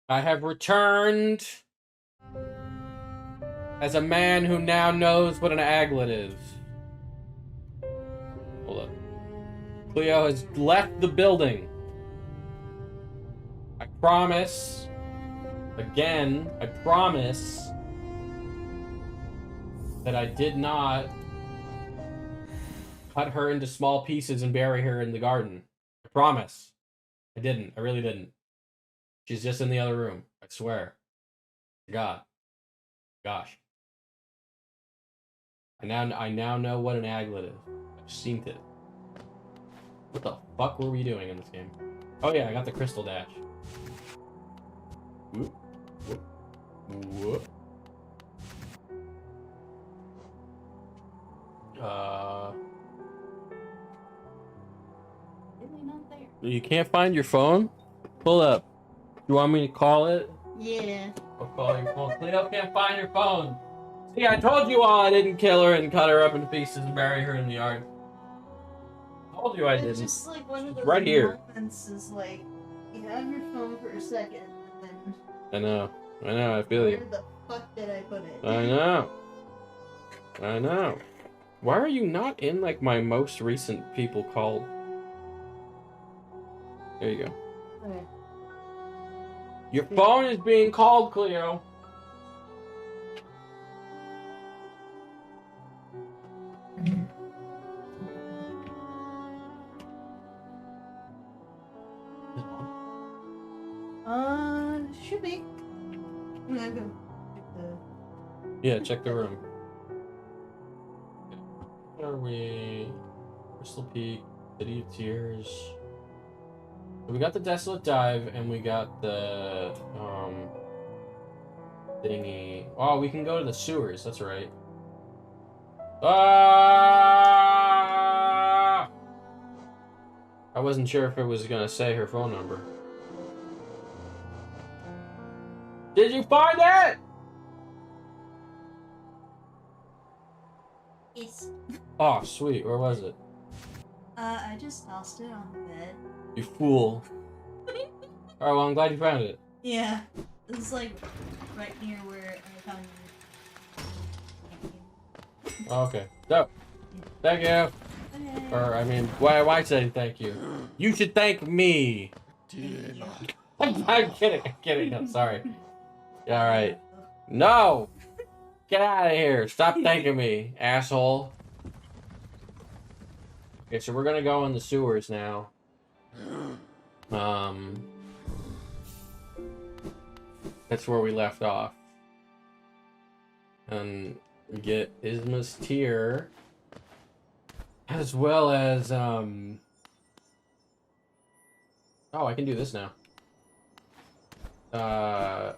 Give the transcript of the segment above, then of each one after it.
I have returned as a man who now knows what an aglet is. Hold up. Cleo has left the building. I promise. Again, I promise that I did not cut her into small pieces and bury her in the garden. I promise. I didn't. I really didn't. She's just in the other room. I swear. God. Gosh. I now know what an aglet is. I've seen it. What the fuck were we doing in this game? Oh yeah, I got the crystal dash. Whoop. Whoop. Whoop. Really not there. You can't find your phone? Pull up. You want me to call it? Yeah. I'll call your phone. Cleo can't find your phone. See, I told you all I didn't kill her and cut her up into pieces and bury her in the yard. I told you I didn't. It's just like one of those right here. moments is like, you have your phone for a second, and then... I know, I feel you. Where the fuck did I put it? I know. Why are you not in, like, my most recent people called? There you go. Okay. Your phone is being called, Cleo. Should be. I'm gonna go check the... Yeah, check the room. Where are we? Crystal Peak, City of Tears. So we got the Desolate Dive, and we got the, thingy. Oh, we can go to the sewers, that's right. Ah! I wasn't sure if it was gonna say her phone number. Did you find it? Yes. Oh, sweet. Where was it? I just tossed it on the bed. You fool. Alright, well, I'm glad you found it. Yeah. It's like right near where I found you. Okay. So, thank you. Okay. Or, I mean, why say thank you? You should thank me. I'm kidding. I'm sorry. Alright. No! Get out of here. Stop thanking me, asshole. Okay, so we're gonna go in the sewers now. That's where we left off. And get Isma's Tear. As well as, oh, I can do this now. Fuck.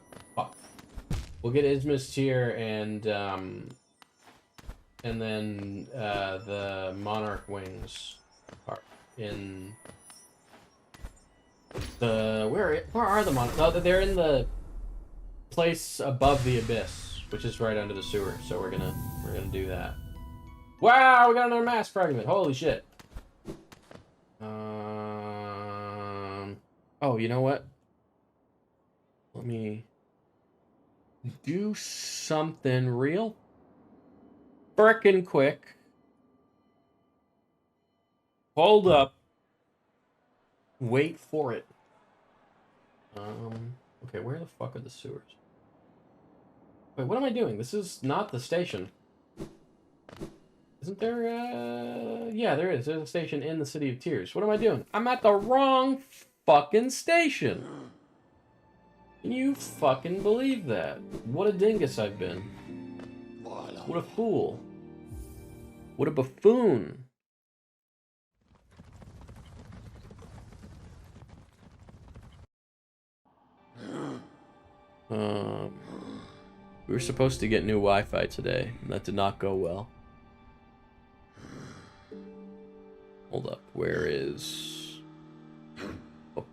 We'll get Isma's Tear and then, the Monarch wings are in the, where are the Monarch? No, they're in the place above the abyss, which is right under the sewer, so we're gonna do that. Wow, we got another mass fragment. Holy shit. Oh, you know what? Let me do something real frickin' quick. Hold up. Wait for it. Okay, where the fuck are the sewers? Wait, what am I doing? This is not the station. Isn't there, yeah, there is. There's a station in the City of Tears. What am I doing? I'm at the wrong fucking station. Can you fucking believe that? What a dingus I've been. What a fool. What a buffoon. We were supposed to get new Wi-Fi today, and that did not go well. Hold up, where is... I'm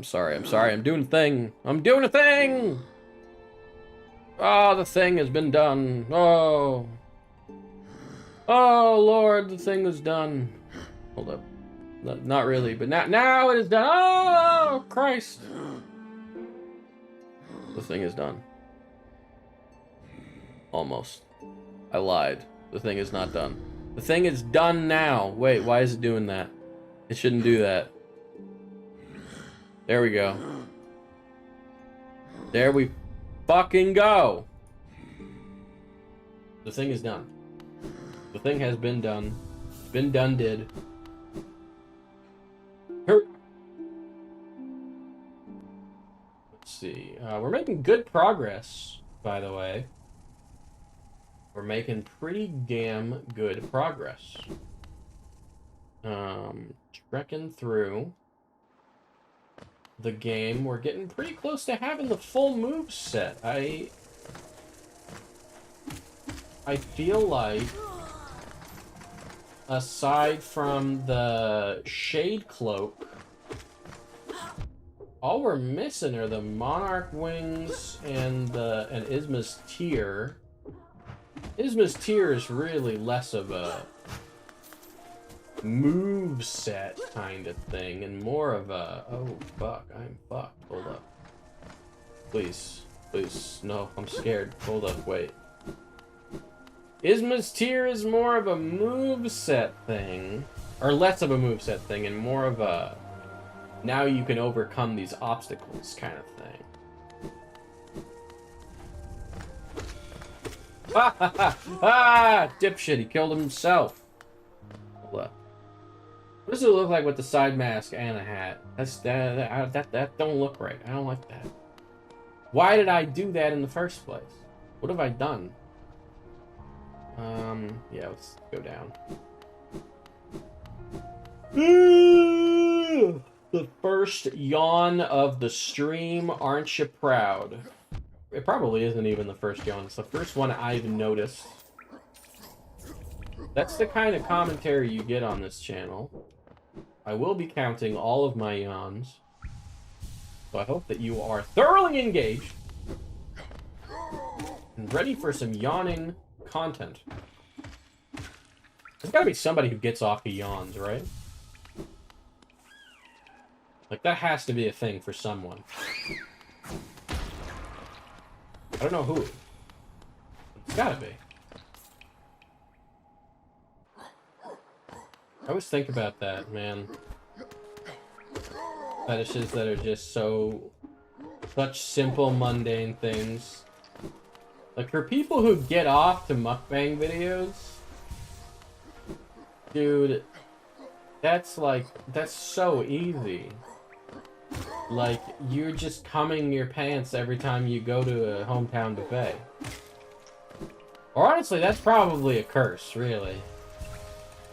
sorry, I'm doing a thing. I'm doing a thing! Oh, the thing has been done. Oh. Oh, Lord, the thing is done. Hold up. Not really, but now it is done. Oh, Christ. The thing is done. Almost. I lied. The thing is not done. The thing is done now. Wait, why is it doing that? It shouldn't do that. There we go. There we fucking go. The thing is done. The thing has been done. Been done did. Let's see. We're making good progress, by the way. We're making pretty damn good progress. Trekking through the game. We're getting pretty close to having the full move set. I feel like, aside from the Shade Cloak, all we're missing are the Monarch wings and Isma's Tear. Isma's Tear is really less of a move set kind of thing and more of a, oh fuck, I'm fucked. Hold up. Please. Please. No, I'm scared. Hold up, wait. Isma's Tear is more of a moveset thing, or less of a moveset thing, and more of a now you can overcome these obstacles kind of thing. Ha ha ha! Ah! Dipshit, he killed himself. Hold up. What does it look like with the side mask and a hat? That don't look right. I don't like that. Why did I do that in the first place? What have I done? Yeah, let's go down. The first yawn of the stream, aren't you proud? It probably isn't even the first yawn. It's the first one I've noticed. That's the kind of commentary you get on this channel. I will be counting all of my yawns. So I hope that you are thoroughly engaged and ready for some yawning content. There's gotta be somebody who gets off of yawns, right? Like, that has to be a thing for someone. I don't know who. It's gotta be. I always think about that, man. Fetishes that are just such simple, mundane things. Like, for people who get off to mukbang videos, dude, that's so easy. Like, you're just cumming your pants every time you go to a hometown buffet. Or honestly, that's probably a curse, really.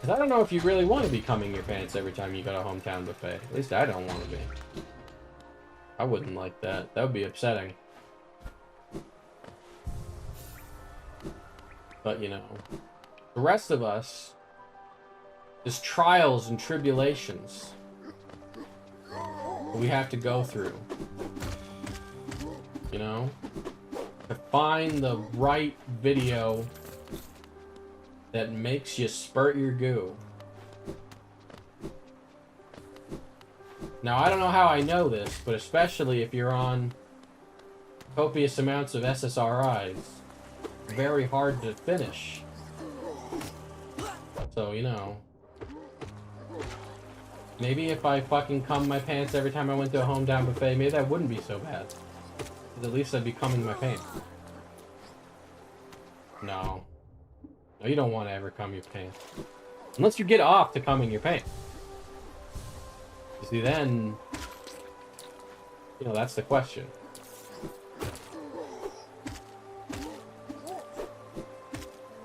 Because I don't know if you really want to be cumming your pants every time you go to a hometown buffet. At least I don't want to be. I wouldn't like that. That would be upsetting. But, you know, the rest of us, there's trials and tribulations we have to go through, you know, to find the right video that makes you spurt your goo. Now, I don't know how I know this, but especially if you're on copious amounts of SSRIs, very hard to finish. So, you know, maybe if I fucking cum my pants every time I went to a hometown buffet, maybe that wouldn't be so bad. Because at least I'd be cumming my pants. No. No, you don't want to ever cum your pants. Unless you get off to cumming your pants. You see, then, you know, that's the question.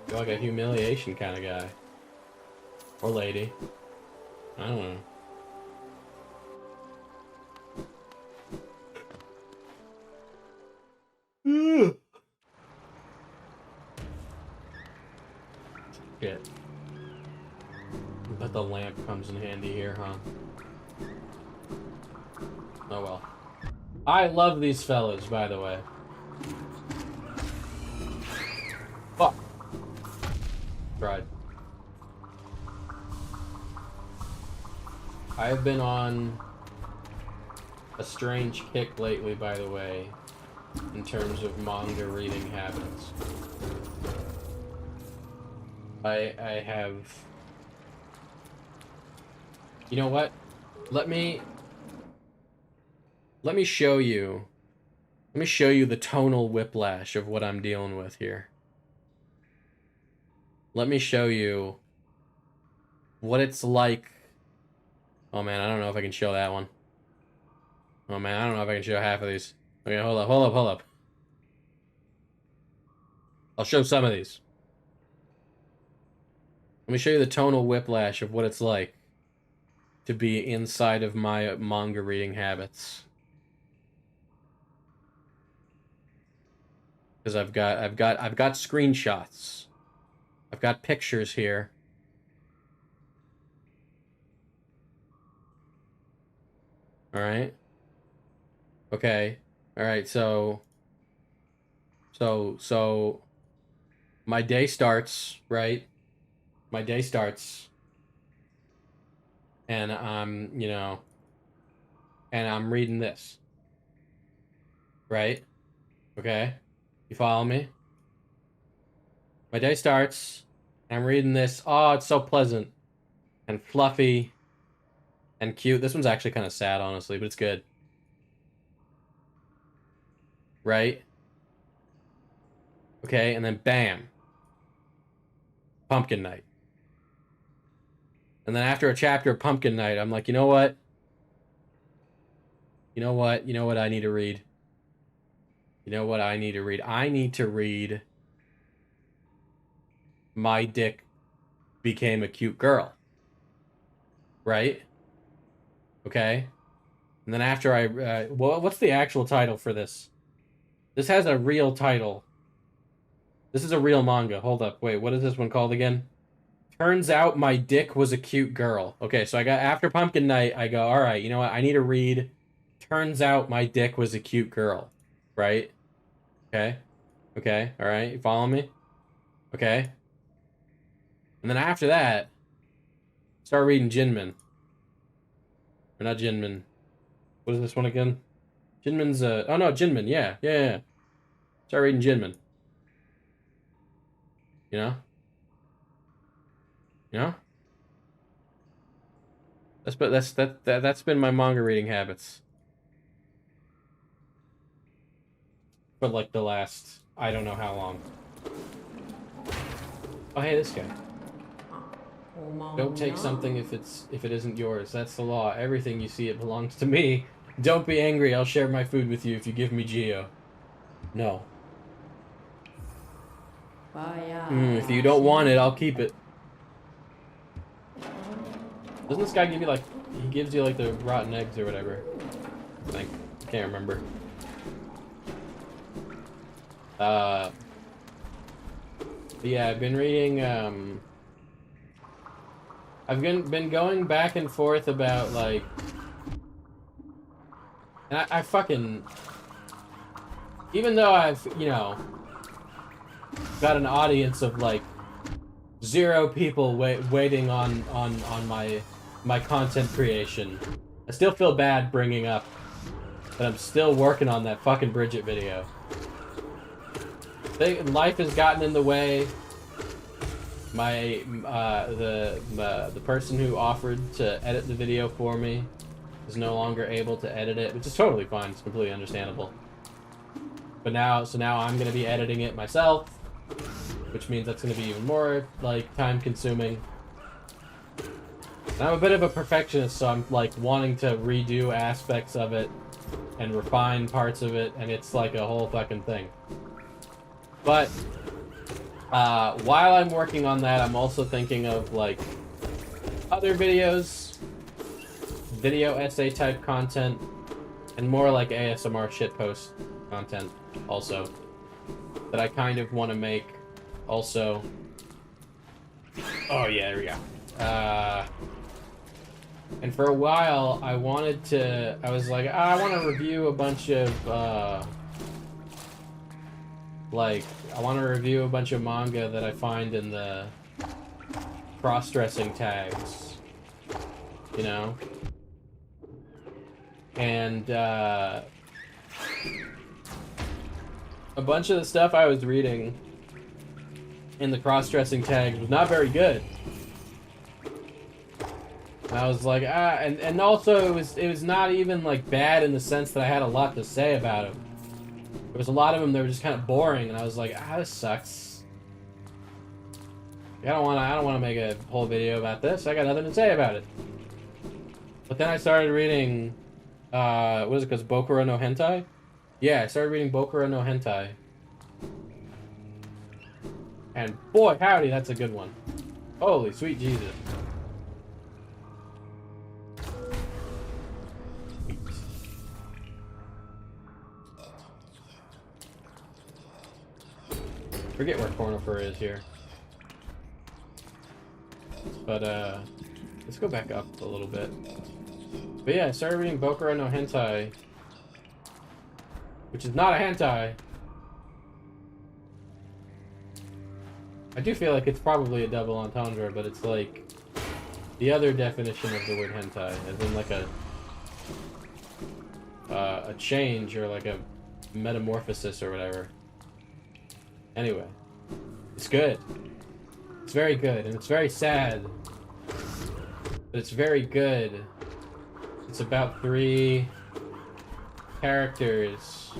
You're like a humiliation kind of guy. Or lady. I don't know. Shit. But the lamp comes in handy here, huh? Oh well. I love these fellas, by the way. Fuck. Tried. I've been on a strange kick lately, by the way. in terms of manga reading habits. I have... You know what? Let me show you... Let me show you the tonal whiplash of what I'm dealing with here. Let me show you what it's like... Oh man, I don't know if I can show that one. Oh man, I don't know if I can show half of these. Okay, hold up. I'll show some of these. Let me show you the tonal whiplash of what it's like to be inside of my manga reading habits. Because I've got screenshots. I've got pictures here. All right. Okay. All right. So my day starts, right? My day starts, and I'm, you know, and I'm reading this, right? Okay. You follow me? My day starts, and I'm reading this. Oh, it's so pleasant and fluffy and cute. This one's actually kind of sad, honestly, but it's good. Right? Okay, and then bam. Pumpkin Night. And then after a chapter of Pumpkin Night, I'm like, you know what? You know what? You know what I need to read? You know what I need to read? I need to read My Dick Became a Cute Girl. Right? Okay? And then after I... well, what's the actual title for this? This has a real title. This is a real manga. Hold up. Wait, what is this one called again? Turns Out My Dick Was a Cute Girl. Okay, so I got... After Pumpkin Night, I go, alright, you know what? I need to read Turns Out My Dick Was a Cute Girl. Right? Okay? Okay, alright. You follow me? Okay. And then after that, start reading Jinmin. Or not Jinmin. What is this one again? Jinmin's, oh no, Jinmin, yeah. Start reading Jinmin. You know? You know? That's been my manga reading habits. For like the last, I don't know how long. Oh hey, this guy. Don't take something if it isn't yours. That's the law. Everything you see, it belongs to me. Don't be angry. I'll share my food with you if you give me Geo. No. If you don't want it, I'll keep it. Doesn't this guy give you like... He gives you like the rotten eggs or whatever. I think. I can't remember. Yeah, I've been reading, I've been going back and forth about, like... And I fucking... Even though I've, you know... got an audience of, like... 0 people waiting on my content creation. I still feel bad bringing up that I'm still working on that fucking Bridget video. Life has gotten in the way. The person who offered to edit the video for me is no longer able to edit it, which is totally fine. It's completely understandable. But now I'm gonna be editing it myself, which means that's gonna be even more like time consuming. And I'm a bit of a perfectionist, so I'm like wanting to redo aspects of it and refine parts of it, and it's like a whole fucking thing. But while I'm working on that, I'm also thinking of like other videos, video essay type content, and more like ASMR shitpost content also that I kind of want to make also. Oh yeah, there we go. And for a while, I was like, I want to review a bunch of I want to review a bunch of manga that I find in the cross-dressing tags, you know? And, a bunch of the stuff I was reading in the cross-dressing tags was not very good. And I was like, and also it was not even like bad in the sense that I had a lot to say about it. There was a lot of them that were just kind of boring, and I was like, this sucks. I don't want to make a whole video about this. I got nothing to say about it. But then I started reading, what is it called, Bokura no Hentai? Yeah, I started reading Bokura no Hentai. And boy, howdy, that's a good one. Holy sweet Jesus. Forget where Cornifer is here. But, let's go back up a little bit. But yeah, I started reading Bokura no Hentai. Which is not a hentai. I do feel like it's probably a double entendre, but it's like the other definition of the word hentai, as in like a change or like a metamorphosis or whatever. Anyway, it's good. It's very good, and it's very sad, but it's very good. It's about 3 characters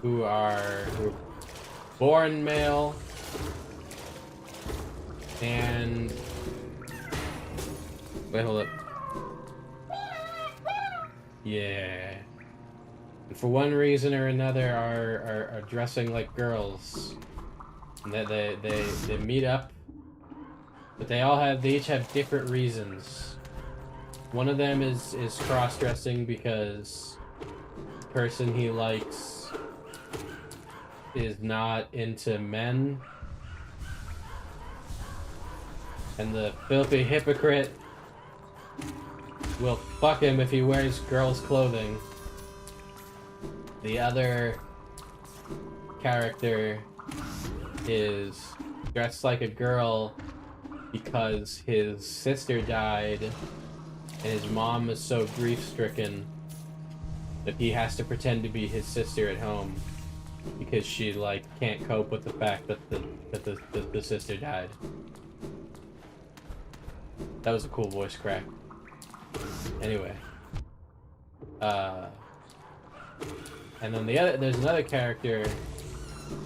who are born male and wait, hold up. Yeah. And for one reason or another are dressing like girls. And that they meet up, but they each have different reasons. One of them is cross-dressing because the person he likes is not into men. And the filthy hypocrite will fuck him if he wears girls' clothing. The other character is dressed like a girl because his sister died and his mom is so grief-stricken that he has to pretend to be his sister at home because she like can't cope with the fact that the sister died. That was a cool voice crack. Anyway. And then there's another character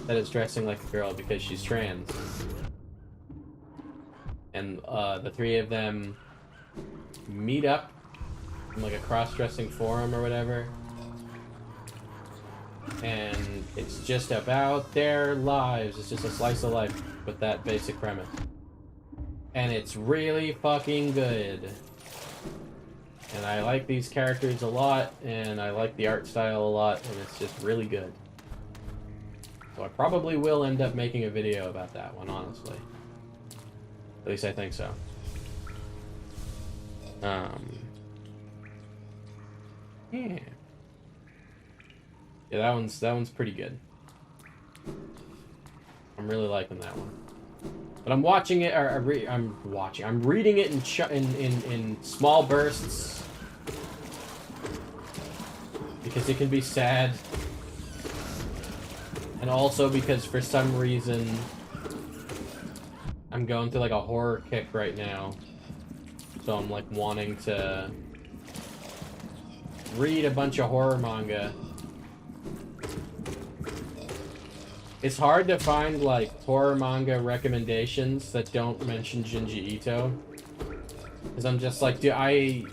that is dressing like a girl because she's trans. And the 3 of them meet up in like a cross-dressing forum or whatever. And it's just about their lives. It's just a slice of life with that basic premise. And it's really fucking good. And I like these characters a lot, and I like the art style a lot, and it's just really good. So I probably will end up making a video about that one, honestly. At least I think so. Yeah. Yeah, that one's pretty good. I'm really liking that one. But I'm watching it, or I'm reading it in small bursts. Because it can be sad. And also because for some reason I'm going through like a horror kick right now. So I'm like wanting to read a bunch of horror manga. It's hard to find like horror manga recommendations that don't mention Junji Ito. Cause I'm just like, dude, I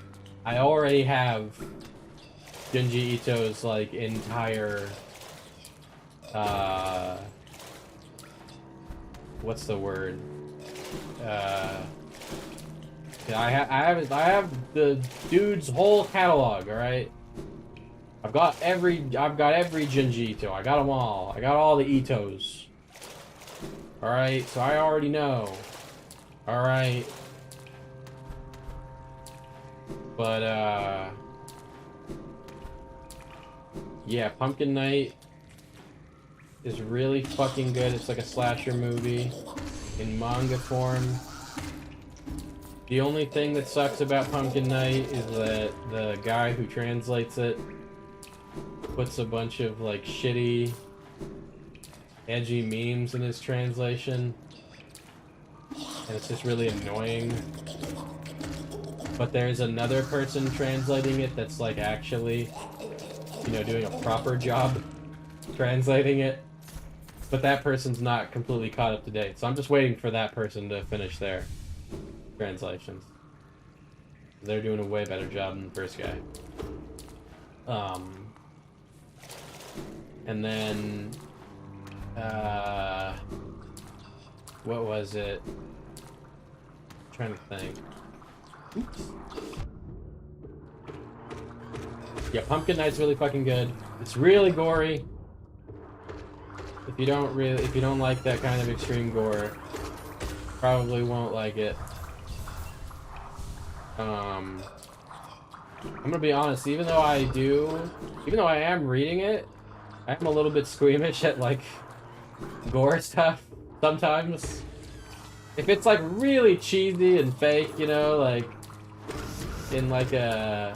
already have Junji Ito's like entire what's the word? I have the dude's whole catalog, all right? I've got every Junji Ito. I got them all. I got all the Itos. All right, so I already know. All right. But yeah, Pumpkin Night is really fucking good. It's like a slasher movie in manga form. The only thing that sucks about Pumpkin Night is that the guy who translates it puts a bunch of like shitty edgy memes in his translation, and it's just really annoying. But there's another person translating it that's like actually, you know, doing a proper job translating it. But that person's not completely caught up to date, so I'm just waiting for that person to finish their translations. They're doing a way better job than the first guy. And then, what was it? I'm trying to think. Oops. Yeah, Pumpkin Knight's really fucking good. It's really gory. If you don't like that kind of extreme gore, probably won't like it. I'm gonna be honest, even though I am reading it, I'm a little bit squeamish at like gore stuff sometimes. If it's like really cheesy and fake, you know, like in like a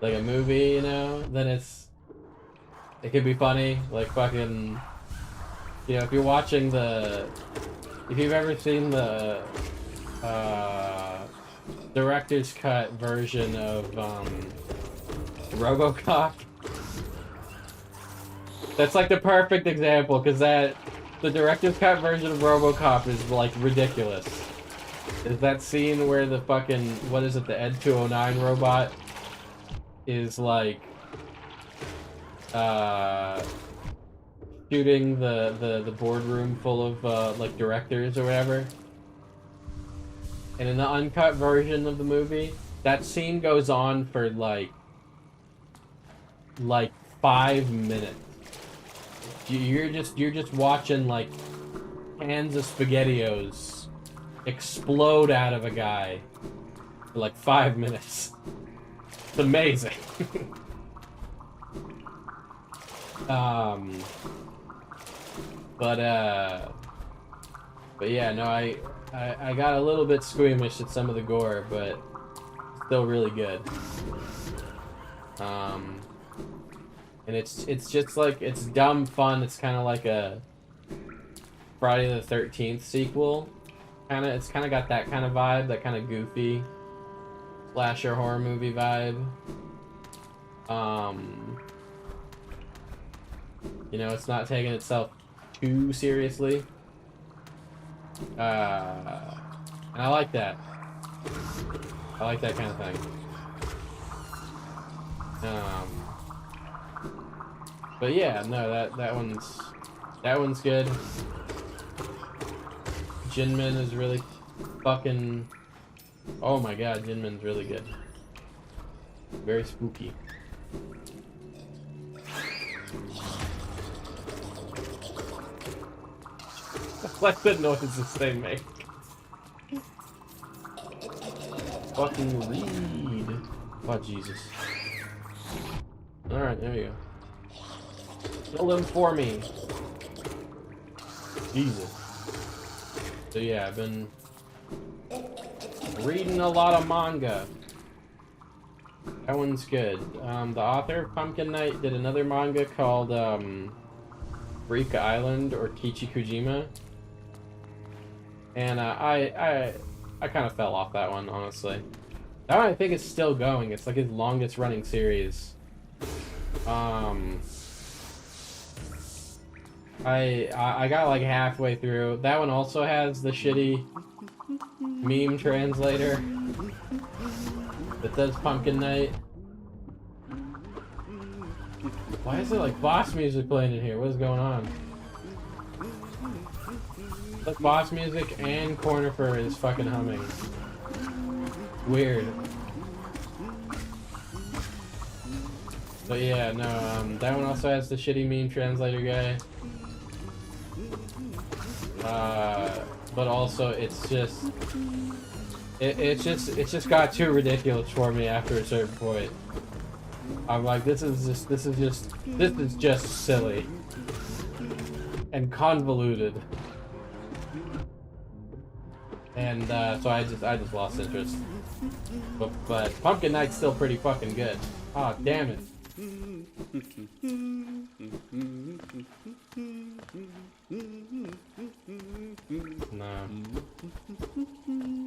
movie, you know, then it could be funny. Like fucking, you know, if you've ever seen the director's cut version of RoboCop, that's like the perfect example, because the director's cut version of RoboCop is like ridiculous. Is that scene where the fucking, what is it, the Ed 209 robot is like shooting the boardroom full of like directors or whatever. And in the uncut version of the movie, that scene goes on for like 5 minutes. You're just watching like cans of SpaghettiOs explode out of a guy for like 5 minutes. It's amazing. But yeah, no, I got a little bit squeamish at some of the gore, but still really good. And it's just like, it's dumb fun. It's kind of like a Friday the 13th sequel. It's kind of got that kind of vibe, that kind of goofy slasher horror movie vibe. You know, it's not taking itself too seriously. And I like that. I like that kind of thing. But yeah, no, that one's good. Jinmin is really fucking, oh my god, Jinmin's really good. Very spooky. I like the noises they make. Fucking read. Oh Jesus. Alright, there you go. Kill them for me. Jesus. So yeah, I've been reading a lot of manga. That one's good. The author of Pumpkin Knight did another manga called Freak Island or Kichi Kujima. And I kind of fell off that one, honestly. That one I think is still going. It's like his longest running series. I got like halfway through. That one also has the shitty meme translator that says Pumpkin Night. Why is there like boss music playing in here? What is going on? Like boss music and Cornifer is fucking humming. Weird. But yeah, no, that one also has the shitty meme translator guy. But also it's just got too ridiculous for me after a certain point. I'm like, this is just silly and convoluted. And so I just lost interest. But Pumpkin Knight's still pretty fucking good. Oh damn it. No.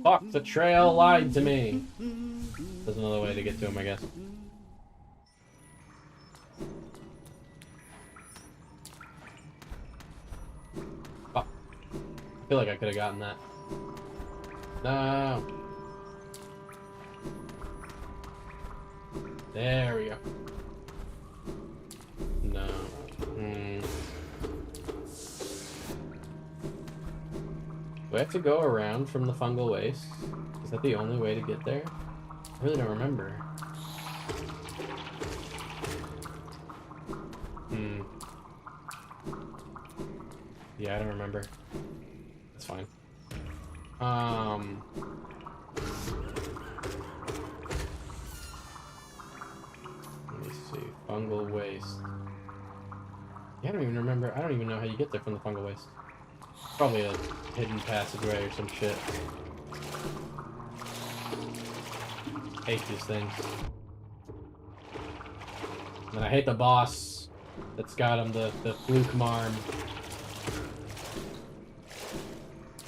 Fuck, the trail lied to me. There's another way to get to him, I guess. Fuck. I feel like I could have gotten that. No. There we go. No. Do I have to go around from the fungal waste? Is that the only way to get there? I really don't remember. Yeah, I don't remember. That's fine. Let me see. Fungal waste. Yeah, I don't even remember. I don't even know how you get there from the fungal waste. Probably a hidden passageway or some shit. Hate these things. And I hate the boss that's got him, the fluke marm.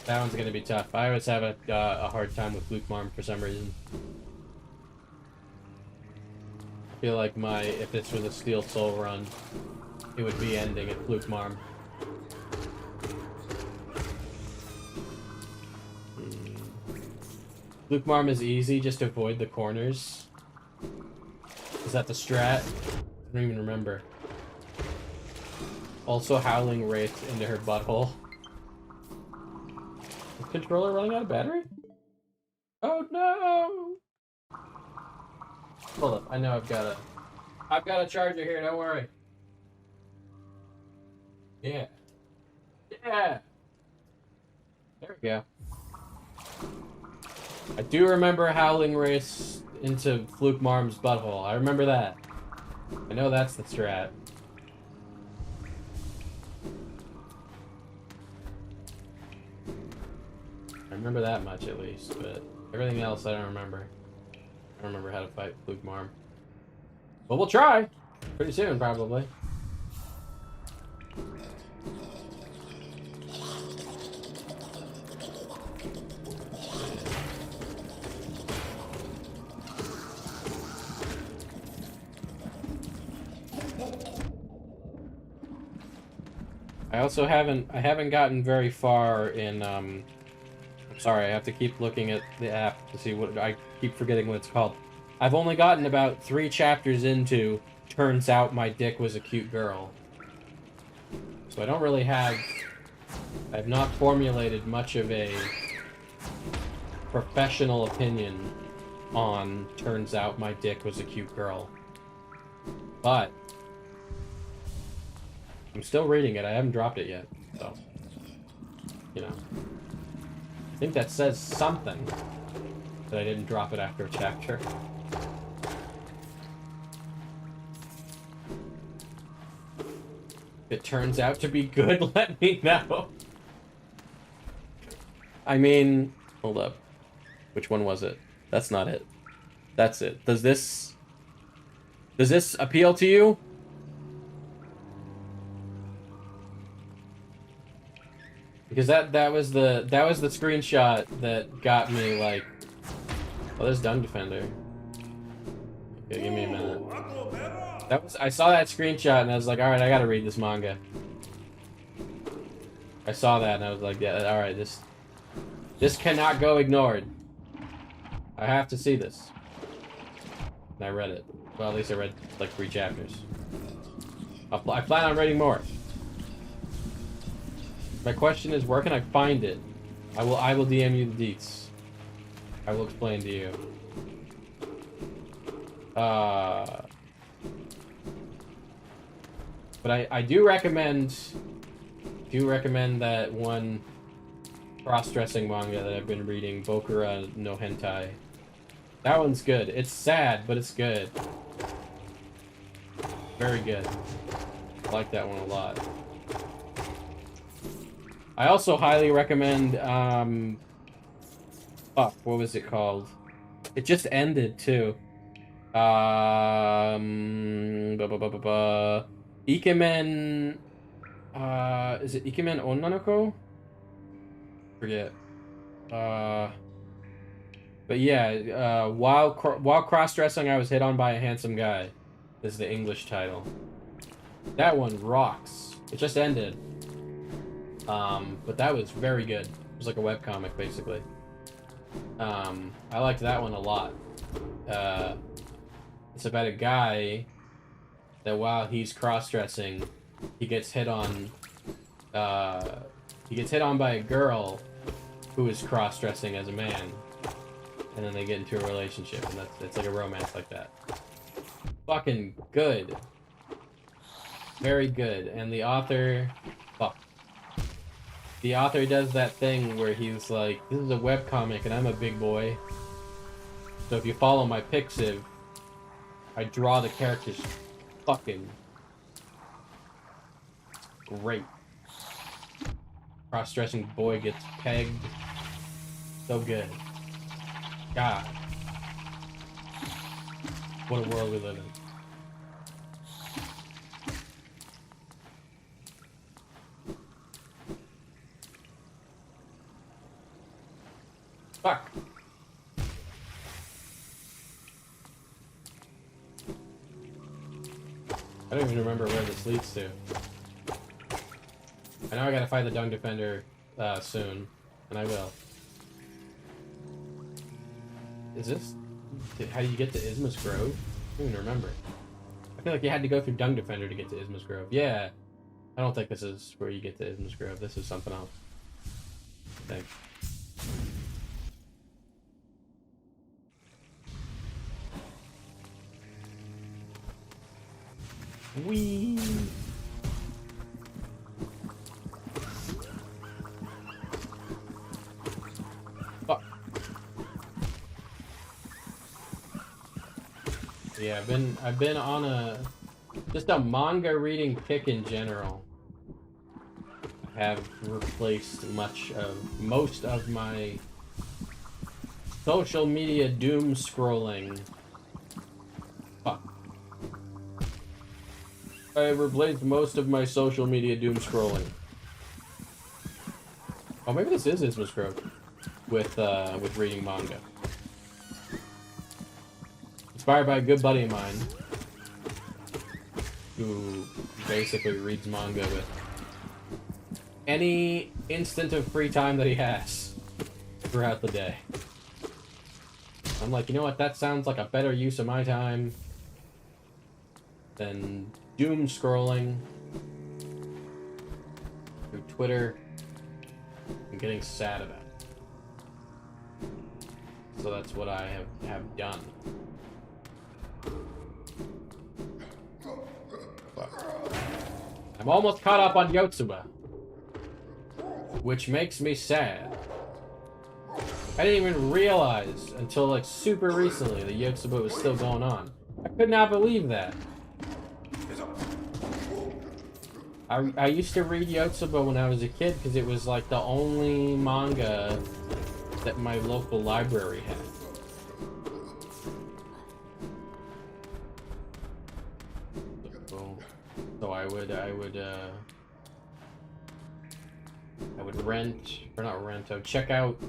That one's gonna be tough. I always have a hard time with fluke marm for some reason. I feel like if this was a Steel Soul run, it would be ending at fluke marm. Fluke marm is easy, just avoid the corners. Is that the strat? I don't even remember. Also howling wraith into her butthole. Is the controller running out of battery? Oh no! Hold up, I know I've got a charger here, don't worry. Yeah. Yeah! There we go. I do remember howling race into Fluke Marm's butthole. I remember that. I know that's the strat. I remember that much at least, but everything else I don't remember. I don't remember how to fight Fluke Marm. But we'll try! Pretty soon, probably. I also haven't gotten very far in, I'm sorry, I have to keep looking at the app to see what, I keep forgetting what it's called. I've only gotten about 3 chapters into Turns Out My Dick Was a Cute Girl. So I don't really I've not formulated much of a professional opinion on Turns Out My Dick Was a Cute Girl. But I'm still reading it. I haven't dropped it yet, so, you know. I think that says something that I didn't drop it after a chapter. If it turns out to be good, let me know. I mean, hold up. Which one was it? That's not it. That's it. Does this appeal to you? Because that was the screenshot that got me like, oh, there's Dung Defender. Okay, give me a minute. I saw that screenshot and I was like, all right, I gotta read this manga. I saw that and I was like, yeah, all right, this cannot go ignored. I have to see this. And I read it. Well, at least I read like 3 chapters. I plan on reading more. My question is, where can I find it? I will DM you the deets. I will explain to you. But I do recommend that one cross-dressing manga that I've been reading, Bokura no Hentai. That one's good. It's sad, but it's good. Very good. I like that one a lot. I also highly recommend, fuck, what was it called? It just ended, too. Ikemen. Is it Ikemen Onnanoko? Forget. But yeah, while cross-dressing, I was hit on by a handsome guy. This is the English title. That one rocks. It just ended. But that was very good. It was like a webcomic, basically. I liked that one a lot. It's about a guy that while he's cross-dressing, he gets hit on by a girl who is cross-dressing as a man, and then they get into a relationship, and it's like a romance like that. Fucking good. Very good. And the author, the author does that thing where he's like, this is a webcomic and I'm a big boy, so if you follow my Pixiv, I draw the characters fucking great. Cross-dressing boy gets pegged. So good. God. What a world we live in. Fuck. I don't even remember where this leads to. I know I gotta fight the Dung Defender soon, and I will. Is this... how do you get to Isma's Grove? I don't even remember. I feel like you had to go through Dung Defender to get to Isma's Grove. Yeah. I don't think this is where you get to Isma's Grove. This is something else. I think. Whee! Fuck. Yeah, I've been on just a manga reading kick in general. I have replaced most of my social media doom scrolling. Fuck. I have replaced most of my social media doom scrolling. Oh, maybe this is Isma's Grove with reading manga. Inspired by a good buddy of mine who basically reads manga with any instant of free time that he has throughout the day. I'm like, you know what? That sounds like a better use of my time than doom scrolling through Twitter and getting sad about it. So that's what I have done. I'm almost caught up on Yotsuba, which makes me sad. I didn't even realize until like super recently that Yotsuba was still going on. I could not believe that. I used to read Yotsuba when I was a kid because it was like the only manga that my local library had. So I would rent, or not rent, I would check out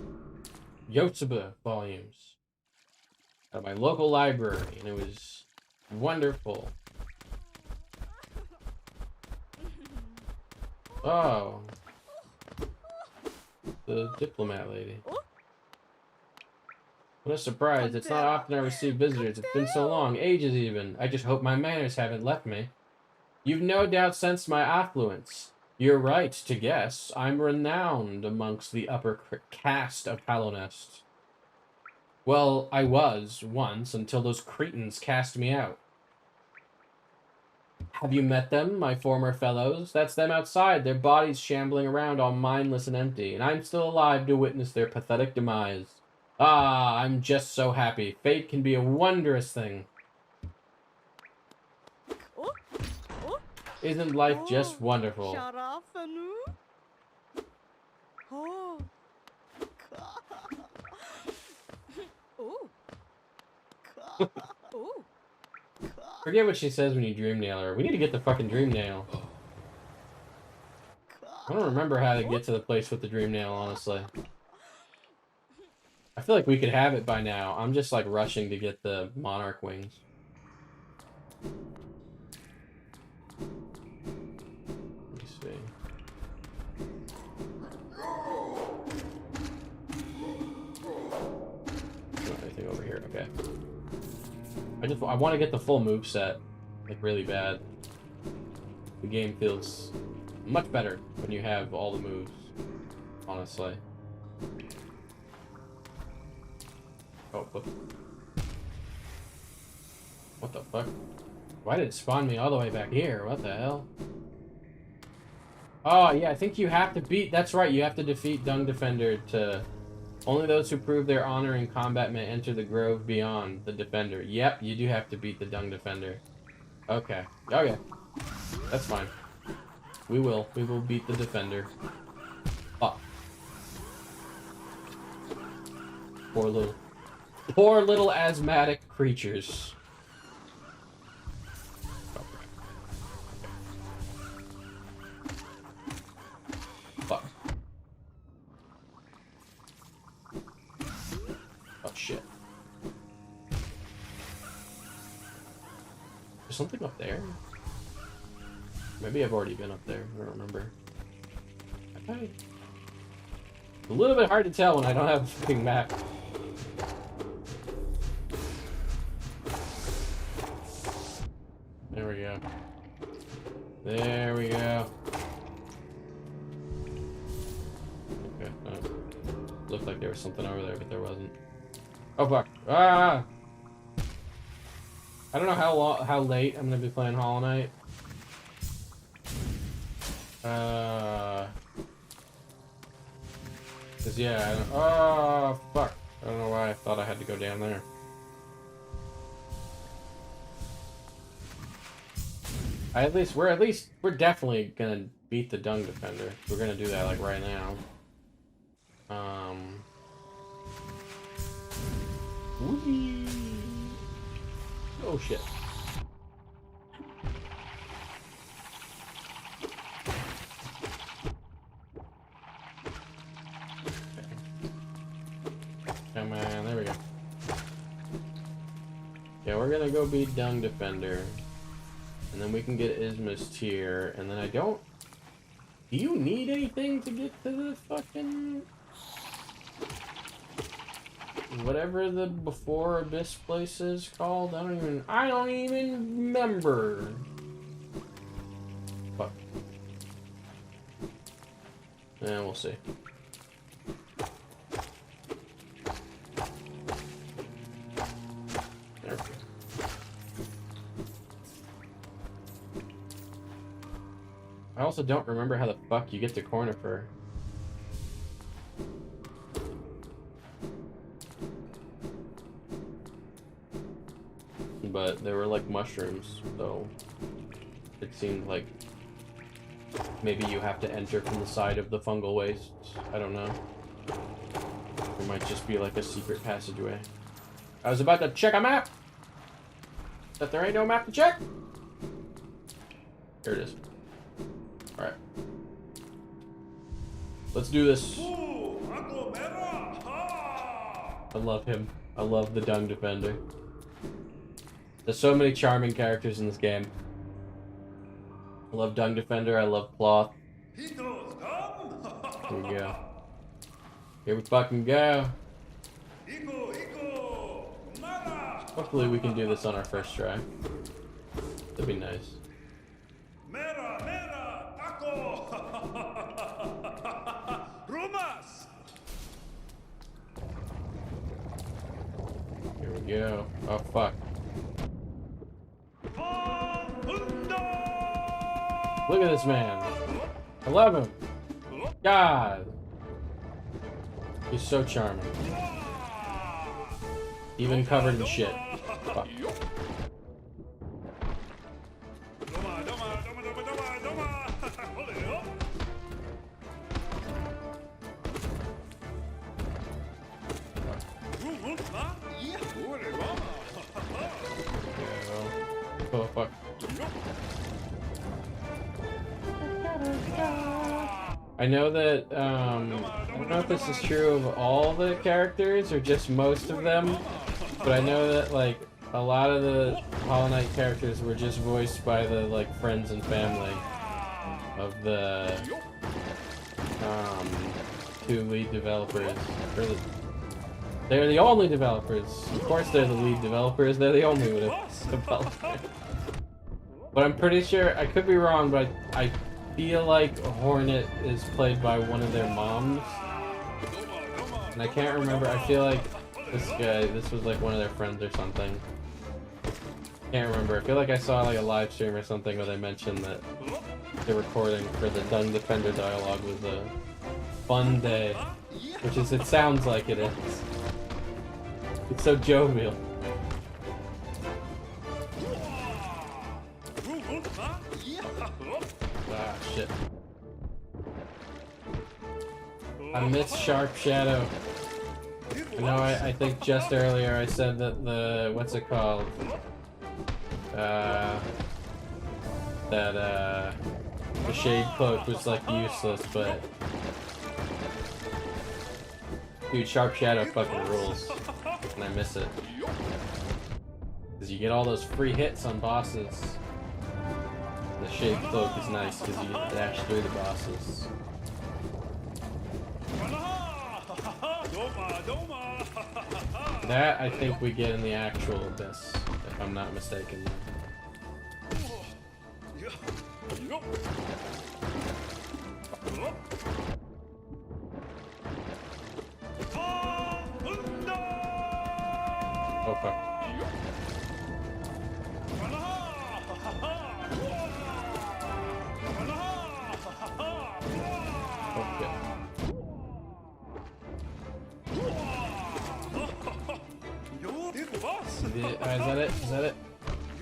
Yotsuba volumes at my local library, and it was wonderful. Oh. The diplomat lady. What a surprise. It's not often I receive visitors. It's been so long. Ages even. I just hope my manners haven't left me. You've no doubt sensed my affluence. You're right to guess. I'm renowned amongst the upper caste of Hallownest. Well, I was, once, until those cretins cast me out. Have you met them, my former fellows? That's them outside, their bodies shambling around all mindless and empty, and I'm still alive to witness their pathetic demise. Ah, I'm just so happy. Fate can be a wondrous thing. Isn't life just wonderful? Forget what she says when you dream nail her. We need to get the fucking dream nail. I don't remember how to get to the place with the dream nail, honestly. I feel like we could have it by now. I'm just like rushing to get the Monarch wings. Let me see. Not anything over here. Okay. I want to get the full move set, like really bad. The game feels much better when you have all the moves, honestly. Oh, what the fuck? Why did it spawn me all the way back here? What the hell? Oh, yeah, I think you have to beat... That's right, you have to defeat Dung Defender to... Only those who prove their honor in combat may enter the grove beyond the Defender. Yep, you do have to beat the Dung Defender. Okay. Okay. That's fine. We will. We will beat the Defender. Oh. Poor little asthmatic creatures. Fuck. Oh shit. There's something up there. Maybe I've already been up there. I don't remember. Okay. A little bit hard to tell when I don't have a fucking map. There we go. There we go. Okay. Looked like there was something over there, but there wasn't. Oh fuck! Ah! I don't know how late I'm gonna be playing Hollow Knight. Cause yeah. Oh fuck! I don't know why I thought I had to go down there. We're definitely gonna beat the Dung Defender. We're gonna do that like right now. Whee! Oh shit. Come on, there we go. Yeah, we're gonna go beat Dung Defender. And then we can get Isma's tier, and then I don't... Do you need anything to get to the fucking... Whatever the Before Abyss place is called? I don't even remember. Fuck. Yeah, we'll see. There we go. I also don't remember how the fuck you get to Cornifer. But there were like mushrooms, so it seemed like maybe you have to enter from the side of the fungal wastes. I don't know. There might just be like a secret passageway. I was about to check a map! But there ain't no map to check! Here it is. Alright. Let's do this. I love him. I love the Dung Defender. There's so many charming characters in this game. I love Dung Defender, I love Cloth. Here we go. Here we fucking go. Hopefully we can do this on our first try. That'd be nice. Here we go. Oh fuck. Look at this man. I love him. God. He's so charming. Even covered in shit. Fuck. Oh I know that, I don't know if this is true of all the characters or just most of them, but I know that, like, a lot of the Hollow Knight characters were just voiced by the, like, friends and family of the, two lead developers. They're the only developers. Of course they're the lead developers, they're the only developers. But I'm pretty sure, I could be wrong, but I feel like Hornet is played by one of their moms. And I can't remember, I feel like this was like one of their friends or something. Can't remember, I feel like I saw like a live stream or something where they mentioned that the recording for the Dung Defender dialogue was a fun day. Which is, it sounds like it is. It's so jovial. Ah, shit. I missed Sharp Shadow. I know I think just earlier I said that the, what's it called? The Shade Cloak was like useless, but dude, Sharp Shadow fucking rules, and I miss it. Cause you get all those free hits on bosses. The Shade Cloak is nice because you dash through the bosses. That I think we get in the actual Abyss, if I'm not mistaken. Oh fuck. Okay. Is that it? Is that it?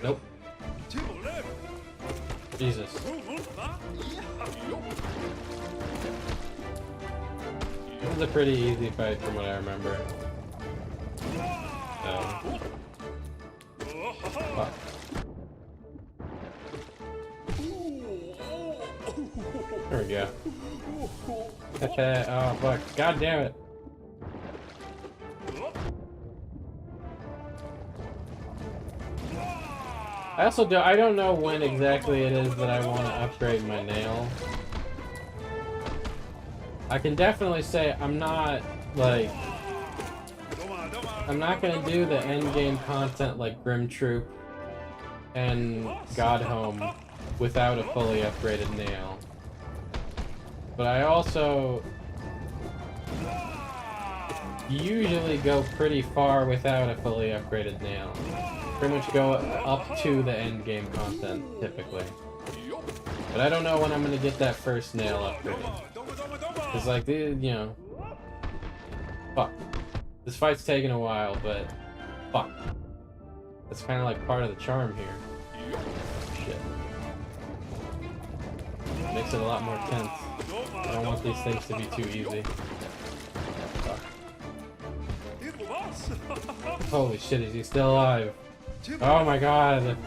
Nope. Jesus. This is a pretty easy fight from what I remember. Fuck. There we go. Oh fuck. God damn it. I don't know when exactly it is that I want to upgrade my nail. I can definitely say I'm not gonna do the endgame content like Grim Troop and God Home without a fully upgraded nail. But I also usually go pretty far without a fully upgraded nail. Pretty much go up to the end game content, typically. But I don't know when I'm gonna get that first nail upgrade. Cause like, you know... Fuck. This fight's taking a while, but... Fuck. That's kinda like part of the charm here. Shit. Makes it a lot more tense. I don't want these things to be too easy. Fuck. Holy shit, is he still alive? Oh my god!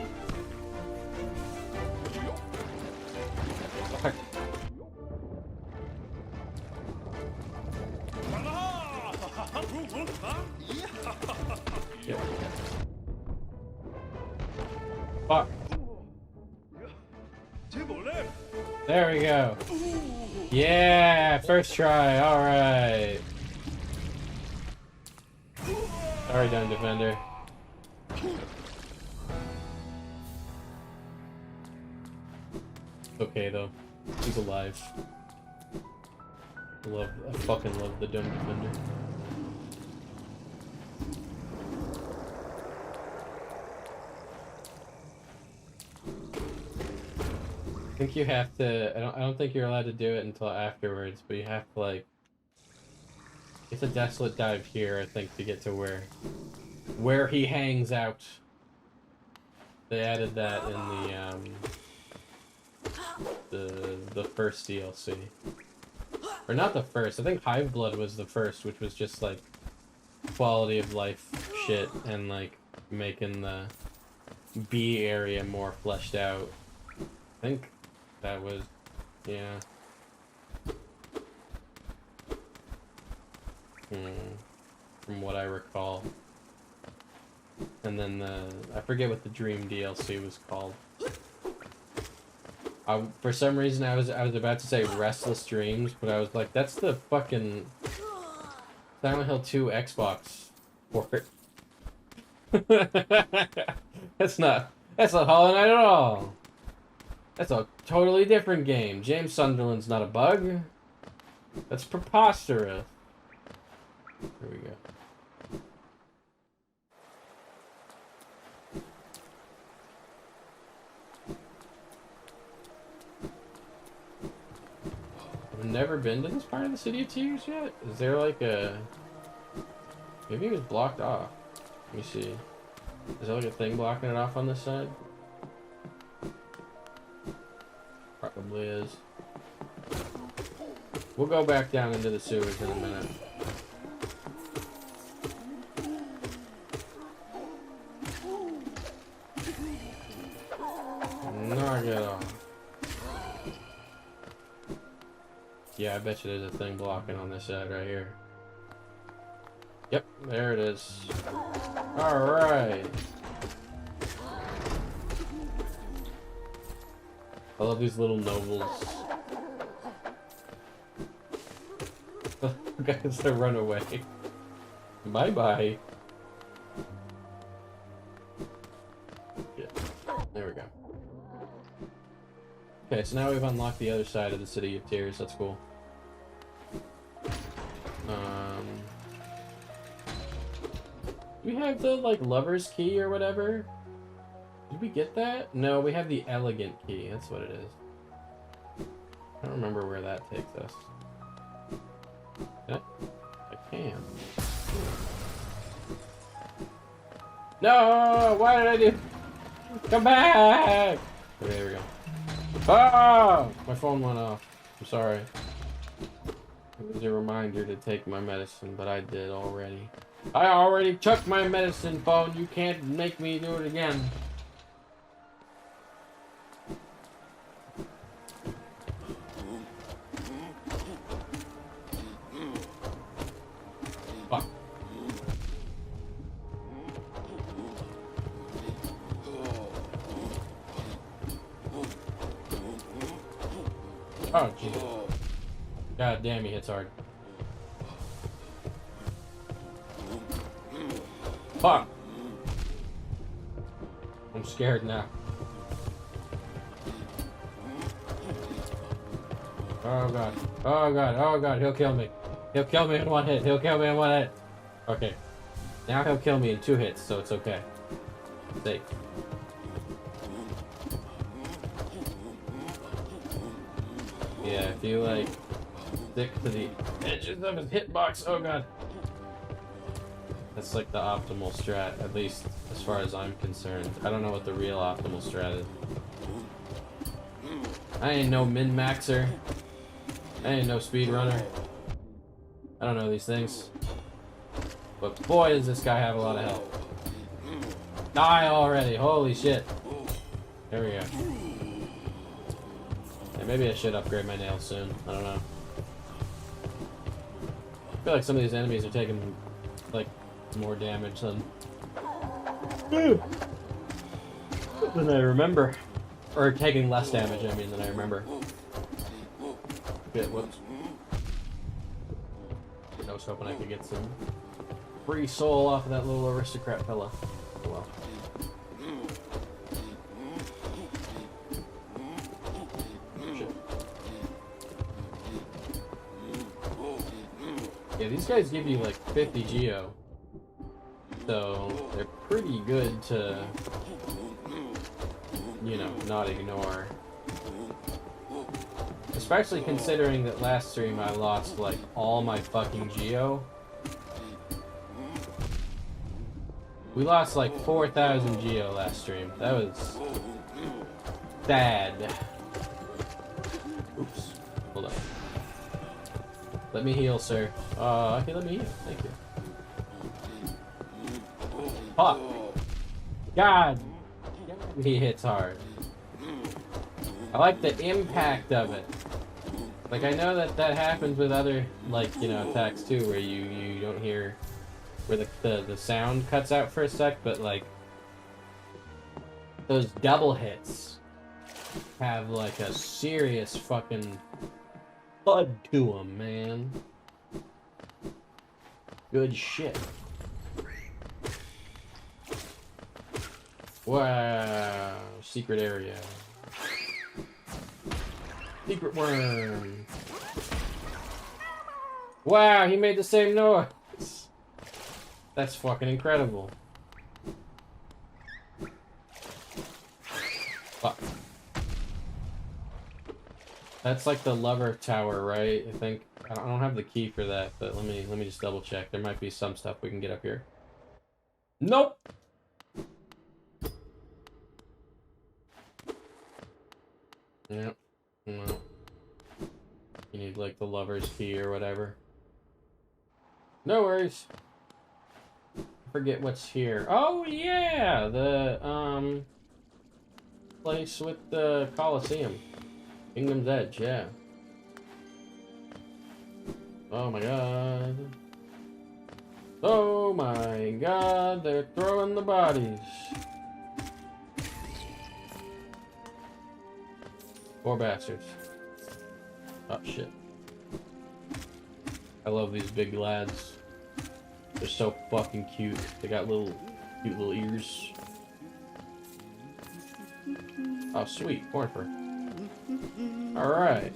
Fuck. Yeah. Fuck. There we go. Yeah, first try, alright. Sorry, Dung Defender. Okay though, he's alive. I fucking love the Dung Defender. I think you have to. I don't think you're allowed to do it until afterwards, but you have to like. It's a desolate dive here, I think, to get to where he hangs out. They added that in the first DLC. Or not the first, I think Hive Blood was the first, which was just like quality of life shit and like making the B area more fleshed out. I think that was, yeah. from what I recall. And then I forget what the Dream DLC was called. For some reason I was about to say Restless Dreams, but I was like, that's the fucking Silent Hill 2 Xbox port. That's not Hollow Knight at all. That's a totally different game. James Sunderland's not a bug. That's preposterous. Here we go. I've never been to this part of the City of Tears yet. Is there like a... Maybe it was blocked off. Let me see. Is there like a thing blocking it off on this side? Probably is. We'll go back down into the sewers in a minute. Knock it off. Yeah, I bet you there's a thing blocking on this side right here. Yep, there it is. Alright. I love these little nobles. Guys that run away. Bye-bye. Yeah, there we go. Okay, so now we've unlocked the other side of the City of Tears. That's cool. We have the, like, lover's key or whatever. Did we get that? No, we have the elegant key. That's what it is. I don't remember where that takes us. I can. No! Why did I do? Come back! Okay, there we go. Oh! My phone went off. I'm sorry. It was a reminder to take my medicine, but I did already. I already took my medicine, phone. You can't make me do it again. Fuck. Oh, Jesus. God damn, he hits hard. Fuck! I'm scared now. Oh god. Oh god. Oh god. He'll kill me. He'll kill me in one hit. He'll kill me in one hit. Okay. Now he'll kill me in 2 hits, so it's okay. Safe. Yeah, if you like stick to the edges of his hitbox. Oh god. That's like the optimal strat, at least as far as I'm concerned. I don't know what the real optimal strat is. I ain't no min-maxer. I ain't no speedrunner. I don't know these things. But boy, does this guy have a lot of health. Die already, holy shit. There we go. Yeah, maybe I should upgrade my nails soon. I don't know. I feel like some of these enemies are taking, like, more damage than I remember. Or taking less damage, I mean, than I remember. Okay, whoops. I was hoping I could get some free soul off of that little aristocrat fella. Oh well. Shit. Yeah, these guys give you like 50 geo. So they're pretty good to, you know, not ignore. Especially considering that last stream I lost like all my fucking geo. We lost like 4,000 geo last stream. That was sad. Oops. Hold on. Let me heal, sir. Okay, let me heal. Thank you. Fuck. God. He hits hard. I like the impact of it. Like, I know that that happens with other, like, you know, attacks too, where you don't hear, where the sound cuts out for a sec, but, like, those double hits have, like, a serious fucking thud to them, man. Good shit. Wow. Secret area. Secret worm. Wow, he made the same noise. That's fucking incredible. Fuck. That's like the lever tower, right? I think I don't have the key for that, but let me just double check. There might be some stuff we can get up here. Nope. Yep. No. You need like the lover's key or whatever. No worries. Forget what's here. Oh yeah, the place with the Colosseum. Kingdom's Edge, yeah. Oh my god. Oh my god, they're throwing the bodies. Poor bastards. Oh shit. I love these big lads. They're so fucking cute. They got cute little ears. Oh sweet, Cornifer. Alright.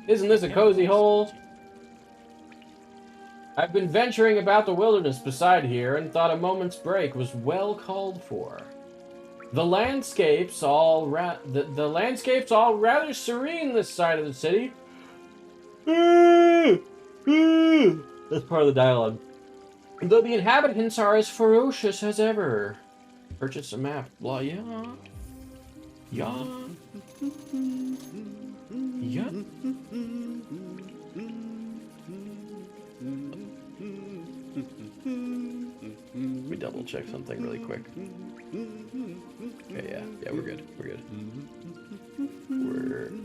Isn't this a cozy hole? I've been venturing about the wilderness beside here and thought a moment's break was well called for. The landscape's all the landscape's all rather serene this side of the city. That's part of the dialogue. Though the inhabitants are as ferocious as ever. Purchase a map. Blah, yeah. Yeah. Yeah. Let me double check something really quick. Okay, yeah, we're good. We're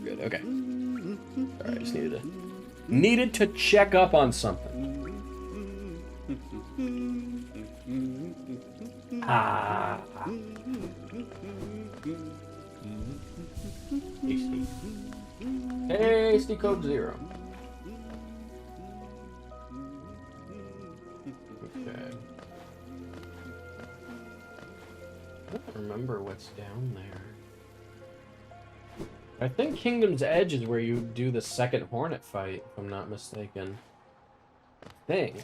good. Okay. Alright, just needed to check up on something. Ah. Hasty. Hasty code 0. Okay. I don't remember what's down there. I think Kingdom's Edge is where you do the second Hornet fight, if I'm not mistaken. I think.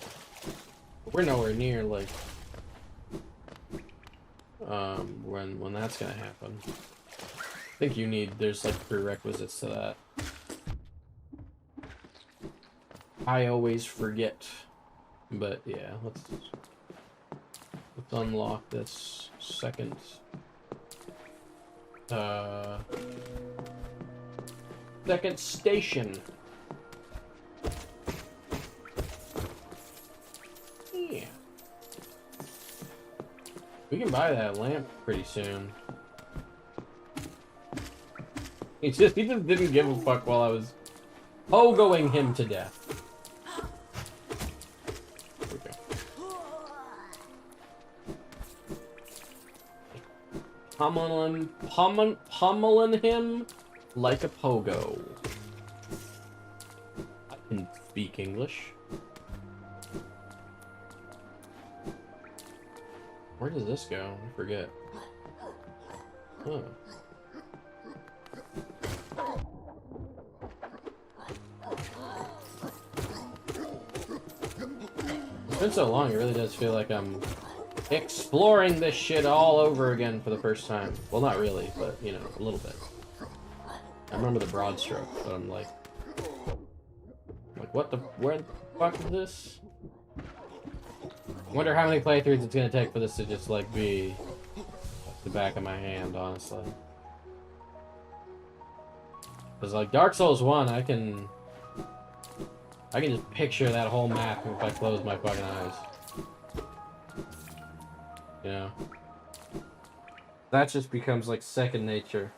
We're nowhere near, like, when that's gonna happen. I think there's, like, prerequisites to that. I always forget. But, yeah, let's unlock this second. Second station. Yeah. We can buy that lamp pretty soon. He just didn't give a fuck while I was pogoing him to death. Okay. Pummeling him like a pogo. I can speak English. Where does this go? I forget. Oh. It's been so long, it really does feel like I'm exploring this shit all over again for the first time. Well, not really, but, you know, a little bit. I remember the broad stroke, but I'm like, where the fuck is this? I wonder how many playthroughs it's gonna take for this to just, like, be the back of my hand, honestly. Because, like, Dark Souls 1, I can just picture that whole map if I close my fucking eyes. You know? That just becomes, like, second nature.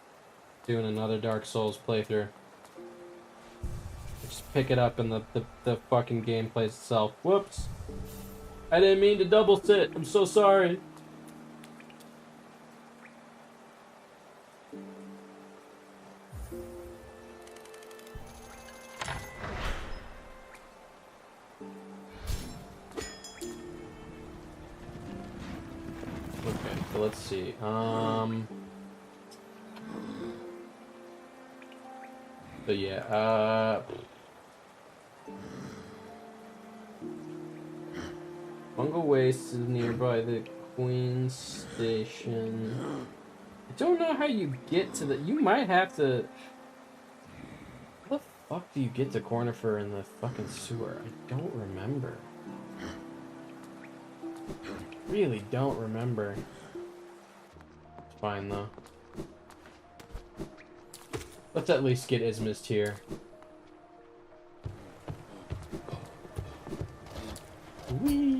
Doing another Dark Souls playthrough. just pick it up in the fucking gameplay itself. Whoops. I didn't mean to double sit. I'm so sorry. Okay, so let's see. So yeah, Bungle Waste is nearby the Queen Station. I don't know how you get to the... You might have to... How the fuck do you get to Cornifer in the fucking sewer? I don't remember. Really don't remember. It's fine though. Let's at least get Ismist here. Whee!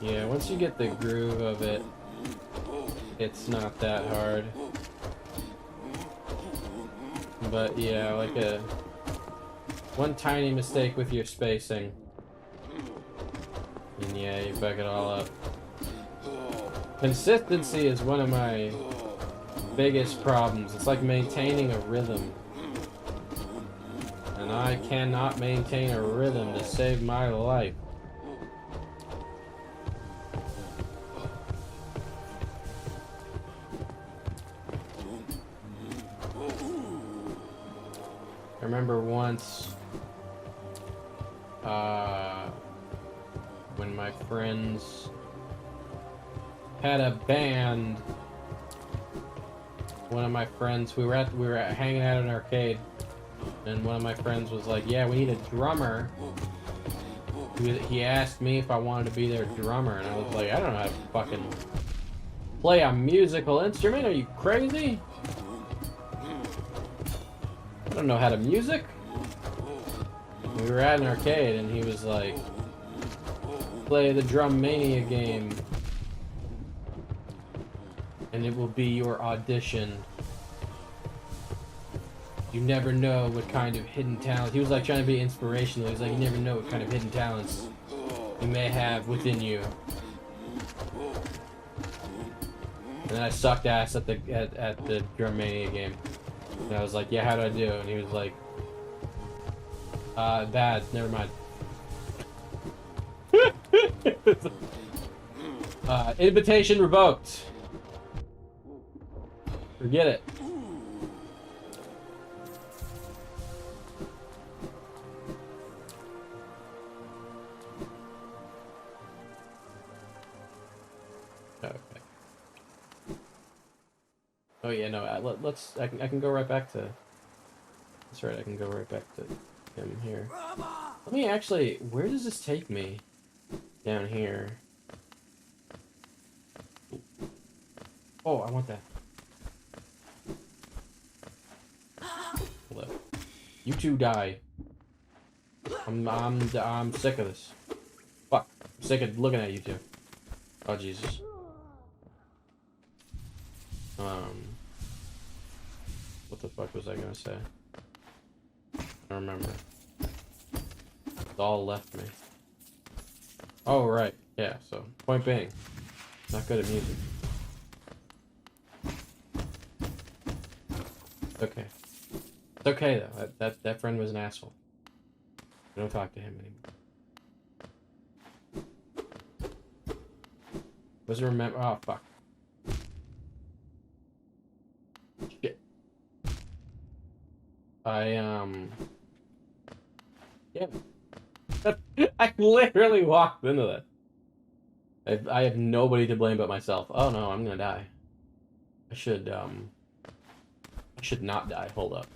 Yeah, once you get the groove of it, it's not that hard. But yeah, like one tiny mistake with your spacing, and yeah, you fuck it all up. Consistency is one of my biggest problems. It's like maintaining a rhythm. And I cannot maintain a rhythm to save my life. I remember once, when my friends had a band. One of my friends, we were hanging out in an arcade, and one of my friends was like, "Yeah, we need a drummer." He asked me if I wanted to be their drummer, and I was like, "I don't know how to fucking play a musical instrument. Are you crazy? I don't know how to music." We were at an arcade, and he was like, "Play the Drum Mania game, and it will be your audition. You never know what kind of hidden talent." He was like trying to be inspirational. He was like, "You never know what kind of hidden talents you may have within you." And then I sucked ass at the Drum Mania game. And I was like, "Yeah, how do I do?" And he was like, bad, never mind." Invitation revoked. Forget it. Okay. Oh yeah, no. Let's. I can go right back to. That's right. I can go right back to him here. Let me actually. Where does this take me? Down here. Oh, I want that. Left. You two die. I'm sick of this. Fuck. I'm sick of looking at you two. Oh Jesus. What the fuck was I gonna say? I don't remember. It all left me. Oh right. Yeah. So point being, not good at music. Okay. It's okay though. That friend was an asshole. I don't talk to him anymore. Wasn't remember. Oh fuck. Shit. Yeah. I literally walked into that. I have nobody to blame but myself. Oh no, I'm gonna die. I should not die. Hold up.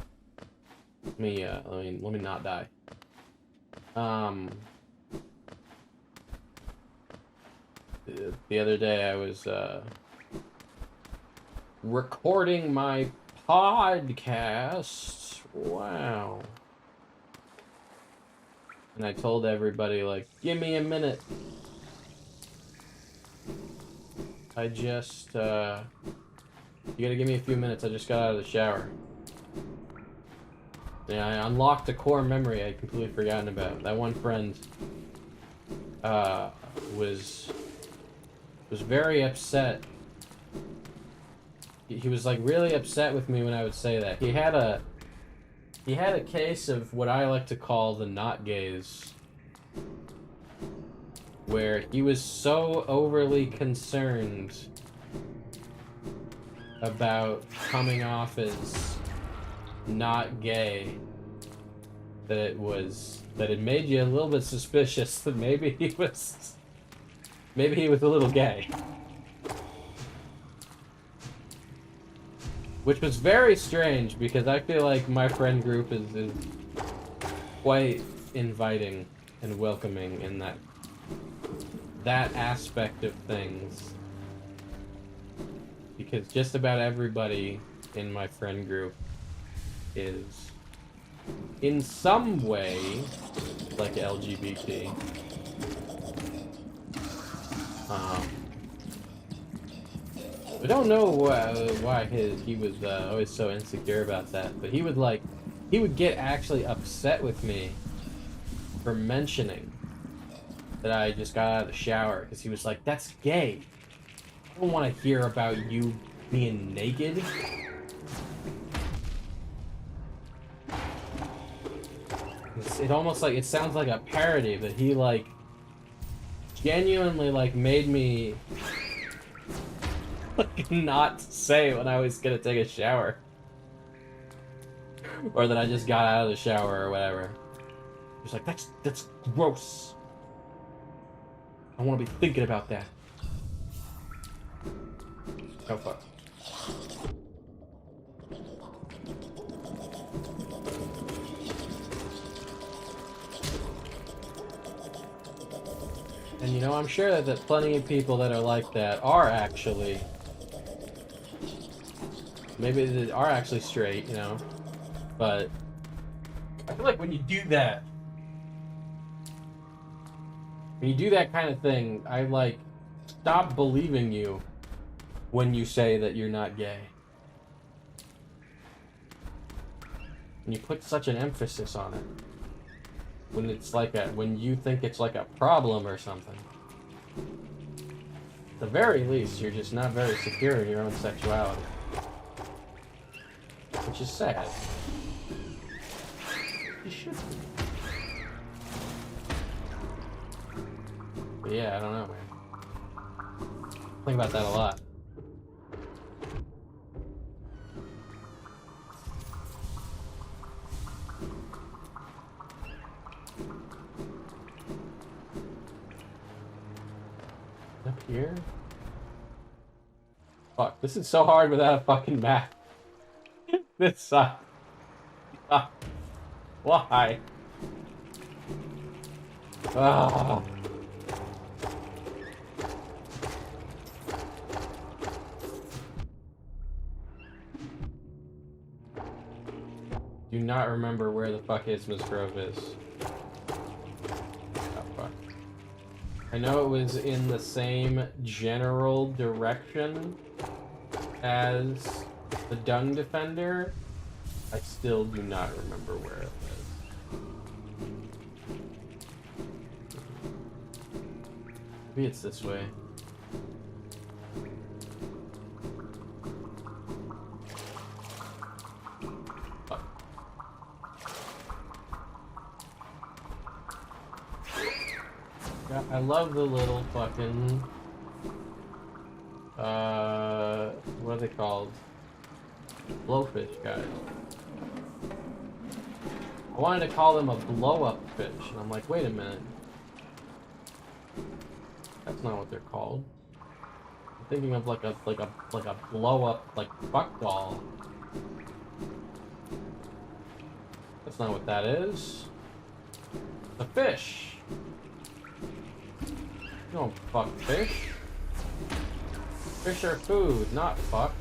Let me not die. The other day I was recording my podcast. Wow. And I told everybody, like, give me a minute. I just, you gotta give me a few minutes. I just got out of the shower. Yeah, I unlocked a core memory I'd completely forgotten about. That one friend, was very upset. He was, like, really upset with me when I would say that. He had a case of what I like to call the not gaze, where he was so overly concerned about coming off as not gay that it made you a little bit suspicious that maybe he was a little gay. Which was very strange because I feel like my friend group is quite inviting and welcoming in that aspect of things. Because just about everybody in my friend group is in some way like LGBT. I don't know why he was always so insecure about that, but he would get actually upset with me for mentioning that I just got out of the shower, because he was like, that's gay. I don't want to hear about you being naked. It almost like, it sounds like a parody, but he like genuinely like made me like not say when I was gonna take a shower. Or that I just got out of the shower or whatever. He's like, that's gross. I want to be thinking about that. Oh fuck. And you know, I'm sure that plenty of people that are like that are actually, maybe they are actually straight, you know, but I feel like when you do that kind of thing, I like stop believing you when you say that you're not gay. And you put such an emphasis on it. When it's like when you think it's like a problem or something. At the very least, you're just not very secure in your own sexuality. Which is sad. You should be. But yeah, I don't know, man. Think about that a lot. Up here? Fuck, this is so hard without a fucking map. This sucks. Why? Ah. Do not remember where the fuck Ismas Grove is. Oh fuck. I know it was in the same general direction as the Dung Defender. I still do not remember where it was. Maybe it's this way. Fuck. Yeah, I love the little fucking what are they called? Blowfish guys. I wanted to call them a blow-up fish, and I'm like, wait a minute. That's not what they're called. I'm thinking of like a blow-up like fuck doll. That's not what that is. A fish. You don't fuck fish. Fish are food, not fuck.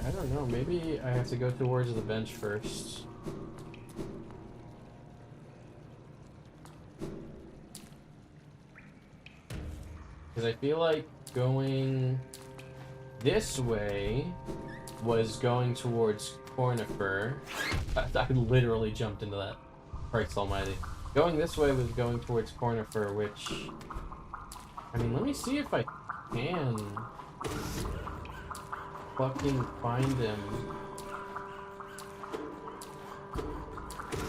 I don't know. Maybe I have to go towards the bench first. Because I feel like going this way was going towards Cornifer. I literally jumped into that. Christ almighty. Going this way was going towards Cornifer, which... I mean, let me see if I can fucking find him.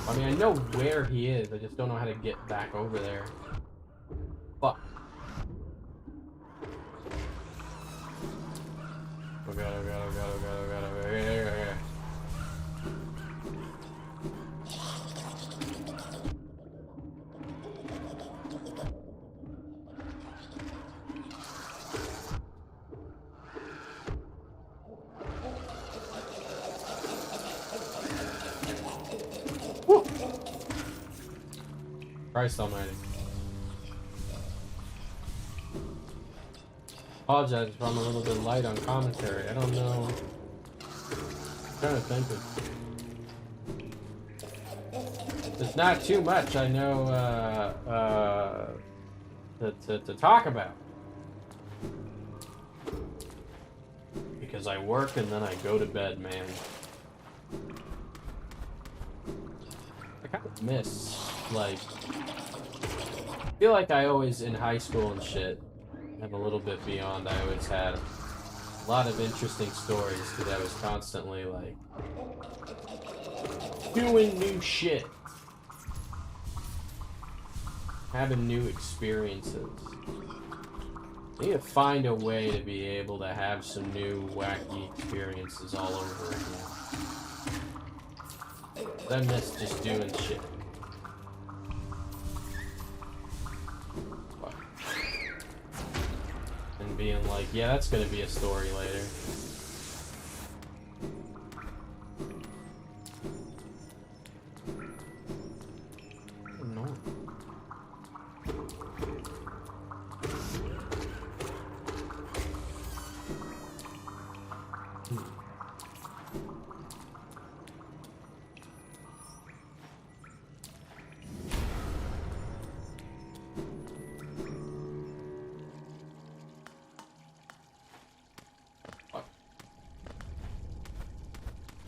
I mean, I know where he is, I just don't know how to get back over there. Fuck. Oh god, oh god, oh god, oh god, oh god, oh god, okay. Woo! Christ almighty. Apologize if I'm a little bit light on commentary. I don't know. I'm trying to think of... There's not too much I know to talk about. Because I work and then I go to bed, man. I kind of miss, like... I feel like I always, in high school and shit, and a little bit beyond, I always had a lot of interesting stories because I was constantly like doing new shit, having new experiences. I need to find a way to be able to have some new wacky experiences all over again. I miss just doing shit. Being like, yeah, that's gonna be a story later. No.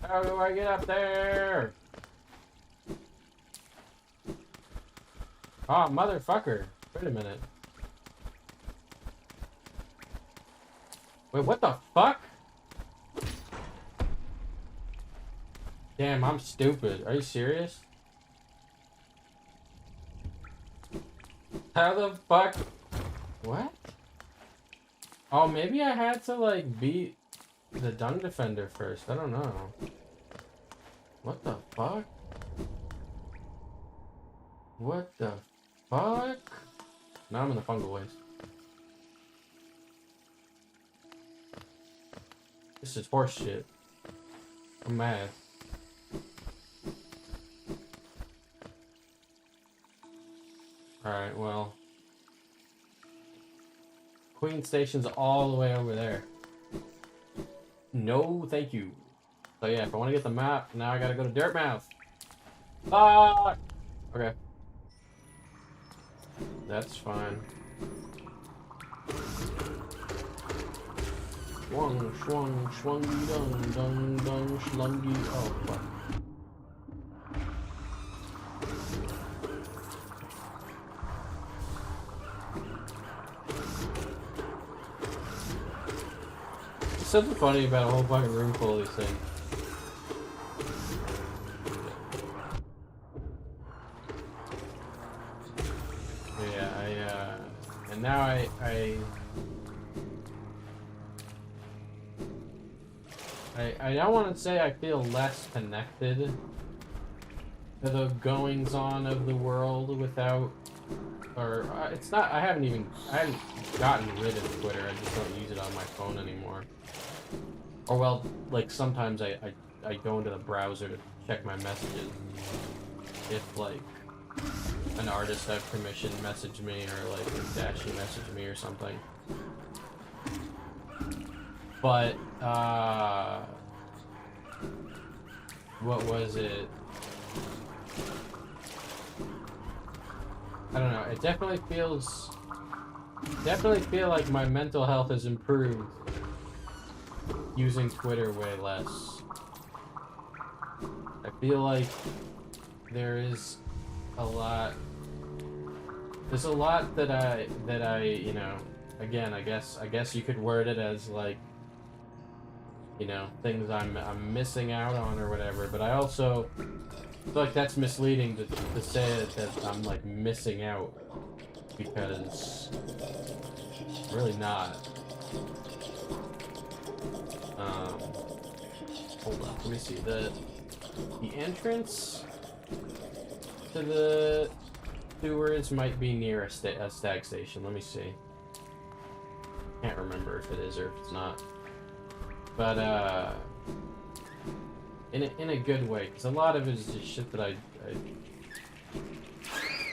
How do I get up there? Oh, motherfucker. Wait a minute. Wait, what the fuck? Damn, I'm stupid. Are you serious? How the fuck? What? Oh, maybe I had to, like, beat the Dung Defender first. I don't know. What the fuck? What the fuck? Now I'm in the fungal waste. This is horse shit. I'm mad. Alright, well. Queen Station's all the way over there. No, thank you. So yeah, if I want to get the map, now I gotta go to Dirtmouth. Ah! Okay. That's fine. Swung, swung, swungy, dung, dung, dung, slungy. Oh, fuck. There's something funny about a whole fucking room full of these things. Yeah, and now I don't want to say I feel less connected to the goings-on of the world without, or it's not, I haven't gotten rid of Twitter, I just don't use it on my phone anymore. Or well, like sometimes I go into the browser to check my messages. If like an artist I've commissioned messaged me or like a Dashi messaged me or something. But what was it? I don't know. It definitely feel like my mental health has improved using Twitter way less. I feel like there's a lot that I, you know, again, I guess you could word it as like, you know, things I'm missing out on or whatever, but I also feel like that's misleading to say that I'm like missing out, because I'm really not. Hold on, let me see. The entrance to the sewers might be near a stag station. Let me see. Can't remember if it is or if it's not. But in a good way, because a lot of it is just shit that I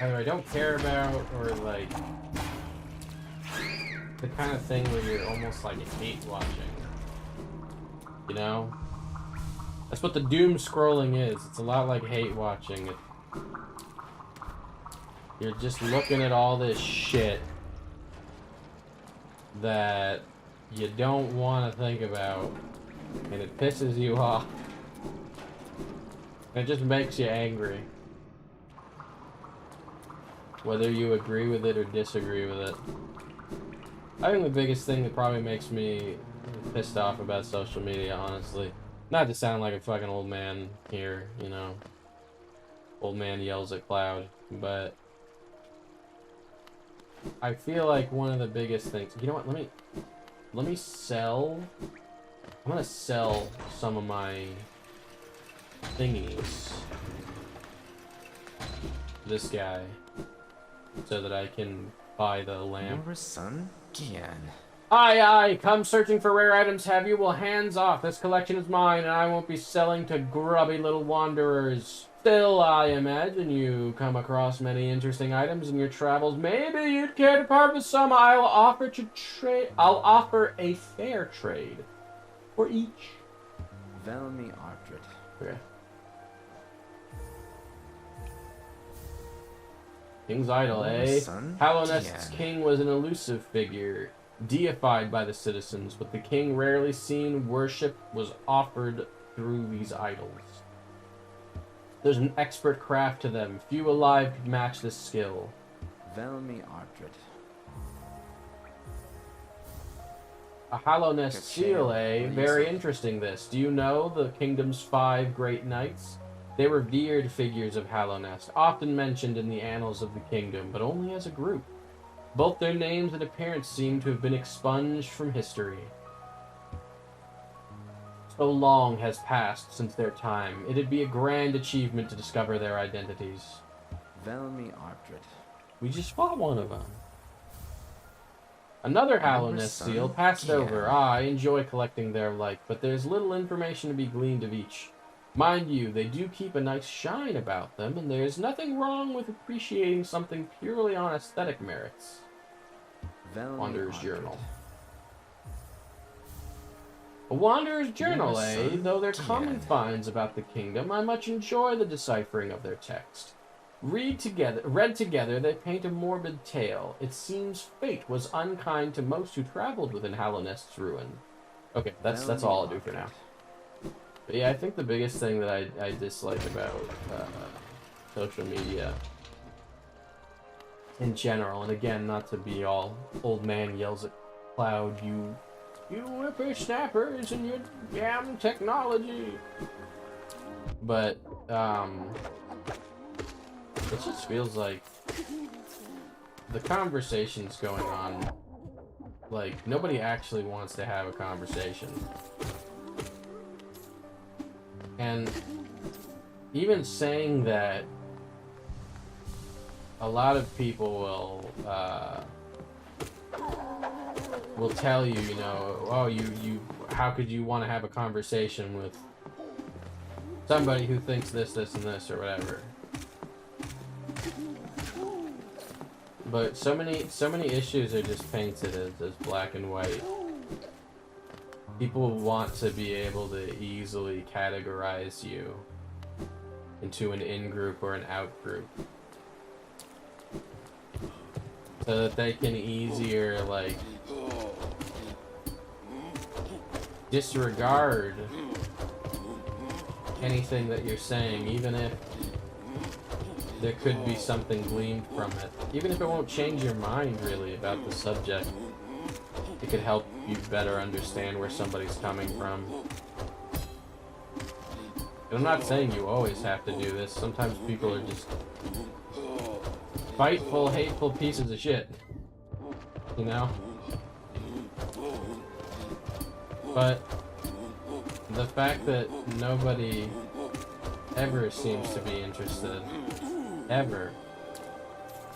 either I don't care about, or like the kind of thing where you're almost like hate watching. You know? That's what the doom scrolling is. It's a lot like hate watching. You're just looking at all this shit that you don't want to think about, and it pisses you off. It just makes you angry. Whether you agree with it or disagree with it. I think the biggest thing that probably makes me pissed off about social media, honestly, not to sound like a fucking old man here, you know, old man yells at cloud, but I feel like one of the biggest things, you know what, let me sell, I'm gonna sell some of my thingies to this guy so that I can buy the lamp. Aye, come searching for rare items, have you? Well, hands off. This collection is mine, and I won't be selling to grubby little wanderers. Still, I imagine you come across many interesting items in your travels. Maybe you'd care to part with some. I'll offer a fair trade for each. Velmi Artred. Okay. King's Idol, eh? Hallownest's king was an elusive figure, deified by the citizens, but the king rarely seen worship was offered through these idols. There's an expert craft to them. Few alive could match this skill. Velmi Artred. A Hallownest seal, eh? Very interesting this. Do you know the kingdom's 5 great knights? They were revered figures of Hallownest, often mentioned in the annals of the kingdom, but only as a group. Both their names and appearance seem to have been expunged from history. So long has passed since their time. It'd be a grand achievement to discover their identities. Velmi Artred. We just fought one of them. Another Hallownest seal passed over. I enjoy collecting their like, but there's little information to be gleaned of each. Mind you, they do keep a nice shine about them, and there's nothing wrong with appreciating something purely on aesthetic merits. Wanderer's Journal. A Wanderer's Journal, eh? Though they're common finds about the kingdom, I much enjoy the deciphering of their text. Read together, they paint a morbid tale. It seems fate was unkind to most who traveled within Hallownest's ruin. Okay, that's all I'll do for now. But yeah, I think the biggest thing that I dislike about social media in general, and again, not to be all old man yells at cloud, you whippersnappers and your damn technology. But it just feels like the conversations going on, like nobody actually wants to have a conversation. And even saying that, a lot of people will tell you, you know, oh, you how could you want to have a conversation with somebody who thinks this, and this, or whatever. But so many issues are just painted as black and white. People want to be able to easily categorize you into an in-group or an out-group. So that they can easier, like, disregard anything that you're saying, even if there could be something gleaned from it. Even if it won't change your mind, really, about the subject. It could help you better understand where somebody's coming from. And I'm not saying you always have to do this. Sometimes people are just spiteful, hateful pieces of shit. You know? But the fact that nobody ever seems to be interested, ever,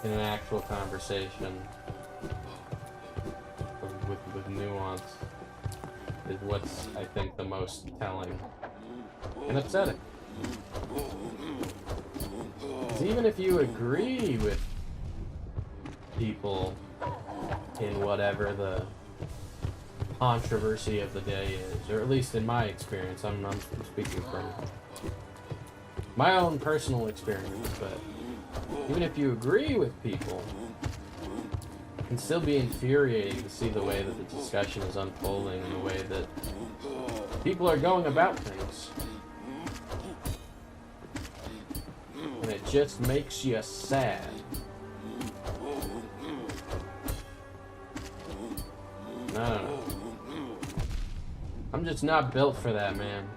in an actual conversation with nuance is what's, I think, the most telling and upsetting. 'Cause even if you agree with people in whatever the controversy of the day is, or at least in my experience, I'm speaking from my own personal experience, but even if you agree with people, it can still be infuriating to see the way that the discussion is unfolding and the way that people are going about things. And it just makes you sad. No. I'm just not built for that, man.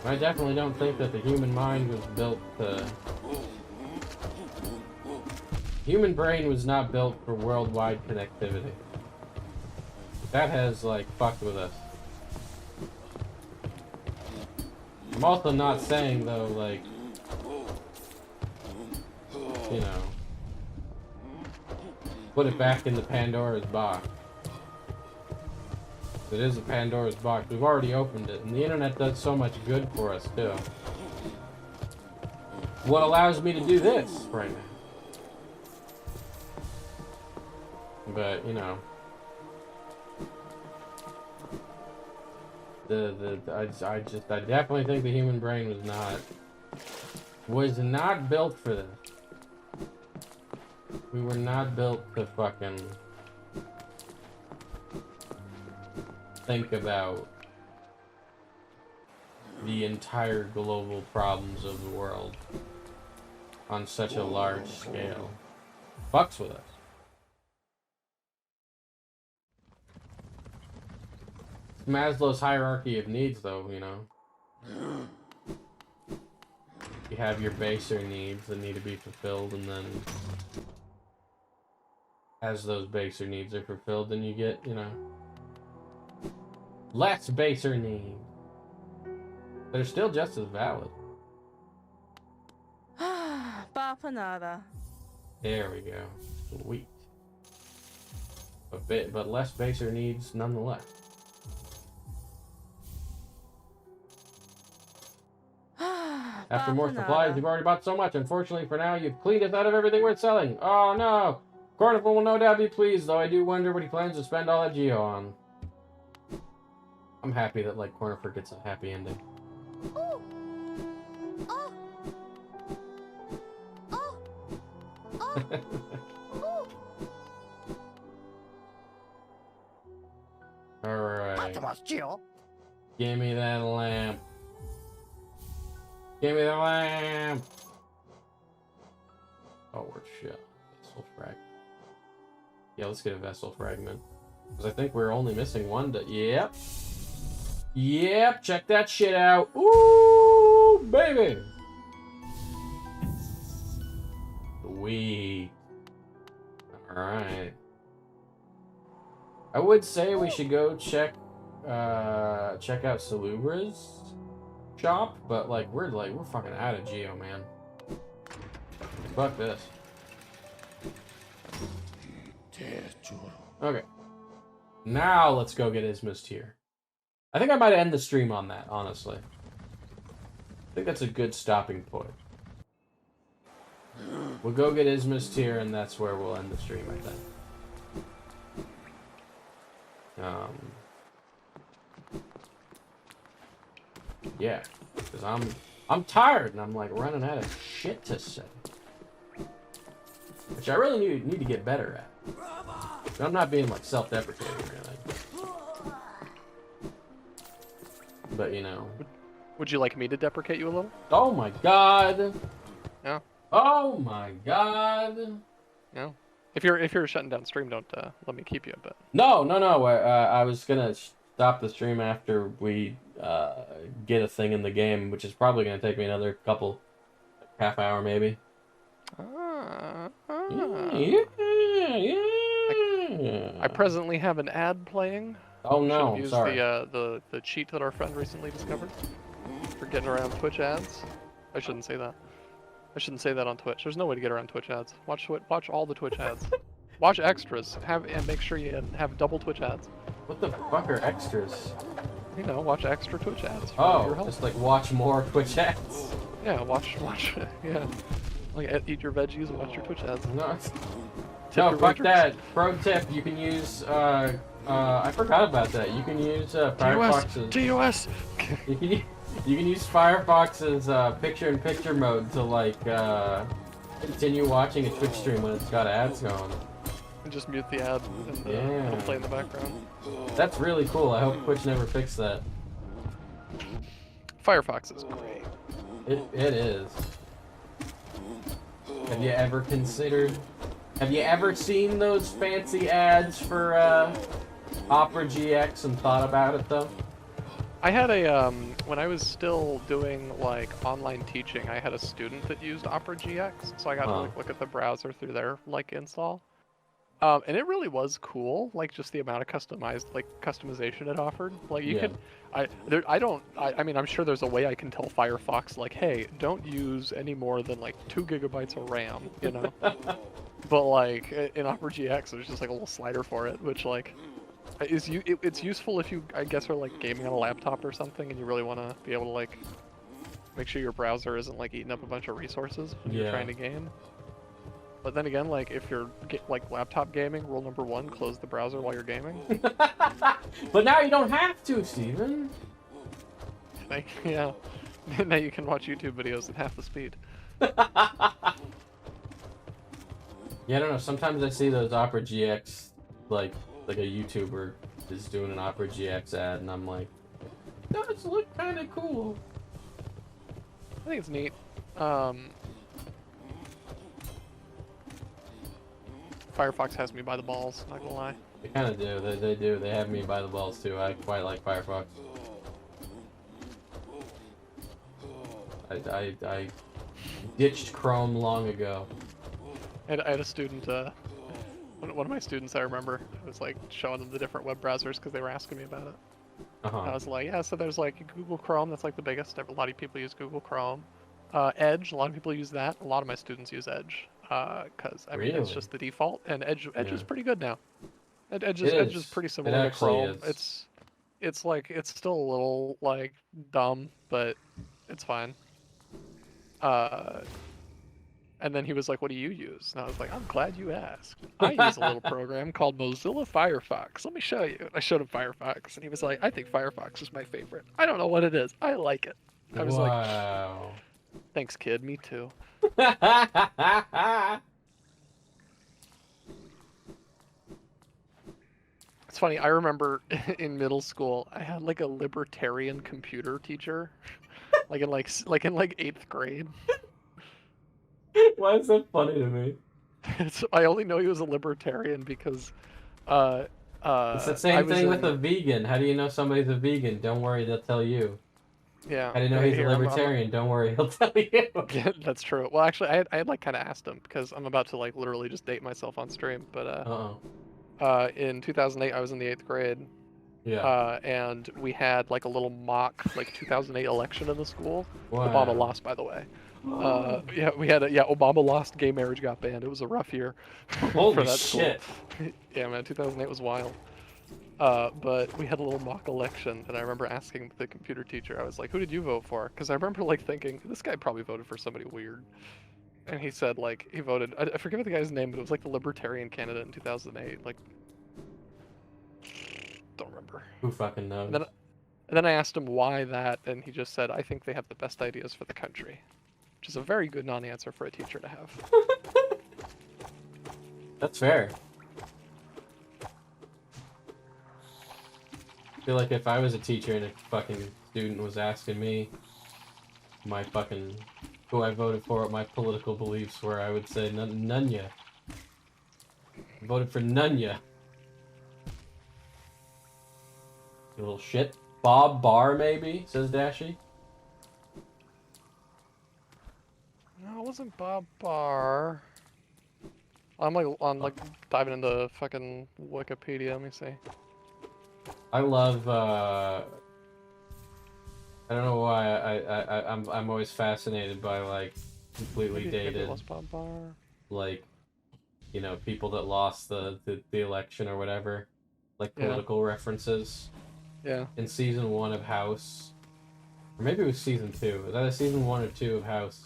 I definitely don't think that the human mind was built to... Human brain was not built for worldwide connectivity. That has, like, fucked with us. I'm also not saying, though, like... You know... Put it back in the Pandora's box. It is a Pandora's box. We've already opened it, and the internet does so much good for us, too. What allows me to do this right now. But, you know, I definitely think the human brain was not built for this. We were not built to fucking think about the entire global problems of the world on such a large scale. Fucks with us. Maslow's hierarchy of needs, though, you know. You have your baser needs that need to be fulfilled, and then as those baser needs are fulfilled, then you get, you know, less baser needs. They're still just as valid. Bapanada. There we go. Sweet. But less baser needs nonetheless. After more supplies, you've already bought so much. Unfortunately, for now, you've cleaned us out of everything worth selling. Oh, no. Cornifer will no doubt be pleased, though I do wonder what he plans to spend all that geo on. I'm happy that, like, Cornifer gets a happy ending. Oh. Oh. Oh. Oh. Oh. Alright. Give me that lamp. Give me the lamp! Oh, we're shit. Vessel fragment. Yeah, let's get a vessel fragment. Because I think we're only missing one to... Yep. Yep, check that shit out. Ooh, baby! Sweet. Alright. I would say we should go check out Salubra's shop, but we're fucking out of geo, man. Fuck this. Okay. Now let's go get Isma's tier. I think I might end the stream on that, honestly. I think that's a good stopping point. We'll go get Isma's tier, and that's where we'll end the stream, I think. Yeah, because I'm tired, and I'm like running out of shit to say. Which I really need to get better at. But I'm not being like self-deprecating or anything. But you know. Would you like me to deprecate you a little? Oh my god. No. Oh my god. No. If you're shutting down stream, don't let me keep you. But No. I was gonna stop the stream after we get a thing in the game, which is probably gonna take me another half hour maybe. Yeah. I presently have an ad playing. Oh no, Should have sorry. used the cheat that our friend recently discovered for getting around Twitch ads. I shouldn't say that. I shouldn't say that on Twitch. There's no way to get around Twitch ads. Watch all the Twitch ads. Watch extras. And make sure you have double Twitch ads. What the fuck are extras? You know, watch extra Twitch ads. For your Oh, health. just like watch more Twitch ads. Yeah, watch. Yeah. Like eat your veggies and watch your Twitch ads. No, Tip no, your fuck wagers. that. Pro tip: you can use. I forgot about that. You can use Firefox's. TOS. You can use Firefox's picture-in-picture mode to like continue watching a Twitch stream when it's got ads going. And just mute the ad and Yeah. it'll play in the background. That's really cool. I hope Twitch never fixed that. Firefox is great. It is. Have you ever considered? Have you ever seen those fancy ads for Opera GX and thought about it though? I had a when I was still doing like online teaching, I had a student that used Opera GX, so I got to like look at the browser through their like install. And it really was cool, like just the amount of customization it offered. Like you could, I mean, I'm sure there's a way I can tell Firefox like, hey, don't use any more than like 2 gigabytes of RAM, you know. But like in Opera GX, there's just like a little slider for it, which like it's useful if you, I guess, are like gaming on a laptop or something, and you really want to be able to like make sure your browser isn't like eating up a bunch of resources when you're trying to game. But then again, like if you're like laptop gaming, rule number 1: close the browser while you're gaming. But now you don't have to, Steven. Like, yeah, now you can watch YouTube videos at half the speed. Yeah, I don't know. Sometimes I see those Opera GX, like a YouTuber is doing an Opera GX ad, and I'm like, does look kind of cool. I think it's neat. Firefox has me by the balls, not gonna lie. They kind of do. They do. They have me by the balls too. I quite like Firefox. I ditched Chrome long ago. I had a student, one of my students I remember, I was like showing them the different web browsers because they were asking me about it. I was like, yeah, so there's like Google Chrome, that's like the biggest. A lot of people use Google Chrome. Edge, a lot of people use that. A lot of my students use Edge because I mean it's just the default, and Edge is pretty good now. Edge is pretty similar to Chrome. It's like it's still a little like dumb, but it's fine. And then he was like, what do you use? And I was like, I'm glad you asked. I use a little program called Mozilla Firefox. Let me show you. And I showed him Firefox, and he was like, I think Firefox is my favorite. I don't know what it is. I like it. I was like, thanks, kid. Me too. It's funny. I remember in middle school, I had like a libertarian computer teacher, like in 8th grade. Why is that funny to me? I only know he was a libertarian because it's the same thing with a vegan. How do you know somebody's a vegan? Don't worry, they'll tell you. Yeah. How do you know he's a libertarian? Don't worry, he'll tell you. Yeah, that's true. Well, actually, I had like kind of asked him because I'm about to like literally just date myself on stream. But in 2008, I was in the 8th grade. Yeah. And we had like a little mock like 2008 election in the school. Wow. Obama lost, by the way. Yeah, we had Obama lost, gay marriage got banned. It was a rough year Holy for that shit. school. Yeah, man, 2008 was wild. But we had a little mock election, and I remember asking the computer teacher, I was like, who did you vote for? Because I remember like thinking, this guy probably voted for somebody weird. And he said like, he voted, I forget the guy's name, but it was like the libertarian candidate in 2008. Like, don't remember. Who fucking knows? And then I asked him why that, and he just said, I think they have the best ideas for the country. Which is a very good non-answer for a teacher to have. That's fair. I feel like if I was a teacher and a fucking student was asking me my fucking who I voted for, what my political beliefs were, I would say none ya. I voted for none ya. You little shit. Bob Barr, maybe, says Dashy. No, it wasn't Bob Barr. I'm like diving into fucking Wikipedia. Let me see. I love. I don't know why I'm always fascinated by like completely Maybe it dated was Bob Barr. like, you know, people that lost the election or whatever, like political references. Yeah. In season 1 of House, or maybe it was season 2. Was that season 1 or 2 of House?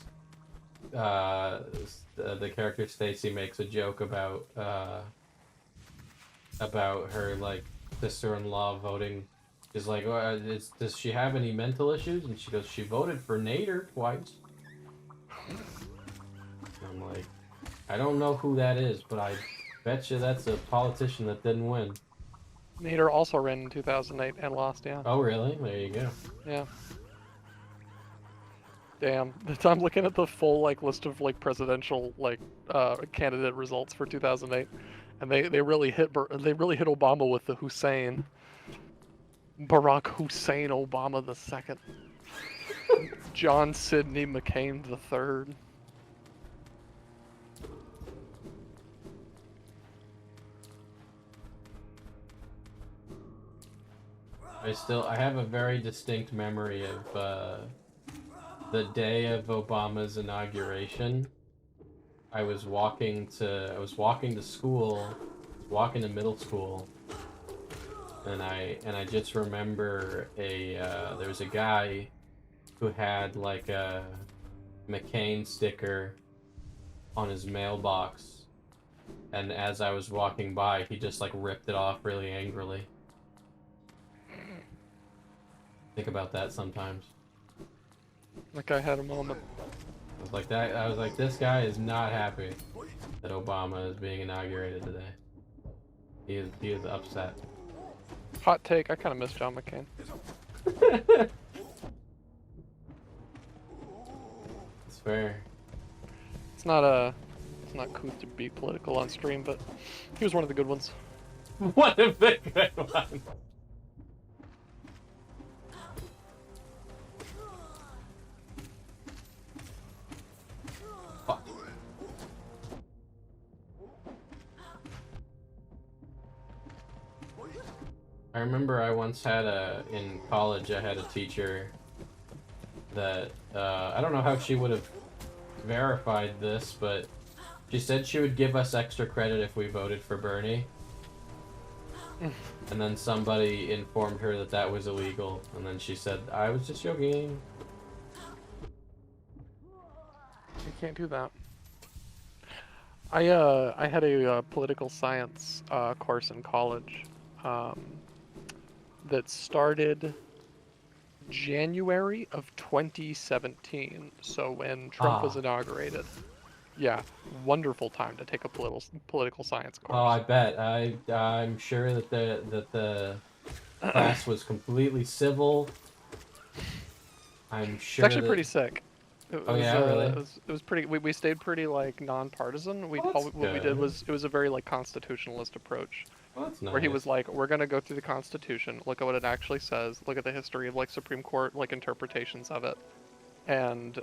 The character Stacy makes a joke about her like sister-in-law voting. Is like, oh, does she have any mental issues? And she goes, she voted for Nader twice. I'm like, I don't know who that is, but I bet you that's a politician that didn't win. Nader also ran in 2008 and lost, yeah. Oh, really? There you go. Yeah. Damn. I'm looking at the full like list of like presidential like candidate results for 2008, and they really hit Obama with the Hussein. Barack Hussein Obama II. John Sidney McCain III. I have a very distinct memory of the day of Obama's inauguration. I was walking to school, walking to middle school, and I just remember there was a guy who had like a McCain sticker on his mailbox, and as I was walking by, he just like ripped it off really angrily. Think about that sometimes. Like I had a moment. I was like, this guy is not happy that Obama is being inaugurated today. He is upset. Hot take, I kind of miss John McCain. It's fair. It's not cool to be political on stream, but he was one of the good ones. One of the good ones. I remember I once had in college, I had a teacher that, I don't know how she would have verified this, but she said she would give us extra credit if we voted for Bernie. And then somebody informed her that that was illegal, and then she said, I was just joking. You can't do that. I had a political science course in college that started January of 2017, so when Trump was inaugurated. Yeah, wonderful time to take a political science course. Oh, I bet. I'm sure that the class was completely civil. I'm sure. It's actually pretty sick. Really? It was pretty. We stayed pretty like non-partisan. What we did was it was a very like constitutionalist approach. Well, that's nice. Where he was like, we're gonna go through the Constitution, look at what it actually says, look at the history of like Supreme Court like interpretations of it, and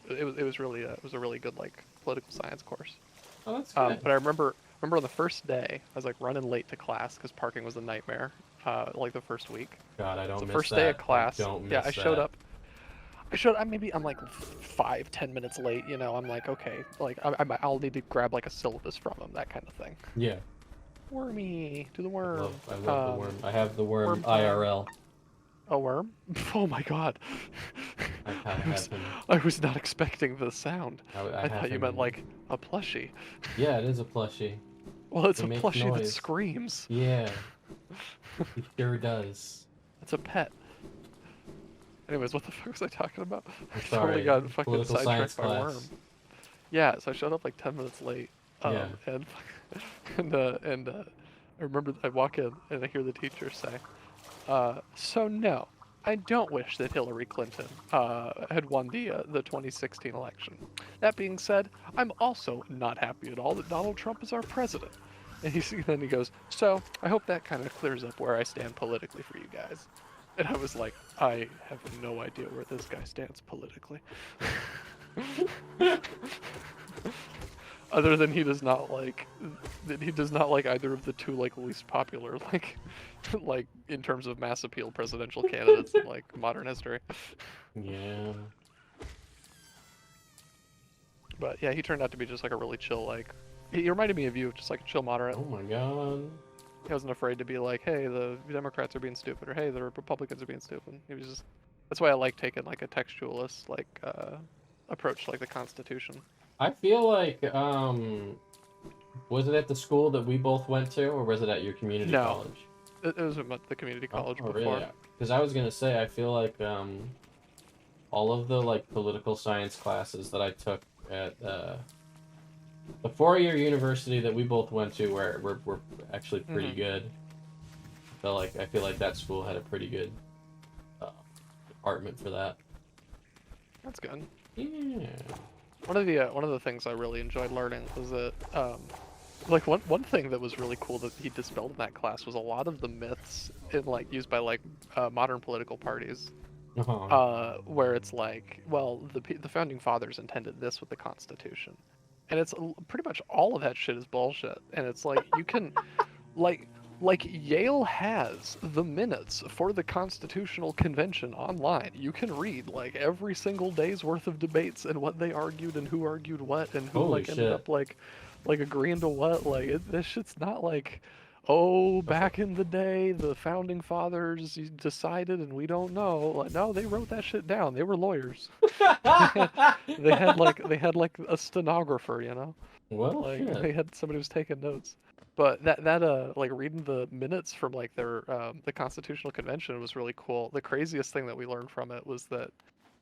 it was a really good like political science course. Oh, that's good. But I remember on the first day, I was like running late to class because parking was a nightmare. Like the first week. God, I don't miss that. The first day of class. Yeah, I showed up. I'm like 5-10 minutes late. You know, I'm like, okay, like I'll need to grab like a syllabus from him, that kind of thing. Yeah. Wormy, do the worm. I love the worm. I have the worm worm IRL. A worm? Oh my god. I was not expecting the sound. I thought you meant like a plushie. Yeah, it is a plushie. Well, it's It a makes plushie that noise. screams. Yeah. It sure does. It's a pet. Anyways, what the fuck was I talking about? I Sorry, totally got fucking political science sidetracked by class. Worm. Yeah, so I showed up like 10 minutes late. Yeah. And I remember I walk in and I hear the teacher say, so no, I don't wish that Hillary Clinton had won the 2016 election. That being said, I'm also not happy at all that Donald Trump is our president. And then he goes, so I hope that kind of clears up where I stand politically for you guys. And I was like, I have no idea where this guy stands politically. Other than he does not like either of the two like least popular like in terms of mass appeal presidential candidates in like modern history. Yeah. But yeah, he turned out to be just like a really chill he reminded me of you, just like a chill moderate. Oh my god. He wasn't afraid to be like, hey, the Democrats are being stupid, or hey, the Republicans are being stupid. He was just that's why I like taking like a textualist approach to like the Constitution. I feel like, was it at the school that we both went to, or was it at your community No. college? It was at the community college Oh, before. really? Because I was gonna say, I feel like, all of the, like, political science classes that I took at, the four-year university that we both went to were actually pretty good. I feel like that school had a pretty good, department for that. That's good. Yeah. One of the things I really enjoyed learning was that like one thing that was really cool that he dispelled in that class was a lot of the myths used by modern political parties, where it's like, well, the founding fathers intended this with the Constitution, and it's pretty much all of that shit is bullshit, and it's like you can like Yale has the minutes for the Constitutional Convention online. You can read like every single day's worth of debates and what they argued and who argued what and who ended up like agreeing to what. This shit's not like, oh, back in the day the founding fathers decided and we don't know. Like, no, they wrote that shit down. They were lawyers. they had like a stenographer, you know. Well, They had somebody who was taking notes. But that like reading the minutes from like their the Constitutional Convention was really cool. The craziest thing that we learned from it was that,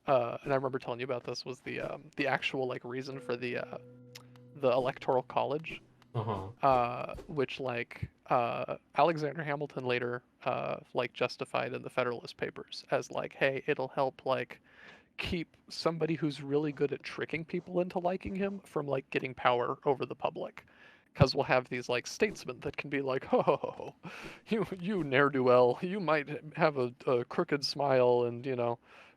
and I remember telling you about this, was the actual like reason for the Electoral College, which Alexander Hamilton later justified in the Federalist Papers as like, hey, it'll help keep somebody who's really good at tricking people into liking him from getting power over the public. Because we'll have these statesmen that can be like, oh, you ne'er-do-well, you might have a crooked smile and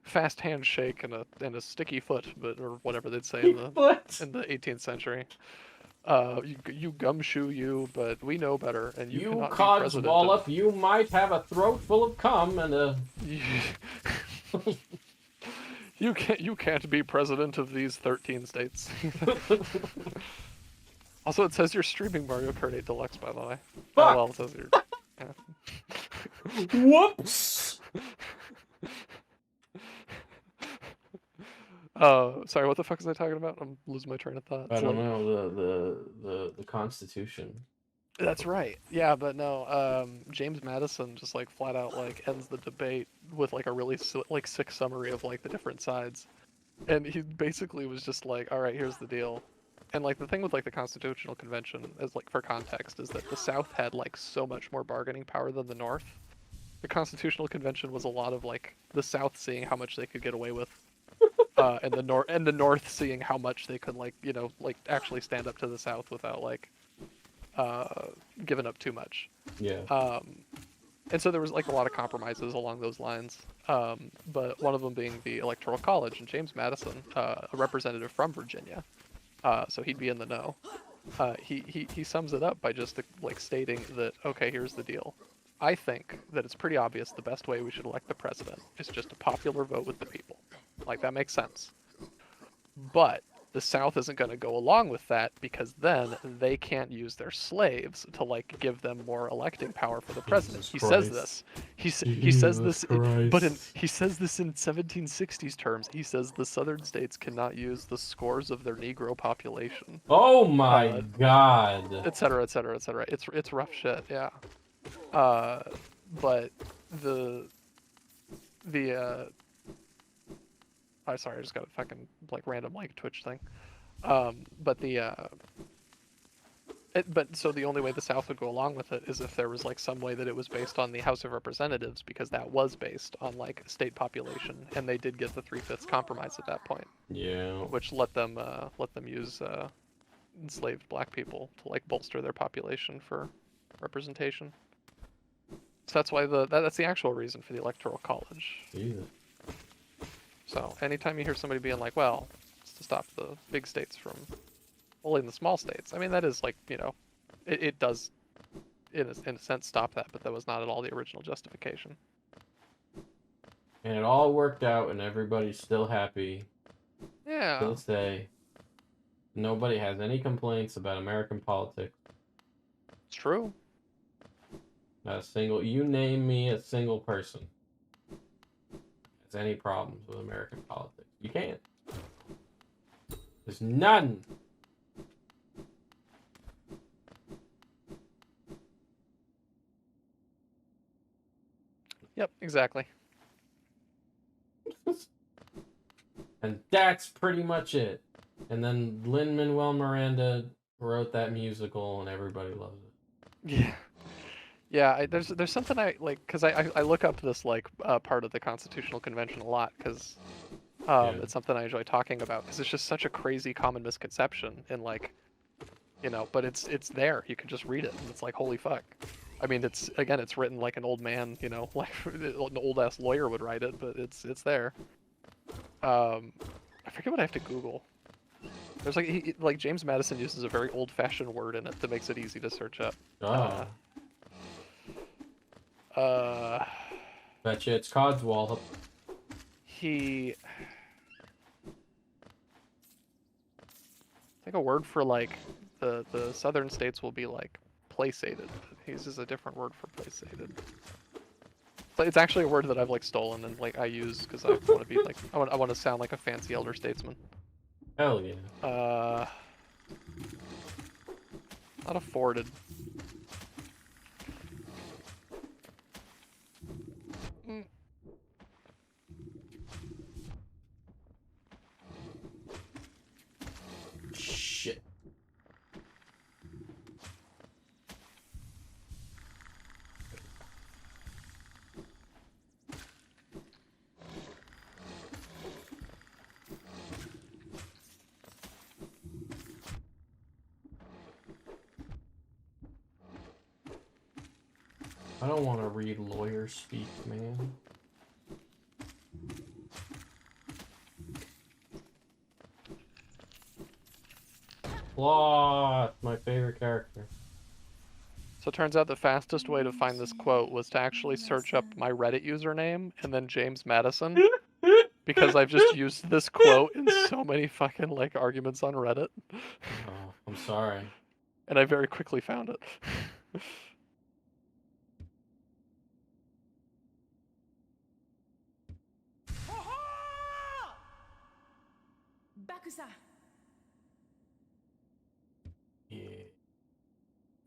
fast handshake and a sticky foot, or whatever they'd say in the 18th century. You gumshoe you, but we know better, and you cannot be president. Codswallop, you might have a throat full of cum and a. You can't be president of these 13 states. Also, it says you're streaming Mario Kart 8 Deluxe, by the way. Fuck! Oh, well, it says you're... Yeah. Whoops! Sorry, what the fuck was I talking about? I'm losing my train of thought. I don't know, the Constitution. That's right. Yeah, but no, James Madison just flat out ends the debate with a really sick summary of the different sides. And he basically was just like, all right, here's the deal. And the thing with the Constitutional Convention is for context is that the South had so much more bargaining power than the North. The Constitutional Convention was a lot of the South seeing how much they could get away with, and the North seeing how much they could actually stand up to the South without giving up too much. Yeah. And so there was a lot of compromises along those lines. But one of them being the Electoral College, and James Madison, a representative from Virginia. So he'd be in the know. He sums it up by just stating that, okay, here's the deal. I think that it's pretty obvious the best way we should elect the president is just a popular vote with the people. That makes sense. But the South isn't going to go along with that because then they can't use their slaves to give them more electing power for the president. He says this. He says this, but he says this in 1760s terms. He says the Southern states cannot use the scores of their Negro population. Oh my God. Et cetera, et cetera, et cetera. It's rough shit. Yeah. But I'm sorry, I just got a fucking like random like Twitch thing. But so the only way the South would go along with it is if there was like some way that it was based on the House of Representatives, because that was based on like state population, and they did get the 3/5 compromise at that point, Yeah. which let them use enslaved black people to like bolster their population for representation. So that's why that's the actual reason for the Electoral College. Jesus. So anytime you hear somebody being like, well, it's to stop the big states from bullying the small states, I mean, that is like, you know, it does, in a sense, stop that, but that was not at all the original justification. And it all worked out, and everybody's still happy Yeah. to this day. Nobody has any complaints about American politics. It's true. Not a single. You name me a single person has any problems with American politics. You can't. There's none. Yep, exactly. And that's pretty much it. And then Lin-Manuel Miranda wrote that musical, and everybody loves it. Yeah. Yeah, there's something I like, because I look up this like part of the Constitutional Convention a lot, because it's something I enjoy talking about, because it's just such a crazy common misconception, and like, you know, but it's there. You can just read it, and it's like, holy fuck. I mean, it's written like an old man, you know, like an old ass lawyer would write it, but it's there. I forget what I have to Google. There's like James Madison uses a very old-fashioned word in it that makes it easy to search up. Oh. Betcha it's Codswallop. I think a word for like the southern states will be like placated. He uses a different word for placated. So it's actually a word that I've like stolen and like I use because I want to be like I want to sound like a fancy elder statesman. Hell yeah. Not afforded. Shit. I don't want to read lawyer speak, man. Plot, my favorite character. So it turns out the fastest way to find this quote was to actually search up my Reddit username and then James Madison, because I've just used this quote in so many fucking like arguments on Reddit. Oh, I'm sorry. And I very quickly found it. Yeah.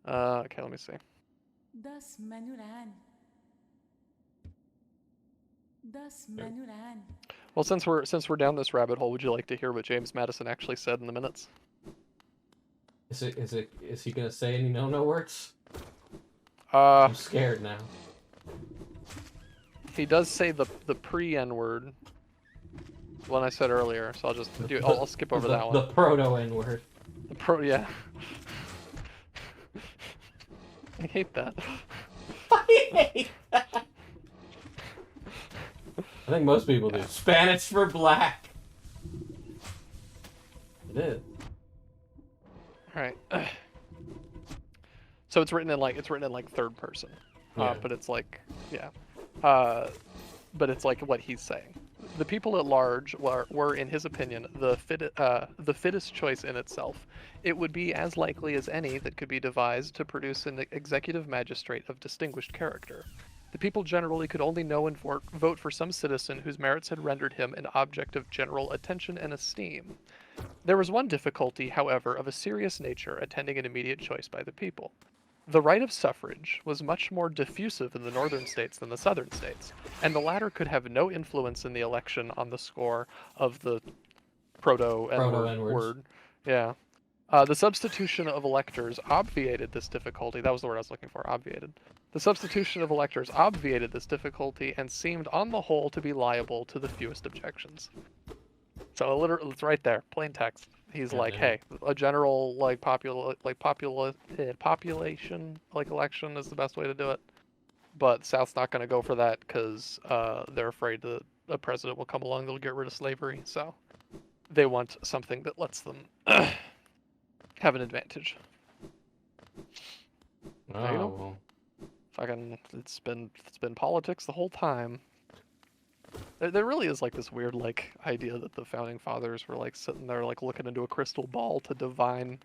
Okay, let me see. Das Manuran. Das Manuran. Well, since we're down this rabbit hole, would you like to hear what James Madison actually said in the minutes? Is he gonna say any no words? I'm I'm scared now. He does say the pre-N word, one I said earlier, so I'll just do. I'll skip over that one. The proto N word. Yeah. I hate that. I hate that. I think most people do. Spanish for black. It is. All right. So it's written in like third person, Yeah. but it's like but it's like what he's saying. The people at large were, in his opinion, the fittest choice in itself. It would be as likely as any that could be devised to produce an executive magistrate of distinguished character. The people generally could only know and vote for some citizen whose merits had rendered him an object of general attention and esteem. There was one difficulty, however, of a serious nature attending an immediate choice by the people. the right of suffrage was much more diffusive in the northern states than the southern states, and the latter could have no influence in the election on the score of the proto-N-word Proto-N-words. word. Yeah. The substitution of electors obviated this difficulty. That was the word I was looking for, obviated. The substitution of electors obviated this difficulty and seemed on the whole to be liable to the fewest objections. So literally, it's right there, plain text. He's Yeah, like, yeah. hey, a general population election is the best way to do it. But South's not going to go for that because they're afraid that a president will come along that'll get rid of slavery. So they want something that lets them have an advantage. Oh, you go. well. Fucking, it's been politics the whole time. There really is like this weird like idea that the founding fathers were like sitting there like looking into a crystal ball to divine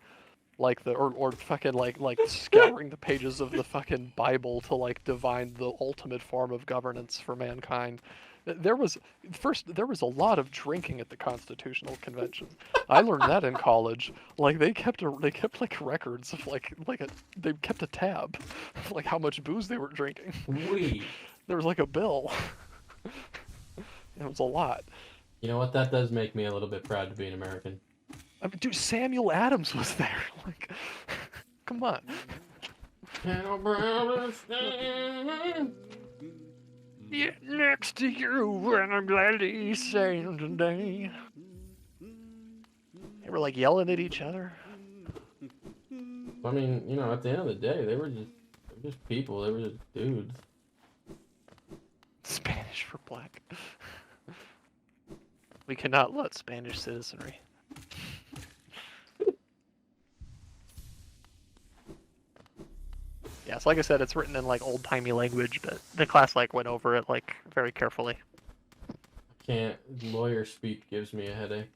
like the or fucking like scouring the pages of the fucking Bible to like divine the ultimate form of governance for mankind. There was a lot of drinking at the Constitutional Convention. I learned that in college. Like they kept like records of they kept a tab of like how much booze they were drinking. We. There was like a bill. It was a lot. You know what? That does make me a little bit proud to be an American. I mean, dude, Samuel Adams was there. Like, come on. Yeah, next to you, and I'm glad to say today. They were like yelling at each other. I mean, you know, at the end of the day, they were just people. They were just dudes. Spanish for black. We cannot let Spanish citizenry. Yeah, so like I said, it's written in like old-timey language, but the class like went over it like very carefully. Can't. Lawyer speak gives me a headache.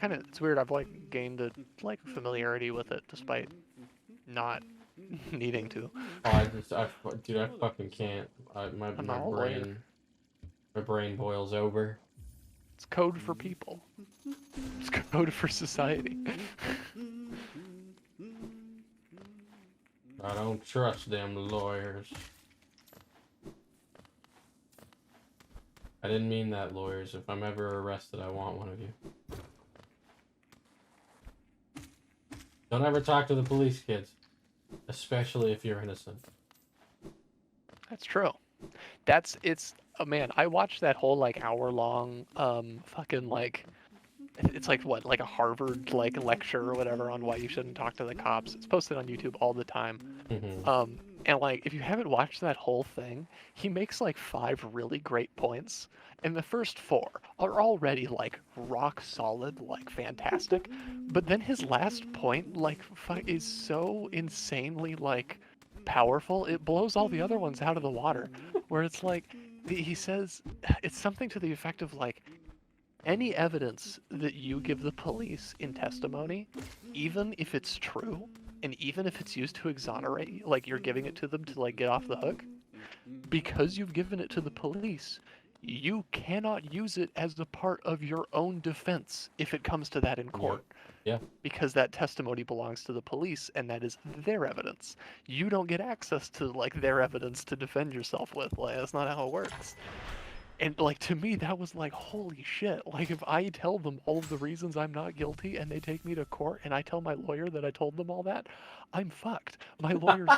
It's weird. I've like gained a like familiarity with it despite not needing to. Oh, dude, I fucking can't. My not a lawyer. my brain boils over. It's code for people. It's code for society. I don't trust them lawyers. I didn't mean that, lawyers. If I'm ever arrested, I want one of you. Don't ever talk to the police, kids. Especially if you're innocent. That's true. Man, I watched that whole like hour-long fucking like it's like what, like a Harvard like lecture or whatever on why you shouldn't talk to the cops. It's posted on YouTube all the time. Mm-hmm. And like if you haven't watched that whole thing, he makes like 5 really great points, and the first 4 are already like rock solid, like fantastic. But then his last point like is so insanely like powerful, it blows all the other ones out of the water. Where it's like he says it's something to the effect of like, any evidence that you give the police in testimony, even if it's true, and even if it's used to exonerate, like you're giving it to them to like get off the hook, because you've given it to the police, you cannot use it as a part of your own defense if it comes to that in court. Yeah. Because that testimony belongs to the police and that is their evidence. You don't get access to like their evidence to defend yourself with. Like that's not how it works. And like to me that was like, holy shit. Like if I tell them all of the reasons I'm not guilty and they take me to court and I tell my lawyer that I told them all that, I'm fucked. My lawyer's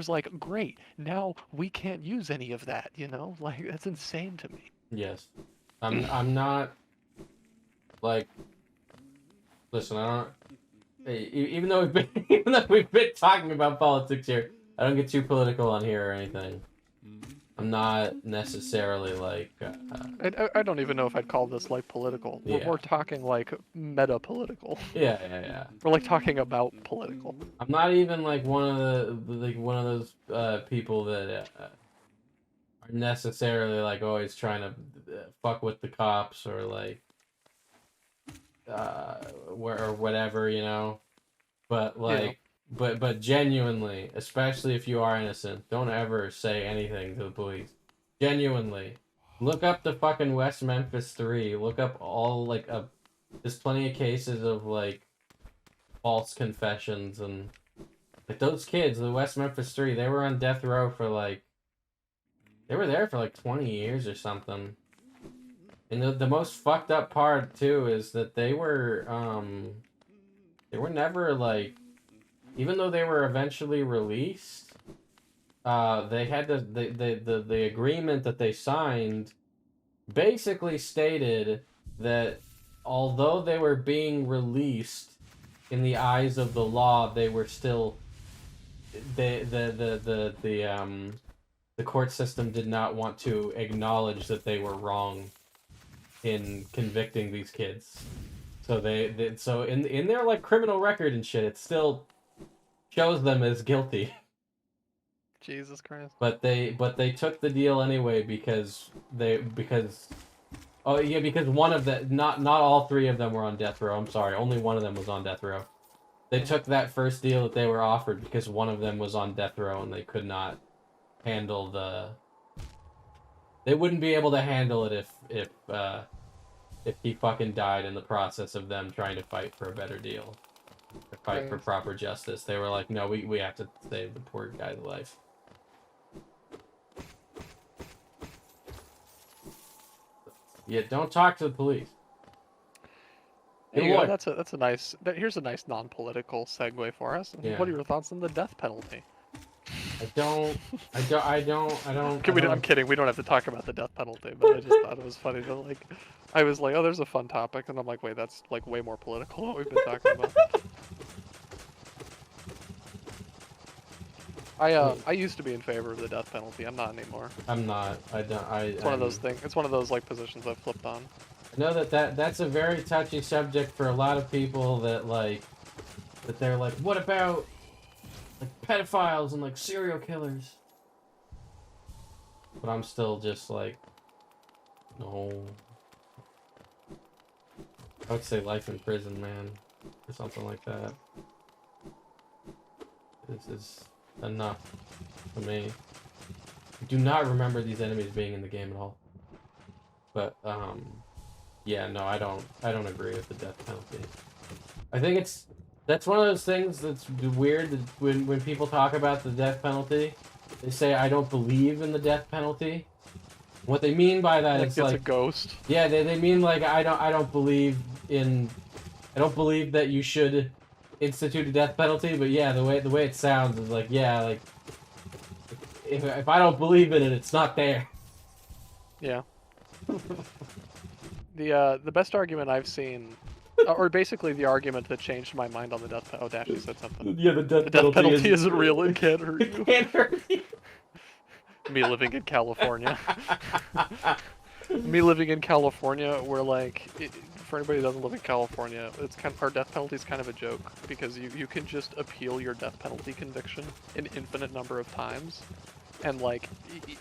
like, great, now we can't use any of that, you know? Like that's insane to me. Yes. I'm not like, listen, I don't, hey, even though we've been talking about politics here, I don't get too political on here or anything. I'm not necessarily like I don't even know if I'd call this like political. Yeah. We're talking like meta-political. yeah. We're like talking about political. I'm not even like one of those people that are necessarily like always trying to fuck with the cops or like or whatever, you know. But like. Yeah. But genuinely, especially if you are innocent, don't ever say anything to the police. Genuinely. Look up the fucking West Memphis 3. Look up all, like, there's plenty of cases of, like, false confessions and like those kids, the West Memphis Three, they were on death row for like they were there for like 20 years or something. And the most fucked up part too is that they were never like, even though they were eventually released, they had to the agreement that they signed basically stated that although they were being released in the eyes of the law, they were still the court system did not want to acknowledge that they were wrong in convicting these kids. So so in their like criminal record and shit, it still shows them as guilty. Jesus Christ. But they took the deal anyway because one of the not all three of them were on death row. I'm sorry, only one of them was on death row. They took that first deal that they were offered because one of them was on death row and they could not handle they wouldn't be able to handle it if he fucking died in the process of them trying to fight for a better deal. To fight for proper justice. They were like, no, we have to save the poor guy's life. Yeah, don't talk to the police. There you go. That's a nice. Here's a nice non-political segue for us. Yeah. What are your thoughts on the death penalty? I don't. I'm kidding. We don't have to talk about the death penalty, but I just thought it was funny to like. I was like, oh, there's a fun topic, and I'm like, wait, that's like way more political than what we've been talking about. I used to be in favor of the death penalty. I'm not anymore. I'm not. It's one of those things. It's one of those like positions I've flipped on. I know that's a very touchy subject for a lot of people that they're like, what about like pedophiles and like serial killers? But I'm still just like, no. I would say life in prison, man, or something like that. This is enough for me. I do not remember these enemies being in the game at all. But yeah, no, I don't agree with the death penalty. I think that's one of those things that's weird that when people talk about the death penalty, they say I don't believe in the death penalty. What they mean by that is like a ghost. Yeah, they mean like I don't believe that you should institute a death penalty, but yeah, the way it sounds is like, yeah, like if I don't believe in it, it's not there. Yeah. The best argument I've seen, or basically the argument that changed my mind on the death penalty. Oh, Dash, you said something. Yeah, the death penalty isn't real. It can't hurt you. It can't hurt you. Me living in California. Me living in California, where like, for anybody who doesn't live in California, it's kind of, our death penalty is kind of a joke because you can just appeal your death penalty conviction an infinite number of times, and like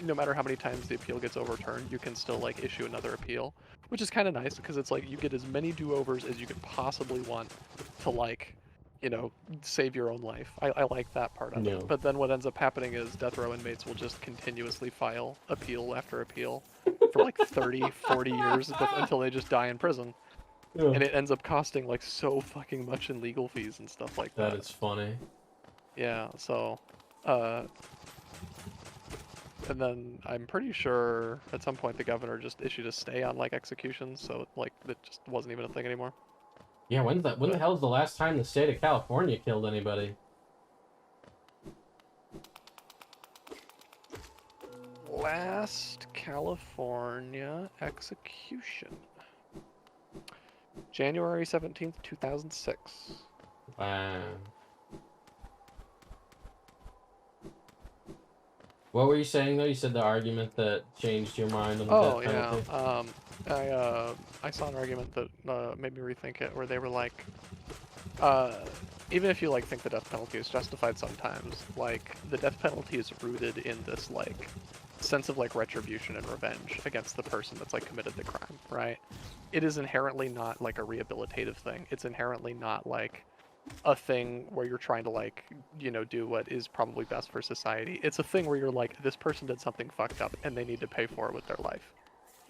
no matter how many times the appeal gets overturned, you can still like issue another appeal, which is kind of nice because it's like you get as many do-overs as you could possibly want to like, you know, save your own life. I like that part of it. But then what ends up happening is death row inmates will just continuously file appeal after appeal for like 30, 40 years until they just die in prison. Yeah. And it ends up costing like so fucking much in legal fees and stuff like that. That is funny. Yeah, so, and then I'm pretty sure at some point the governor just issued a stay on like executions, so like it just wasn't even a thing anymore. Yeah, when the hell is the last time the state of California killed anybody? Last California execution. January 17th, 2006. Wow. What were you saying though? You said the argument that changed your mind on the death penalty? I saw an argument that made me rethink it, where they were like, even if you like think the death penalty is justified sometimes, like the death penalty is rooted in this like sense of like retribution and revenge against the person that's like committed the crime, right? It is inherently not like a rehabilitative thing. It's inherently not like a thing where you're trying to like, you know, do what is probably best for society. It's a thing where you're like, this person did something fucked up and they need to pay for it with their life.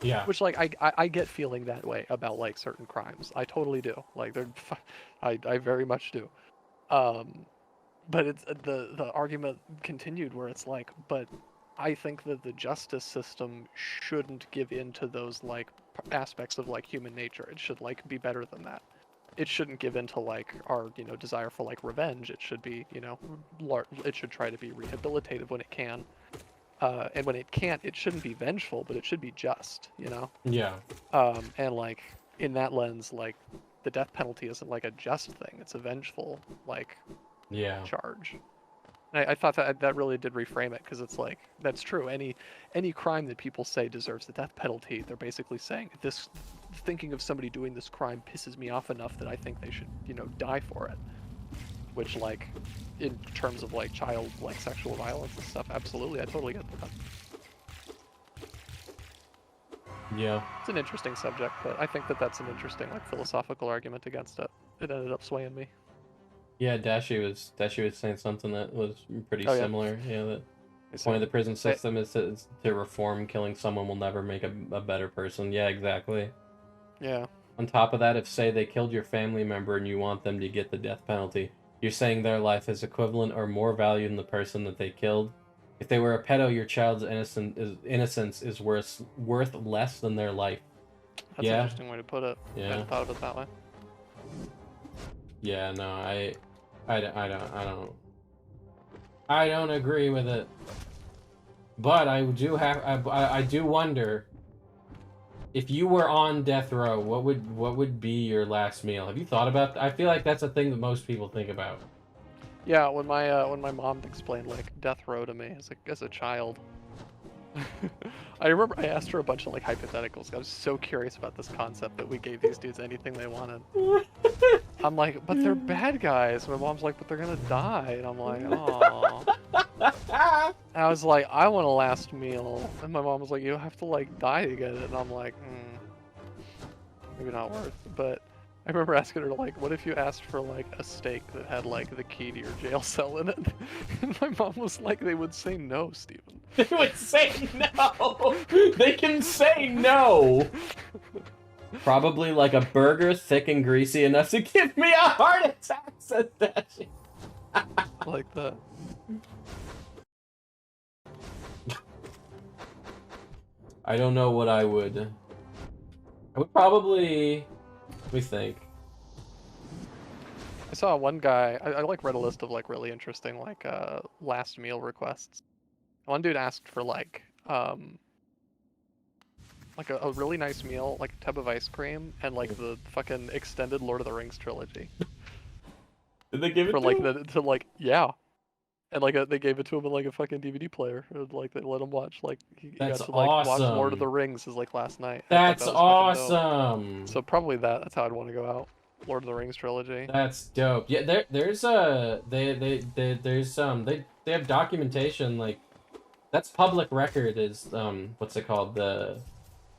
Yeah. Which, like, I get feeling that way about, like, certain crimes. I totally do. Like, I very much do. But it's the argument continued where it's like, but I think that the justice system shouldn't give in to those, like, aspects of, like, human nature. It should, like, be better than that. It shouldn't give in to, like, our, desire for, like, revenge. It should be, it should try to be rehabilitative when it can. And when it can't, it shouldn't be vengeful, but it should be just, Yeah. And, like, in that lens, like, the death penalty isn't, like, a just thing. It's a vengeful, like, Yeah. charge. And I thought that really did reframe it, because it's like, that's true. Any crime that people say deserves the death penalty, they're basically saying, thinking of somebody doing this crime pisses me off enough that I think they should, die for it. Which, like, in terms of, like, child, like, sexual violence and stuff, absolutely, I totally get that. Yeah. It's an interesting subject, but I think that that's an interesting, like, philosophical argument against it. It ended up swaying me. Yeah, Dashi was saying something that was pretty Oh, yeah. similar. Yeah, that the point of the prison system is to reform. Killing someone will never make a better person. Yeah, exactly. Yeah. On top of that, if, say, they killed your family member and you want them to get the death penalty, you're saying their life is equivalent or more value than the person that they killed. If they were a pedo, your child's innocence is worth less than their life. That's an interesting way to put it. Yeah. I hadn't thought of it that way. Yeah, no, I don't agree with it. But I do wonder, if you were on death row, what would be your last meal? Have you thought about that? I feel like that's a thing that most people think about. Yeah, when my mom explained, like, death row to me as a child, I remember I asked her a bunch of, like, hypotheticals. I was so curious about this concept that we gave these dudes anything they wanted. I'm like, but they're bad guys. My mom's like, but they're gonna die. And I'm like, oh. I was like, I want a last meal. And my mom was like, you have to, like, die to get it. And I'm like, maybe not worth it. But I remember asking her, like, what if you asked for, like, a steak that had, like, the key to your jail cell in it? And my mom was like, they would say no, Steven. They would say no! They can say no! Probably like a burger, thick and greasy enough to give me a heart attack, said Dashi. Like that. I don't know what I would probably... Let me think. I saw one guy, I like read a list of, like, really interesting, like, last meal requests. One dude asked for, like a really nice meal, like a tub of ice cream, and, like, the fucking extended Lord of the Rings trilogy. Did they give it for, to like, him? yeah. And, like, they gave it to him in, like, a fucking DVD player. And, like, they let him watch, like, he got That's to, like, watch awesome. Lord of the Rings his, like, last night. I thought That's that was fucking dope. awesome! So probably that's how I'd want to go out. Lord of the Rings trilogy. That's dope. Yeah, there's they have documentation, like, that's public record, is what's it called, the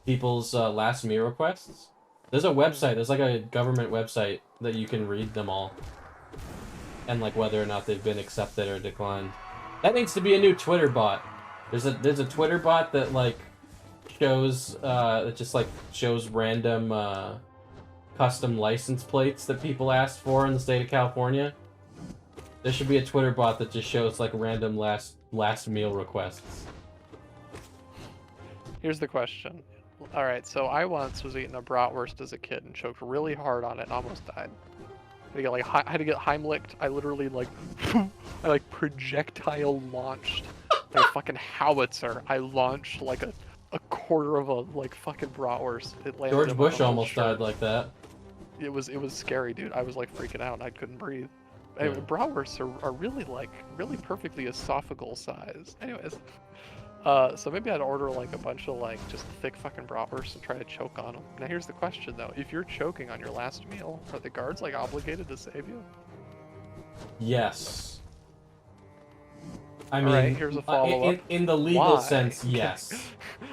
people's last meal requests. There's a website, there's like a government website that you can read them all, and, like, whether or not they've been accepted or declined. That needs to be a new Twitter bot. There's a Twitter bot that, like, shows it just, like, shows random custom license plates that people asked for in the state of California. There should be a Twitter bot that just shows, like, random last meal requests. Here's the question. Alright, so I once was eating a bratwurst as a kid and choked really hard on it and almost died. I had to get Heimlicked. I literally, like, I, like, projectile launched like a fucking howitzer. I launched, like, a quarter of a, like, fucking bratwurst. It landed George in Bush my almost shirt. died like that. It was scary, dude. I was, like, freaking out and I couldn't breathe. Yeah. Anyway, bratwursts are really, like, really perfectly esophageal size. Anyways. So maybe I'd order, like, a bunch of, like, just thick fucking bratwursts and try to choke on them. Now here's the question, though. If you're choking on your last meal, are the guards, like, obligated to save you? Yes. I mean, Alright, here's a follow-up. in the legal Why? sense, yes.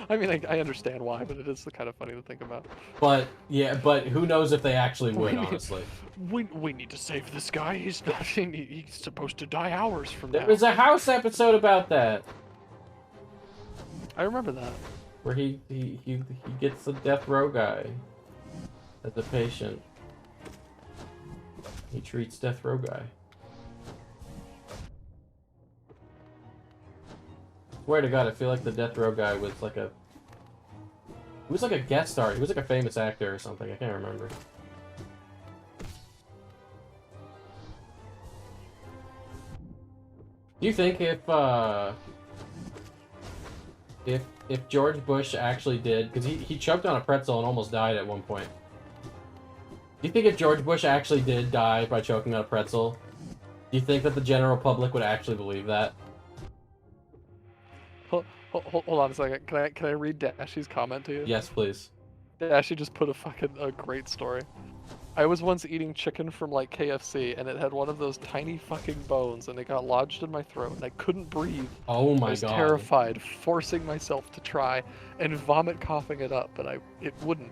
I mean, I understand why, but it is kind of funny to think about. But, yeah, but who knows if they actually would, honestly. We need to save this guy. He's not. He's supposed to die hours from now. There was a House episode about that. I remember that. where he gets the death row guy as a patient. He treats death row guy. Swear to God, I feel like the death row guy was like a... He was like a guest star. He was like a famous actor or something. I can't remember. Do you think if George Bush actually did, because he choked on a pretzel and almost died at one point. Do you think if George Bush actually did die by choking on a pretzel, do you think that the general public would actually believe that? Hold on a second. Can I read Dashy's comment to you? Yes, please. Dashy just put a great story. I was once eating chicken from like KFC and it had one of those tiny fucking bones and it got lodged in my throat and I couldn't breathe. Oh my I was God. terrified, forcing myself to try and vomit coughing it up, but it wouldn't.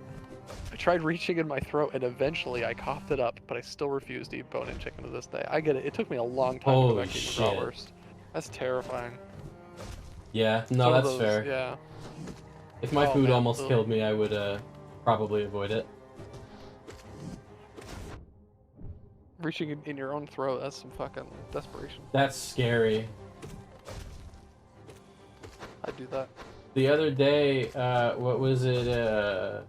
I tried reaching in my throat and eventually I coughed it up, but I still refused to eat bone-in chicken to this day. I get it. It took me a long time to go Holy back to eating shit. bratwurst. That's terrifying. Yeah, It's no, one of that's those- fair. Yeah. If my Oh, food man, almost ugh. killed me, I would probably avoid it. Reaching in your own throat, that's some fucking desperation. That's scary. I'd do that. The other day, what was it,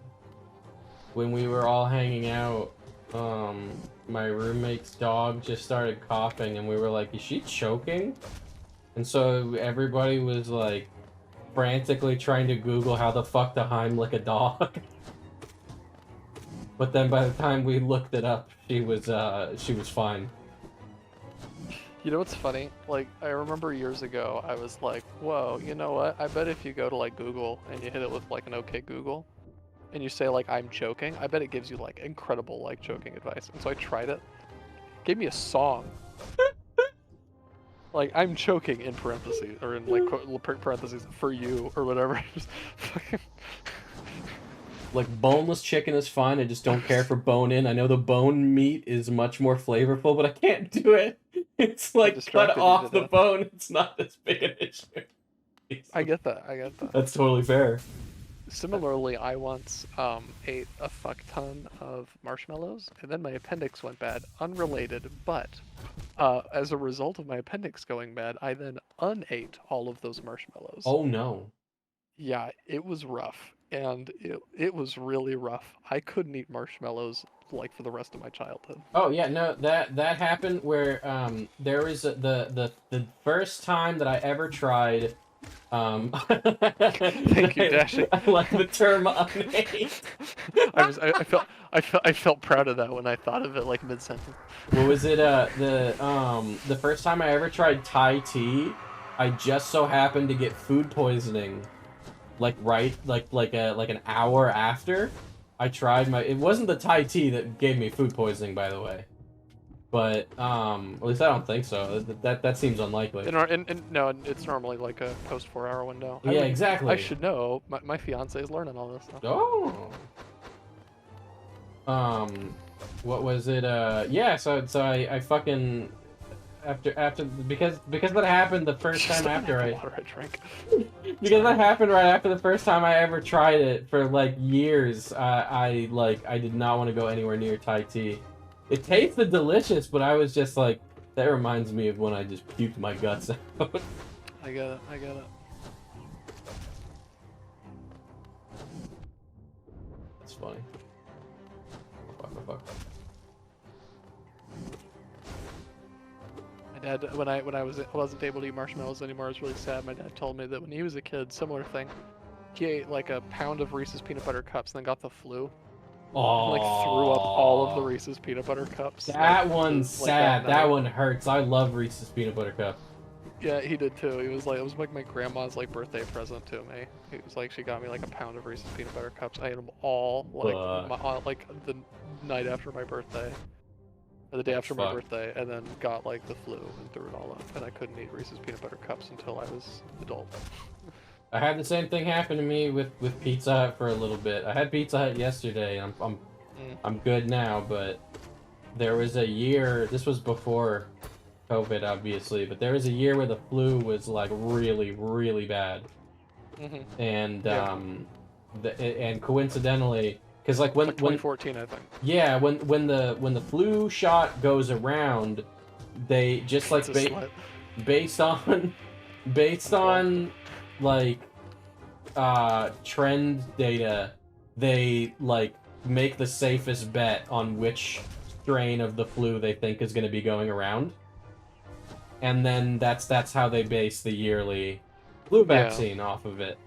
when we were all hanging out, my roommate's dog just started coughing and we were like, is she choking? And so everybody was like frantically trying to Google how the fuck to Heimlich a dog. But then by the time we looked it up, she was fine. You know what's funny? Like, I remember years ago, I was like, whoa, you know what? I bet if you go to, like, Google and you hit it with, like, an OK Google, and you say, like, I'm choking, I bet it gives you, like, incredible, like, choking advice. And so I tried it. It gave me a song. Like, I'm choking in parentheses, or in, like, parentheses, for you, or whatever. Just fucking... Like, boneless chicken is fine, I just don't care for bone-in. I know the bone meat is much more flavorful, but I can't do it. It's like, cut distracted you off to the death. bone, it's not as big an issue. I get that, I get that. That's totally fair. Similarly, I once ate a fuck ton of marshmallows, and then my appendix went bad, unrelated, but as a result of my appendix going bad, I then unate all of those marshmallows. Oh no. Yeah, it was rough, and it was really rough. I couldn't eat marshmallows like for the rest of my childhood. Oh yeah, no, that happened where there was the first time that I ever tried Thank you, Dashy. I like the term unate. I felt proud of that when I thought of it like mid sentence. What was it? The first time I ever tried Thai tea, I just so happened to get food poisoning, like an hour after I tried my. It wasn't the Thai tea that gave me food poisoning, by the way. But at least I don't think so. That seems unlikely. No, it's normally like a post 4-hour window. Yeah, exactly. I should know. My fiance is learning all this stuff. Oh. What was it? Yeah. So I fucking after because that happened the first time after I water I drank. because that happened right after the first time I ever tried it for like years. I did not want to go anywhere near Thai tea. It tasted delicious, but I was just like, that reminds me of when I just puked my guts out. I get it. That's funny. Oh, fuck. My dad, when I wasn't able to eat marshmallows anymore, I was really sad. My dad told me that when he was a kid, similar thing, he ate like a pound of Reese's peanut butter cups and then got the flu. Oh, Like threw up all of the Reese's peanut butter cups. That like, one's like sad. That night. one hurts. I love Reese's peanut butter cup. Yeah, he did too. He was like, it was like my grandma's like birthday present to me. It was like she got me like a pound of Reese's peanut butter cups. I ate them all like the night after my birthday, or the day after my birthday, and then got like the flu and threw it all up. And I couldn't eat Reese's peanut butter cups until I was adult. I had the same thing happen to me with Pizza Hut for a little bit. I had Pizza Hut yesterday. I'm good now, but there was a year. This was before COVID, obviously, but there was a year where the flu was like really, really bad, and Yeah. and coincidentally, because like when 2014, I think. yeah, when the flu shot goes around, they just like It's a slut. based on based on like trend data, they like make the safest bet on which strain of the flu they think is going to be going around, and then that's how they base the yearly flu vaccine off of it.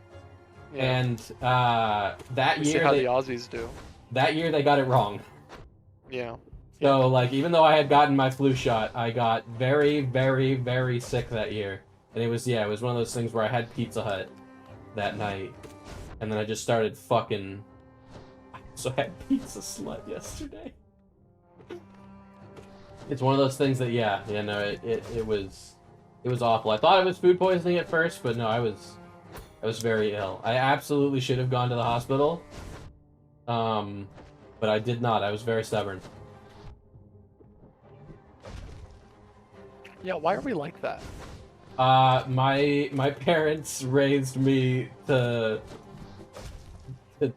Yeah. And that You see year how the Aussies do. that year they got it wrong. Yeah. So like even though I had gotten my flu shot, I got very, very, very sick that year. And it was one of those things where I had Pizza Hut that night, and then I just started fucking. So I had pizza slut yesterday. It's one of those things that no, it was awful. I thought it was food poisoning at first, but no, I was very ill. I absolutely should have gone to the hospital. But I did not. I was very stubborn. Yeah, why are we like that? My parents raised me to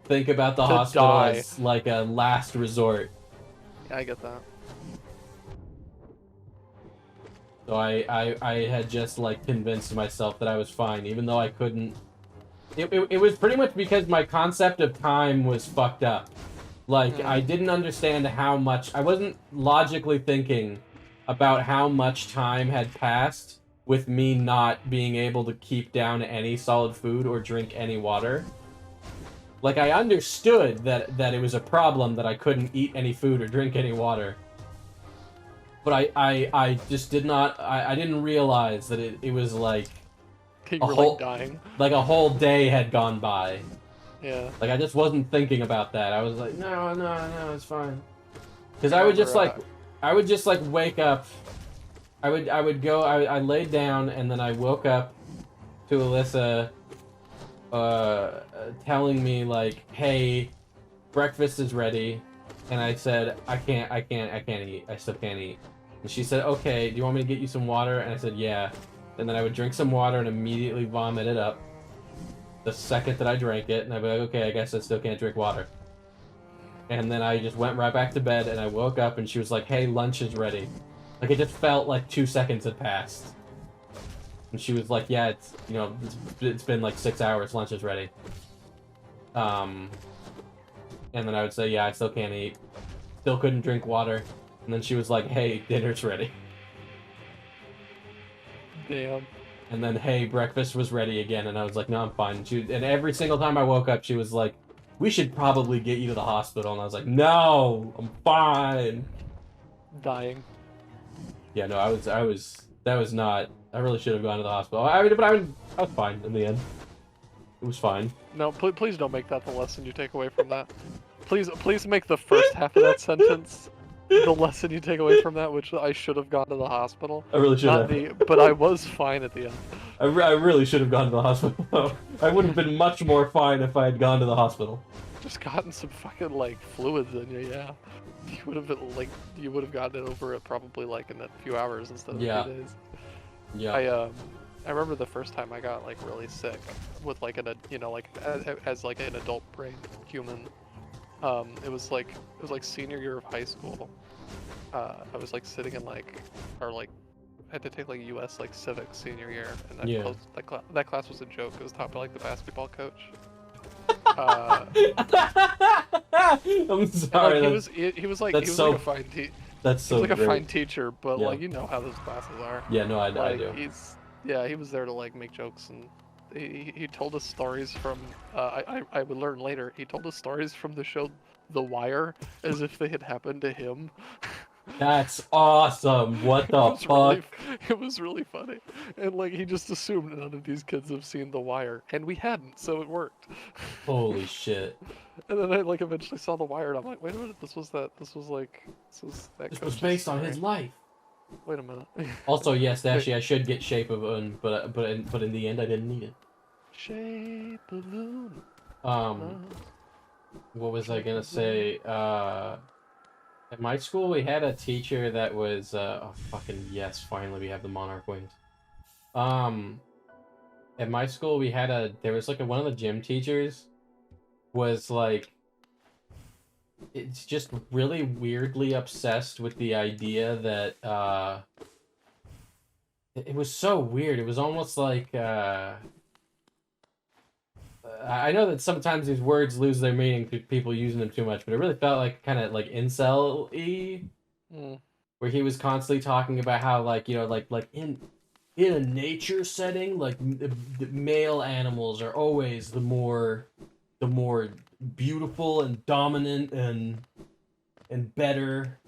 think about the To hospital die. as like a last resort. Yeah, I get that. So I had just like convinced myself that I was fine, even though I couldn't. It was pretty much because my concept of time was fucked up. Like, I didn't understand how much. I wasn't logically thinking about how much time had passed with me not being able to keep down any solid food or drink any water. Like, I understood that it was a problem that I couldn't eat any food or drink any water. But I just did not. I didn't realize that it was like. You A were whole- like dying. Like a whole day had gone by. Yeah. Like I just wasn't thinking about that. I was like, no, it's fine. Because I I would just remember, like wake up. I laid down and then I woke up to Alyssa, telling me like, hey, breakfast is ready, and I said, I can't eat. I still can't eat. And she said, okay, do you want me to get you some water? And I said, yeah. And then I would drink some water and immediately vomit it up the second that I drank it, and I'd be like, okay, I guess I still can't drink water. And then I just went right back to bed, and I woke up, and she was like, hey, lunch is ready. Like, it just felt like 2 seconds had passed. And she was like, yeah, it's been like 6 hours, lunch is ready. And then I would say, yeah, I still can't eat. Still couldn't drink water. And then she was like, hey, dinner's ready. Damn. And then, hey, breakfast was ready again, and I was like, no, I'm fine. And every single time I woke up, she was like, we should probably get you to the hospital. And I was like, no, I'm fine. Dying. Yeah, no, I really should have gone to the hospital. I was fine in the end. It was fine. No, please don't make that the lesson you take away from that. Please make the first half of that sentence the lesson you take away from that, which I should have gone to the hospital. I really should have. But I was fine at the end. I really should have gone to the hospital. I would have been much more fine if I had gone to the hospital. Just gotten some fucking like fluids in you, yeah. You would have been like, you would have gotten it over it probably like in a few hours instead of Yeah. 2 days. Yeah. I remember the first time I got like really sick with like as like an adult brain human. It was like senior year of high school. I was like sitting in I had to take like U.S. like civics senior year, and that class was a joke. It was taught by like the basketball coach. I'm sorry. He was like that's a fine That's so like a great. fine teacher, but Yeah. like you know how those classes are. Yeah, no, I Like do. he was there to like make jokes, and he told us stories from I would learn later. He told us stories from the show The Wire as if they had happened to him. That's awesome. What the fuck? It was really funny, and like he just assumed none of these kids have seen The Wire, and we hadn't, so it worked. Holy shit. And then I like eventually saw The Wire, and I'm like, wait a minute, this was that This was coach's based on story. his life. Wait a minute. Also, yes, actually, I should get Shape of Un, but in the end, I didn't need it. Shape of Moon. What was I gonna say? At my school, we had a teacher that was, oh fucking yes, finally we have the Monarch wings. at my school we had there was like one of the gym teachers was like, it's just really weirdly obsessed with the idea that it was so weird. It was almost like I know that sometimes these words lose their meaning to people using them too much, but it really felt like kind of like incel-y, where he was constantly talking about how, like, you know, like in a nature setting, like the male animals are always the more beautiful and dominant and better.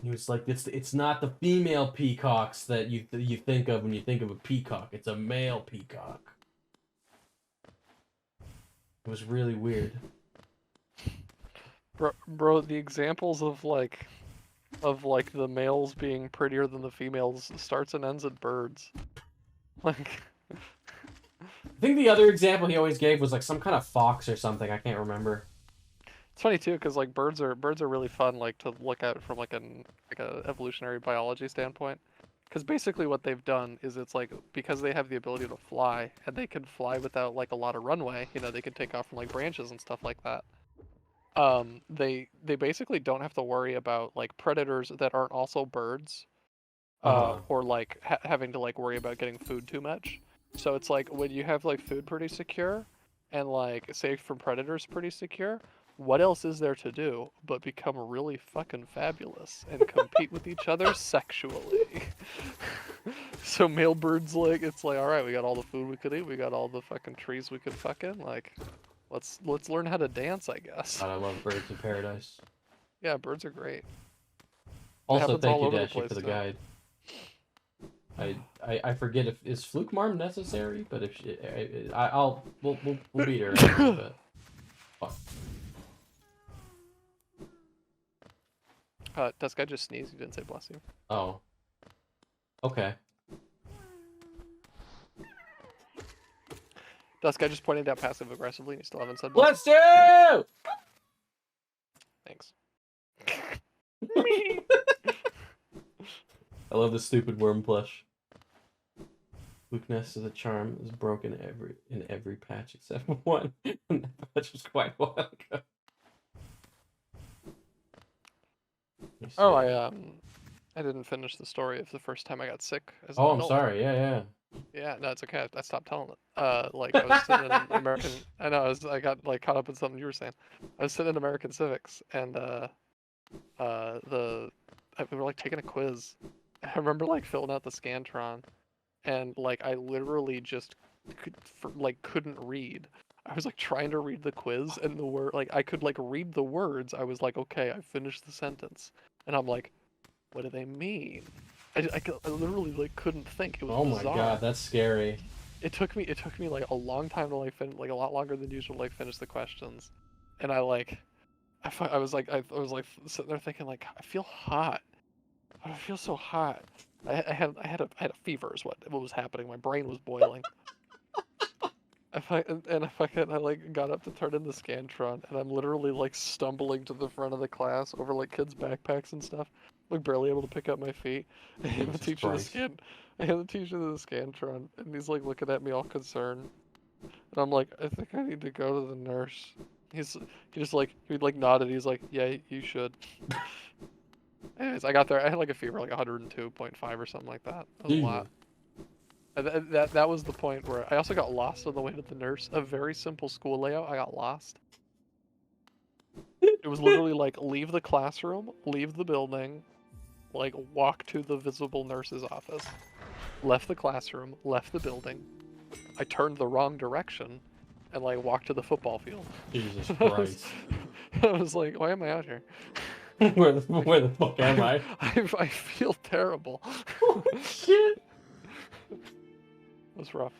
He was like, it's not the female peacocks that you think of when you think of a peacock. It's a male peacock. It was really weird. Bro, the examples of like the males being prettier than the females starts and ends at birds. Like, I think the other example he always gave was like some kind of fox or something. I can't remember. it's funny too, because like birds are really fun, like to look at from like a evolutionary biology standpoint. Because basically what they've done is, it's like, because they have the ability to fly, and they can fly without like a lot of runway, you know, they can take off from like branches and stuff like that. They basically don't have to worry about like predators that aren't also birds, or like having to like worry about getting food too much. So it's like, when you have like food pretty secure, and like safe from predators pretty secure, what else is there to do but become really fucking fabulous and compete with each other sexually? So male birds, like, it's like, all right, we got all the food we could eat, we got all the fucking trees we could fucking, like, let's learn how to dance, I guess. God, I love Birds in Paradise. Yeah, birds are great. Also, happens all thank you, over the Dashi, place, for the though. guide. I forget if is Fluke Marm necessary, but if she, we'll beat her. But fuck. Dusk, I just sneezed. You didn't say bless you. Oh. Okay. Dusk, I just pointed out passive aggressively, and you still haven't said Bless you! Thanks. I love the stupid worm plush. Luke Ness is a charm is broken in every patch except one. And that patch was quite a while ago. Oh, I didn't finish the story of the first time I got sick as an Oh, I'm adult. sorry. Yeah. Yeah, no, it's okay. I stopped telling it. Like, I was sitting in American. I know. I got like caught up in something you were saying. I was sitting in American Civics, and we were like taking a quiz. I remember like filling out the Scantron, and like I literally just couldn't read. I was like trying to read the quiz, and the word, like, I could like read the words. I was like, okay, I finished the sentence, and I'm like, what do they mean? I literally like couldn't think. It was Oh bizarre. my god, that's scary. It took me like a long time to like finish, like a lot longer than usual to like finish the questions, and I was like sitting there thinking, like, I feel hot. I feel so hot. I had a fever is what was happening. My brain was boiling. I like got up to turn in the Scantron, and I'm literally like stumbling to the front of the class over like kids' backpacks and stuff, like barely able to pick up my feet. I hand the Jesus teacher Christ. the Scantron, and he's like looking at me all concerned, and I'm like, I think I need to go to the nurse. He nodded. He's like, yeah, you should. Anyways, I got there. I had like a fever, like 102.5 or something like that. That was a lot. And that was the point where I also got lost on the way to the nurse. A very simple school layout. I got lost. It was literally like, leave the classroom, leave the building, like walk to the visible nurse's office. Left the classroom, left the building. I turned the wrong direction, and like walked to the football field. Jesus Christ. I was like, why am I out here? Where the fuck am I? I feel terrible. Holy shit. It was rough.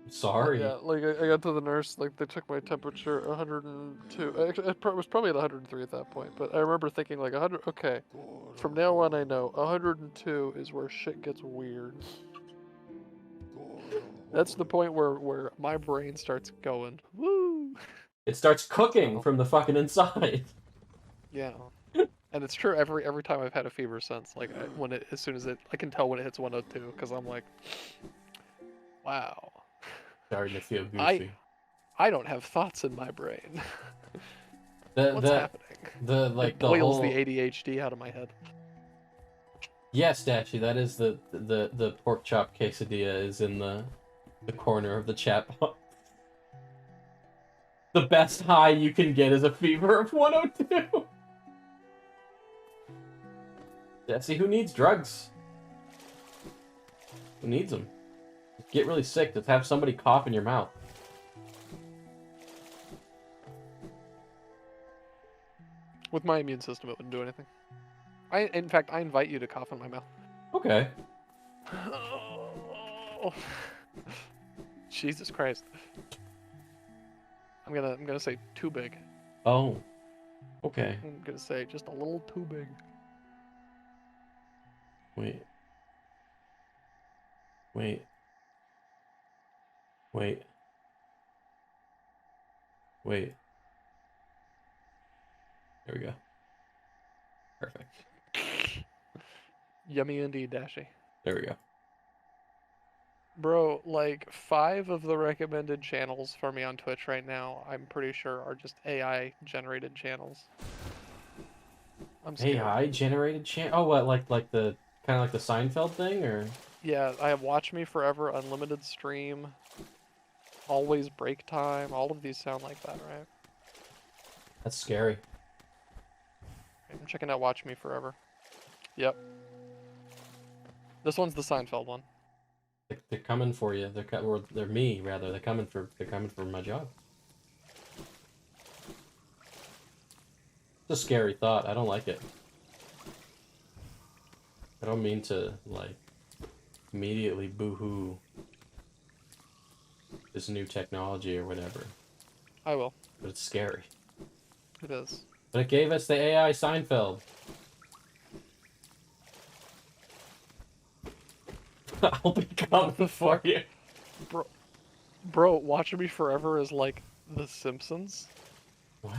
Sorry. Yeah, like I got to the nurse, like they took my temperature 102. Actually, it was probably at 103 at that point, but I remember thinking like 100. Okay, from now on I know 102 is where shit gets weird. That's the point where my brain starts going woo. It starts cooking So, from the fucking inside. yeah. And it's true every time I've had a fever since. Like as soon as I can tell when it hits 102, because I'm like, Wow. Starting to feel goofy. I don't have thoughts in my brain. What's The happening? like It the boils whole the ADHD out of my head. yes, Statue. That is the pork chop quesadilla is in the corner of the chat box. The best high you can get is a fever of 102. Jesse, who needs drugs? Who needs them? Get really sick. Just have somebody cough in your mouth. With my immune system, it wouldn't do anything. In fact, I invite you to cough in my mouth. Okay. Oh. Jesus Christ. I'm gonna say too big. Oh. Okay. I'm gonna say just a little too big. Wait. Wait. Wait. Wait. There we go. Perfect. Yummy indeed, Dashy. There we go. Bro, like 5 of the recommended channels for me on Twitch right now, I'm pretty sure are just AI generated channels. I'm scared. AI generated channel. Oh, what like the kind of like the Seinfeld thing, or? Yeah, I have Watch Me Forever, Unlimited Stream, Always Break Time. All of these sound like that, right? That's scary. I'm checking out Watch Me Forever. Yep. This one's the Seinfeld one. They're coming for you. Or they're me rather. They're coming for my job. It's a scary thought. I don't like it. I don't mean to like immediately boo-hoo this new technology or whatever. I will. But it's scary. It is. But it gave us the AI Seinfeld. I'll be coming for you. Bro, Watch Me Forever is like The Simpsons. What?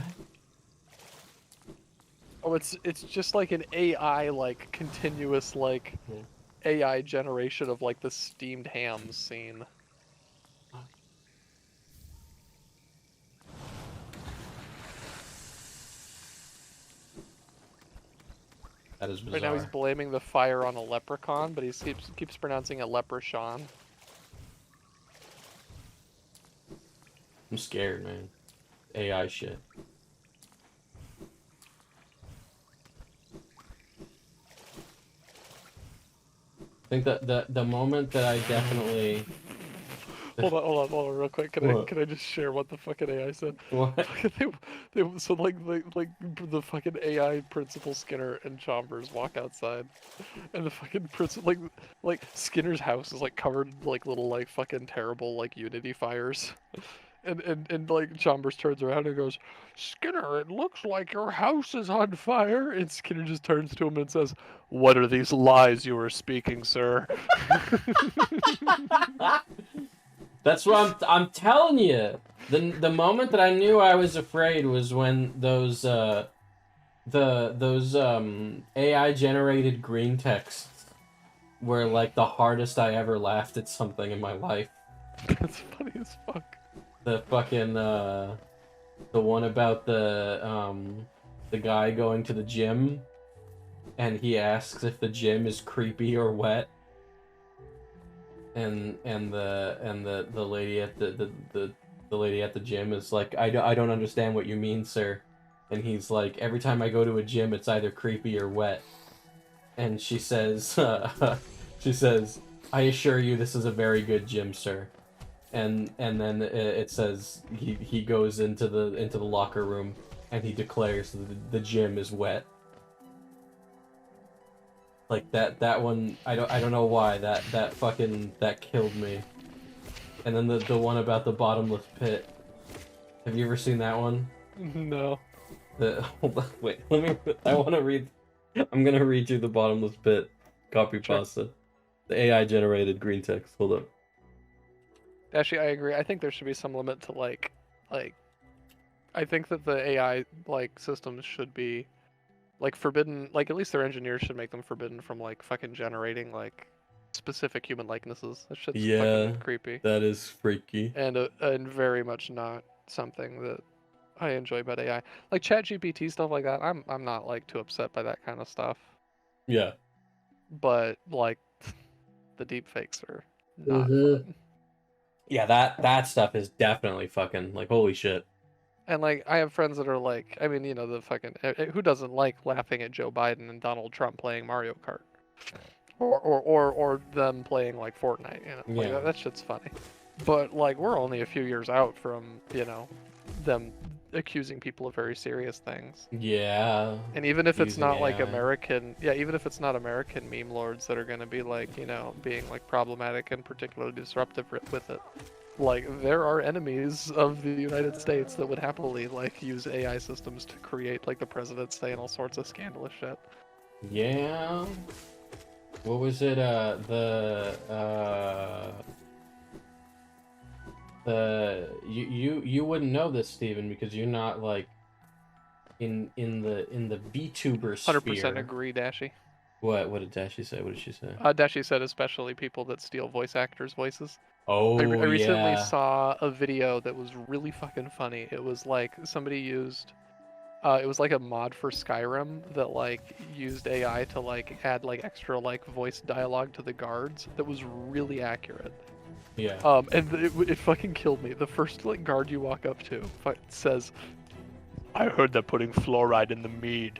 Oh, it's just like an AI, like, continuous, like, AI generation of, like, the steamed hams scene. That is bizarre. Right now he's blaming the fire on a leprechaun, but he keeps pronouncing it leprechaun. I'm scared, man. AI shit. I think that the moment that I definitely Hold on, real quick. Can I just share what the fucking AI said? what? So like the fucking AI Principal Skinner and Chalmers walk outside, and the fucking principal like Skinner's house is like covered in, like little like fucking terrible like Unity fires, and like Chalmers turns around and goes, "Skinner, it looks like your house is on fire." And Skinner just turns to him and says, "What are these lies you are speaking, sir?" That's what I'm telling you. The moment that I knew I was afraid was when those AI generated green texts were like the hardest I ever laughed at something in my life. That's funny as fuck. The fucking the one about the guy going to the gym and he asks if the gym is creepy or wet. And the lady at the lady at the gym is like, I don't understand what you mean, sir. And he's like, every time I go to a gym, it's either creepy or wet. And she says, I assure you, this is a very good gym, sir. And then it says he goes into the locker room and he declares that the gym is wet. Like that one, I don't know why that killed me. And then the one about the bottomless pit. Have you ever seen that one? No. Hold on, wait. Let me. I want to read. I'm gonna read you the bottomless pit copy pasta. The AI generated green text. Hold up. Actually, I agree. I think there should be some limit to like, I think that the AI like systems should be like forbidden. Like at least their engineers should make them forbidden from like fucking generating like specific human likenesses. That shit's Yeah. fucking creepy. That is freaky. And very much not something that I enjoy about AI. Like ChatGPT stuff like that, I'm not like too upset by that kind of stuff. Yeah. But like the deep fakes are not Mhm. fun. Yeah, that stuff is definitely fucking like holy shit. And like I have friends that are like, I mean, you know, the fucking who doesn't like laughing at Joe Biden and Donald Trump playing Mario Kart, or them playing like Fortnite, you know, like Yeah. that shit's funny. But like we're only a few years out from, you know, them accusing people of very serious things. Yeah. And even if it's Using not like AI. American, yeah, even if it's not American meme lords that are going to be like, you know, being like problematic and particularly disruptive with it, like there are enemies of the United States that would happily like use AI systems to create like the president saying all sorts of scandalous shit. Yeah. What was it? You wouldn't know this, Steven, because you're not like in the VTuber 100% sphere. agree, Dashy. What did Dashi say? What did she say? Dashy said especially people that steal voice actors' voices. Oh I recently yeah. saw a video that was really fucking funny. It was like somebody used, it was like a mod for Skyrim that like used AI to like add like extra like voice dialogue to the guards that was really accurate. Yeah. And it fucking killed me. The first like guard you walk up to says, "I heard they're putting fluoride in the mead."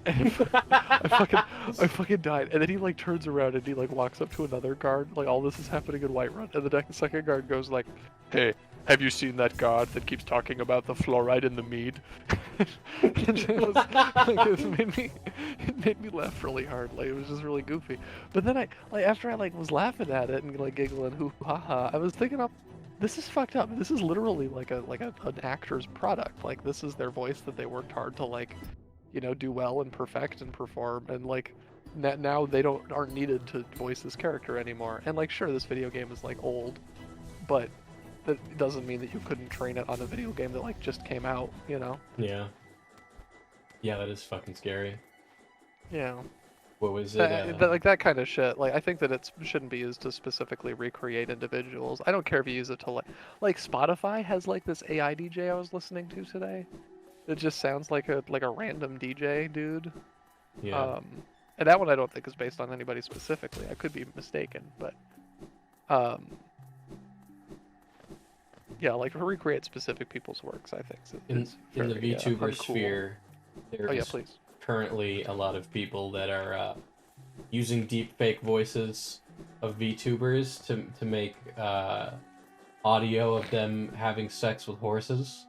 And I fucking died. And then he like turns around and he like walks up to another guard. Like all this is happening in Whiterun, and the second guard goes like, "Hey, have you seen that guard that keeps talking about the fluoride in the mead?" And it made me laugh really hard. Like it was just really goofy. But then after I was laughing at it and like giggling hoo ha ha, I was thinking up. This is fucked up. This is literally like an actor's product. Like this is their voice that they worked hard to like, you know, do well and perfect and perform. And like now they aren't needed to voice this character anymore. And like sure, this video game is like old, but that doesn't mean that you couldn't train it on a video game that like just came out. You know? Yeah. Yeah, that is fucking scary. Yeah. What was it? Like that kind of shit. Like I think that it shouldn't be used to specifically recreate individuals. I don't care if you use it to like Spotify has like this AI DJ I was listening to today. It just sounds like a random DJ dude. Yeah. And that one I don't think is based on anybody specifically. I could be mistaken, but yeah, like recreate specific people's works. I think in the VTuber sphere, there's oh yeah, please. Currently a lot of people that are using deepfake voices of VTubers to make audio of them having sex with horses.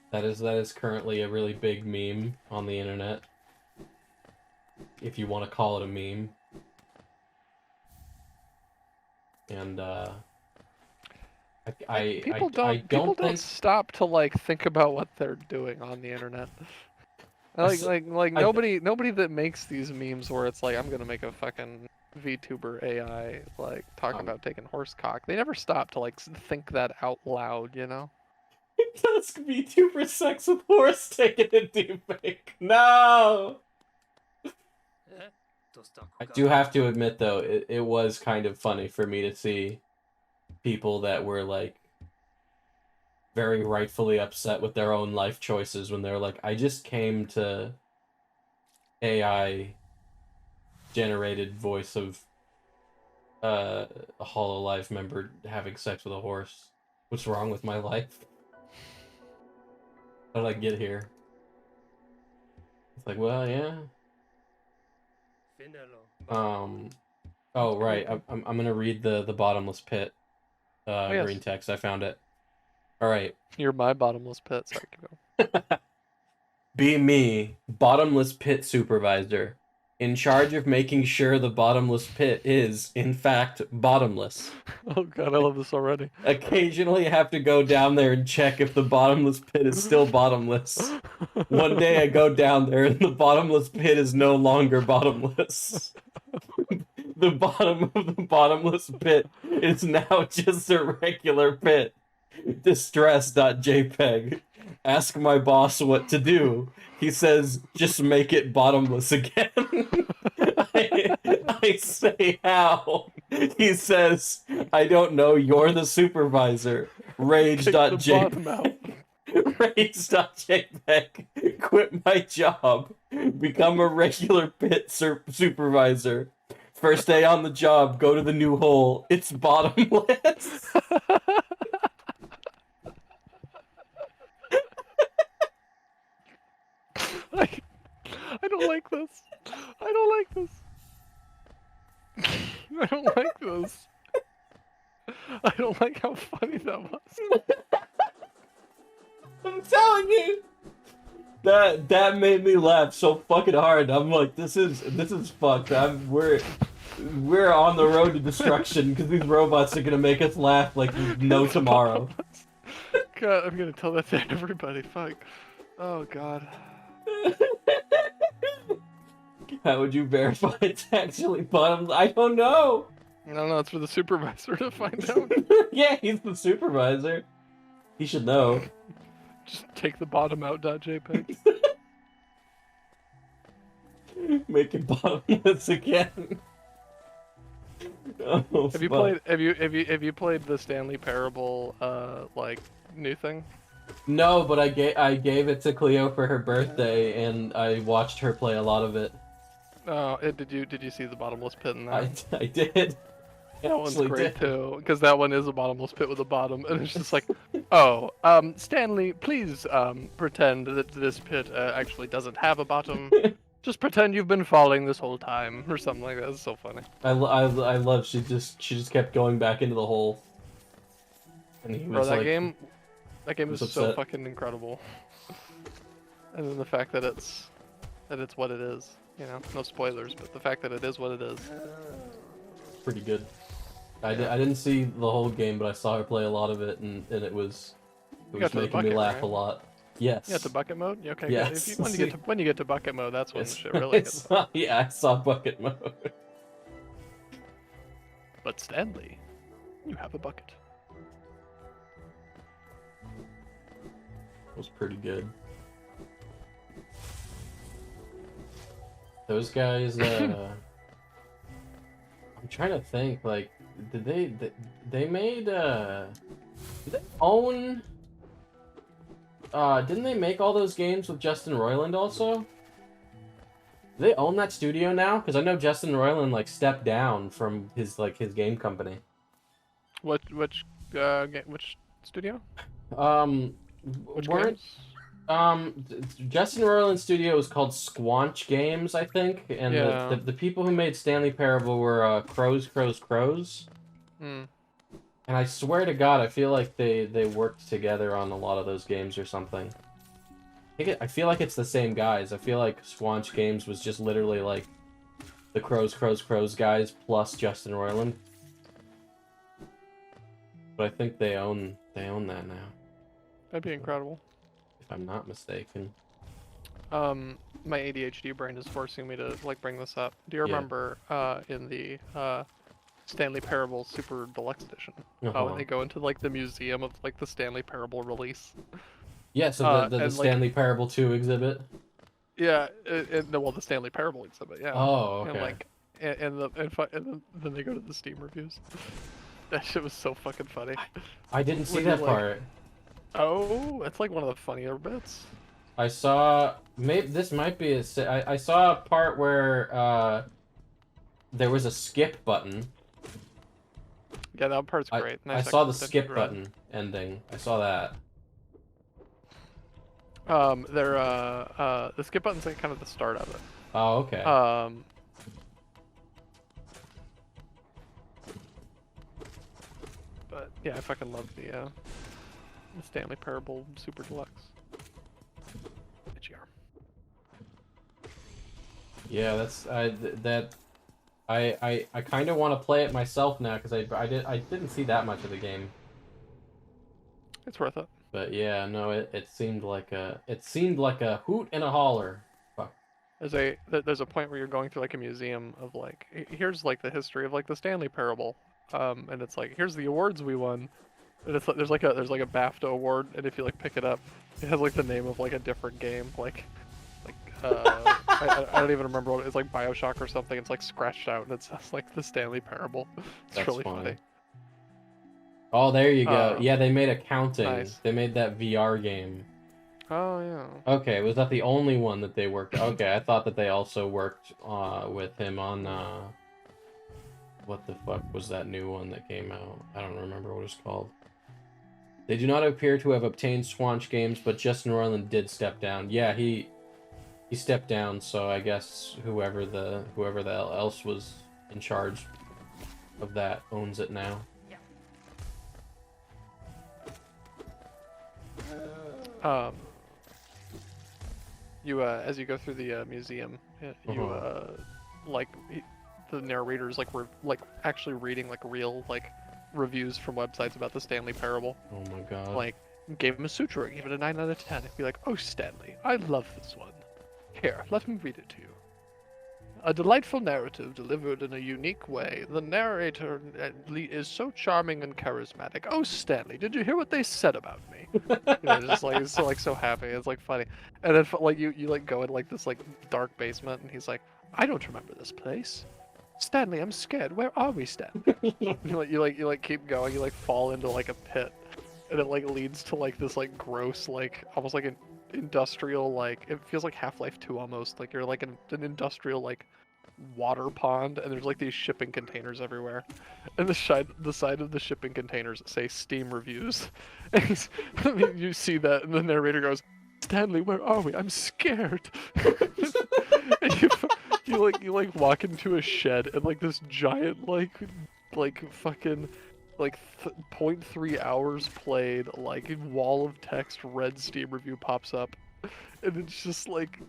That is currently a really big meme on the internet, if you want to call it a meme. And people don't stop to like think about what they're doing on the internet. Nobody that makes these memes where it's like I'm gonna make a fucking VTuber AI like talk about taking horse cock. They never stop to like think that out loud, you know? Dusk VTuber sex with horse taking a deepfake. No. I do have to admit though, it was kind of funny for me to see people that were like very rightfully upset with their own life choices when they're like, I just came to AI generated voice of a HoloLive member having sex with a horse. What's wrong with my life? How did I get here? It's like, well, yeah. Oh right, I'm gonna read the bottomless pit yes. green text. I found it. All right. You're my bottomless pit. Sorry, keep going. Be me, bottomless pit supervisor, in charge of making sure the bottomless pit is, in fact, bottomless. Oh god, I love this already. Occasionally have to go down there and check if the bottomless pit is still bottomless. One day I go down there and the bottomless pit is no longer bottomless. The bottom of the bottomless pit is now just a regular pit. Distress.jpg. Ask my boss what to do. He says, just make it bottomless again. I say how. He says, I don't know, you're the supervisor. Kick the bottom Rage.jpg. out. Rage.jpg. Quit my job. Become a regular pit supervisor. First day on the job, go to the new hole. It's bottomless. I don't like this. I don't like this. I don't like this. I don't like how funny that was. I'm telling you. That made me laugh so fucking hard. I'm like, this is fucked. We're on the road to destruction because these robots are gonna make us laugh like no tomorrow. God, I'm gonna tell that to everybody. Fuck. Oh god. How would you verify it's actually bottom? I don't know. I don't know. It's for the supervisor to find out. Yeah, he's the supervisor. He should know. Just take the bottom out. .jpg. Make it bottomless again. Oh, Have you fuck. played? Have you played the Stanley Parable like new thing? No, but I gave it to Cleo for her birthday, and I watched her play a lot of it. Oh, did you see the bottomless pit in that? I did. That one's Actually great did. too, because that one is a bottomless pit with a bottom, and it's just like, oh, Stanley, please pretend that this pit actually doesn't have a bottom. Just pretend you've been falling this whole time, or something like that. It's so funny. I love she just kept going back into the hole. And he Bro, was that like, game was is so upset. fucking incredible. And then the fact that it's what it is, you know, no spoilers, but the fact that it is what it is. pretty good. I didn't see the whole game, but I saw her play a lot of it, and it was You got to the making me bucket, laugh right? a lot. Yes. Yeah, to bucket mode. Yeah, okay. Yes. Good. When you get to bucket mode, that's when Yes. the shit really gets. Yeah, I saw bucket mode. But Stanley, you have a bucket. It was pretty good. Those guys, I'm trying to think, like, did they made, did they own, didn't they make all those games with Justin Roiland also? Do they own that studio now? Because I know Justin Roiland, like, stepped down from his game company. Which studio? Which Weren't, games? Justin Roiland's studio was called Squanch Games, I think, and Yeah. the people who made Stanley Parable were Crows. Hmm. And I swear to God, I feel like they worked together on a lot of those games or something. I feel like it's the same guys. I feel like Squanch Games was just literally like the Crows guys plus Justin Roiland. But I think they own that now, That'd be incredible. if I'm not mistaken. My ADHD brain is forcing me to like bring this up. Do you Yeah. remember in the Stanley Parable Super Deluxe Edition Uh-huh. when they go into like the museum of like the Stanley Parable release? Yeah, so the and, like- Stanley Parable 2 exhibit. Yeah, the Stanley Parable exhibit. Yeah. Oh, okay. And like, and then they go to the Steam reviews. That shit was so fucking funny. I didn't see When that you, like- part. Oh, it's like one of the funnier bits. I saw this might be I saw a part where there was a skip button. Yeah, that part's I great. Nice saw the extension skip run. button ending. I saw that. The skip button's like kind of the start of it. Oh, okay. But yeah, I fucking love the Stanley Parable Super Deluxe. HER. Yeah, that's I kind of want to play it myself now because I didn't see that much of the game. It's worth it. But yeah, no, it seemed like a hoot and a holler. Fuck. There's a point where you're going through like a museum of like here's like the history of like the Stanley Parable, and it's like here's the awards we won, and it's like there's like a BAFTA award, and if you like pick it up, it has like the name of like a different game, like I don't even remember what it's like, BioShock or something. It's like scratched out and it says like the Stanley Parable. It's That's really funny. funny. Oh, there you go. Yeah, they made accounting. Nice. They made that VR game. Oh yeah. Okay, was that the only one that they worked? Okay, I thought that they also worked with him on what the fuck was that new one that came out? I don't remember what it's called. They do not appear to have obtained Swanch Games, but Justin Roiland did step down. Yeah, he stepped down, so I guess whoever the hell else was in charge of that owns it now. You as you go through the museum, you like the narrators like actually reading like real like reviews from websites about the Stanley Parable. Oh my god. Like gave him a suture, gave it a 9 out of 10. It'd be like, oh Stanley, I love this one. Here, let me read it to you. A delightful narrative delivered in a unique way. The narrator is so charming and charismatic. Oh, Stanley, did you hear what they said about me? You know, just like it's so happy. It's like funny, and then like you like go in like this like dark basement, and he's like, I don't remember this place. Stanley, I'm scared. Where are we, Stanley? you like keep going. You like fall into like a pit, and it like leads to like this like gross like almost like an industrial like it feels like Half-Life 2 almost like you're like an industrial like water pond, and there's like these shipping containers everywhere, and the side of the shipping containers say Steam reviews. And I mean, you see that, and the narrator goes, Stanley, where are we? I'm scared. And you like walk into a shed, and like this giant like fucking like 0.3 hours played like wall of text red Steam review pops up, and it's just like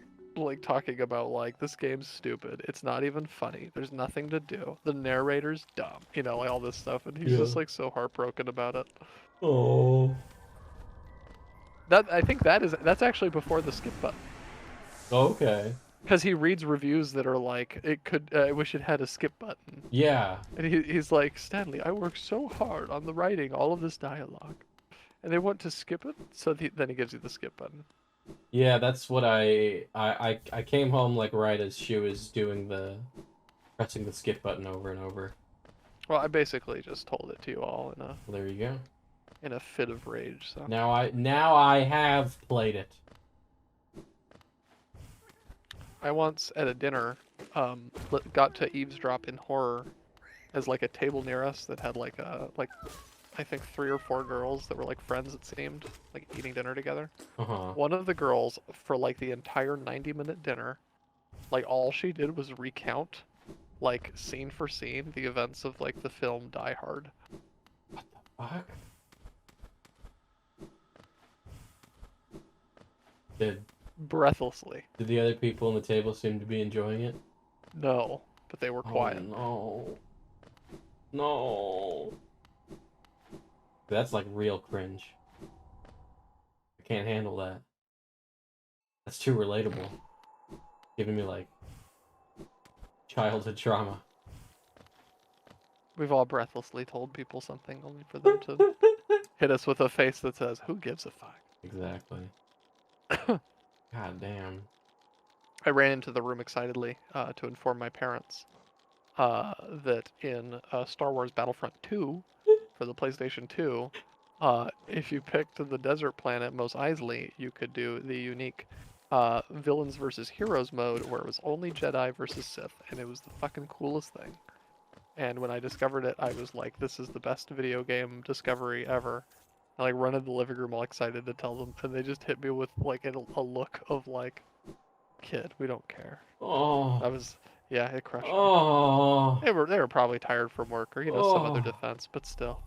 talking about like this game's stupid, it's not even funny, there's nothing to do, the narrator's dumb, you know, like all this stuff, and he's just like so heartbroken about it. Oh. That I think that's actually before the skip button. Okay. Because he reads reviews that are like, it could, I wish it had a skip button. Yeah. And he's like, Stanley, I worked so hard on the writing all of this dialogue, and they want to skip it, so then he gives you the skip button. Yeah, that's what I came home like right as she was doing pressing the skip button over and over. Well, I basically just told it to you all in a Well, there you go. in a fit of rage. So Now I have played it. I once at a dinner got to eavesdrop in horror as like a table near us that had like I think 3 or 4 girls that were like friends, it seemed, like eating dinner together. One of the girls, for like the entire 90-minute dinner, like all she did was recount, like scene for scene, the events of like the film Die Hard. What the fuck? Breathlessly. Did the other people on the table seem to be enjoying it? No, but they were quiet. Oh, no. No. That's like real cringe. I can't handle that. That's too relatable. Giving me like childhood trauma. We've all breathlessly told people something only for them to hit us with a face that says, who gives a fuck? Exactly. God damn. I ran into the room excitedly to inform my parents that in Star Wars Battlefront 2 for the PlayStation 2, if you picked the desert planet Mos Eisley, you could do the unique villains versus heroes mode where it was only Jedi versus Sith, and it was the fucking coolest thing. And when I discovered it, I was like, this is the best video game discovery ever. I like run into the living room all excited to tell them, and they just hit me with like a look of like, kid, we don't care. Oh. Yeah, it crushed me. Oh. They were probably tired from work or some other defense, but still.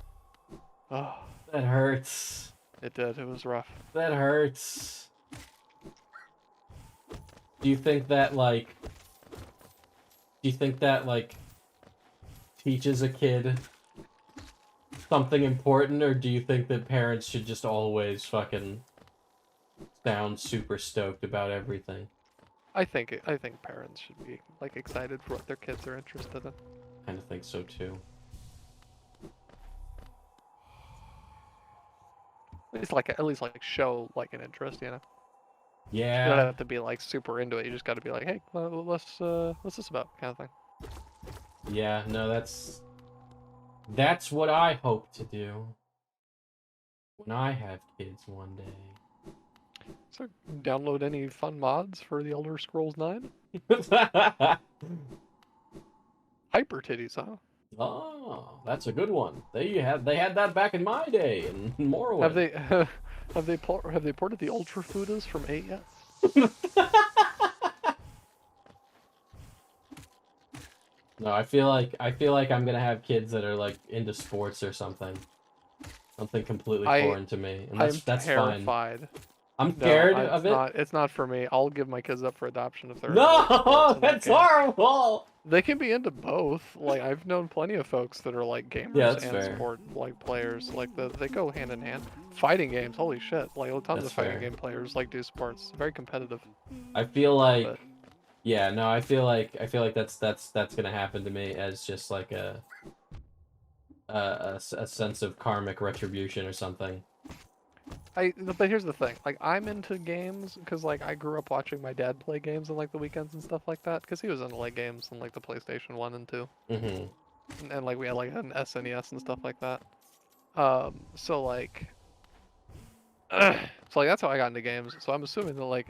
Oh. That hurts. It did. It was rough. That hurts. Do you think that like teaches a kid something important, or do you think that parents should just always fucking sound super stoked about everything? I think parents should be like excited for what their kids are interested in. I kind of think so too. At least like show like an interest, you know. You don't Yeah. have to be like super into it. You just got to be like, hey, what's this about, kind of thing. Yeah, no, that's what I hope to do when I have kids one day. So download any fun mods for the Elder Scrolls 9. Hyper titties, huh? Oh, that's a good one. They had that back in my day in Morrowind. Have they have they ported the Ultra Fudas from 8 yet? No, I feel like I'm gonna have kids that are like into sports or something. Something completely foreign to me, and that's fine. terrified. I'm scared of it. It's not for me. I'll give my kids up for adoption if they're No, that's horrible. They can be into both. Like I've known plenty of folks that are like gamers Yeah, that's and fair. sport like players. Like they go hand in hand. Fighting games, holy shit! Like tons That's of fighting fair. game players like do sports. Very competitive. I feel like, But yeah, no, I feel like that's gonna happen to me as just like a sense of karmic retribution or something. but here's the thing. Like I'm into games because like I grew up watching my dad play games on like the weekends and stuff like that. Because he was into like games on like the PlayStation 1 and 2. Mm-hmm. And like we had like an SNES and stuff like that. So like, that's how I got into games. So I'm assuming that like,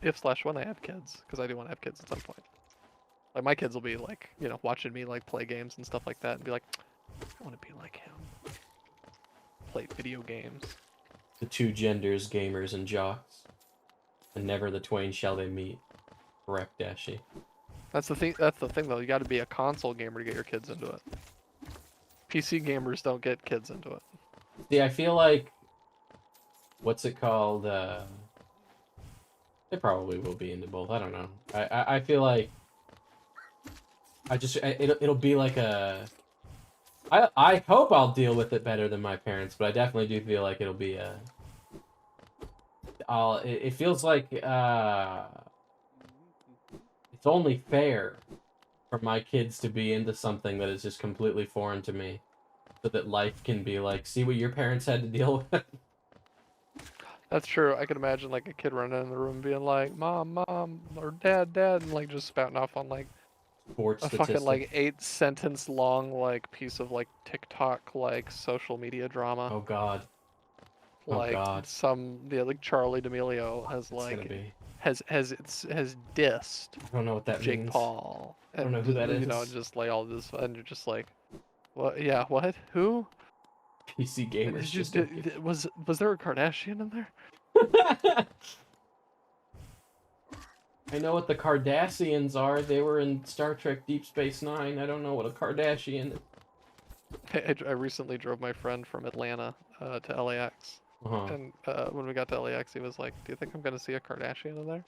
if/when I have kids, because I do want to have kids at some point. Like my kids will be like, you know, watching me like play games and stuff like that, and be like, I want to be like him. Play video games. The two genders, gamers and jocks, and never the twain shall they meet. Correct, Dashi. That's the thing. That's the thing, though. You got to be a console gamer to get your kids into it. PC gamers don't get kids into it. See, I feel like, what's it called? They probably will be into both. I don't know. I feel like it'll be like a. I hope I'll deal with it better than my parents, but I definitely do feel like it'll be a. It feels like it's only fair for my kids to be into something that is just completely foreign to me, so that life can be like, see what your parents had to deal with. That's true. I can imagine like a kid running in the room being like, "Mom, mom," or "Dad, dad," and like just spouting off on like Sports a statistics. fucking like 8 sentence long like piece of like TikTok like social media drama. Oh God. Oh Like God. like Charlie D'Amelio has It's gonna like be. has dissed I don't know what that Jake means. Paul. I don't know And who that You know, is. just like all this, and you're just like, what? Yeah, what? Who? PC gamers. Did you, Just was there a Kardashian in there? I know what the Cardassians are. They were in Star Trek Deep Space Nine. I don't know what a Kardashian is. I recently drove my friend from Atlanta to LAX, Uh-huh. and when we got to LAX, he was like, "Do you think I'm gonna see a Kardashian in there?"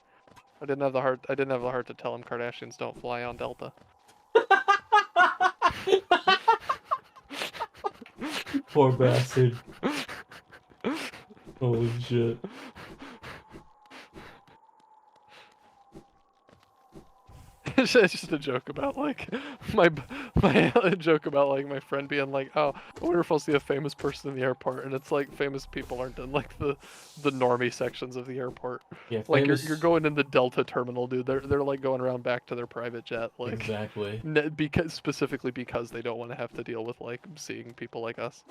I didn't have the heart. I didn't have the heart to tell him Kardashians don't fly on Delta. Poor bastard. Holy shit. It's just a joke about like my joke about like my friend being like, "Oh, I wonder if I'll see a famous person in the airport," and it's like famous people aren't in like the normie sections of the airport. Yeah, Like famous... you're going in the Delta terminal, dude. They're like going around back to their private jet, like Exactly. specifically because they don't want to have to deal with like seeing people like us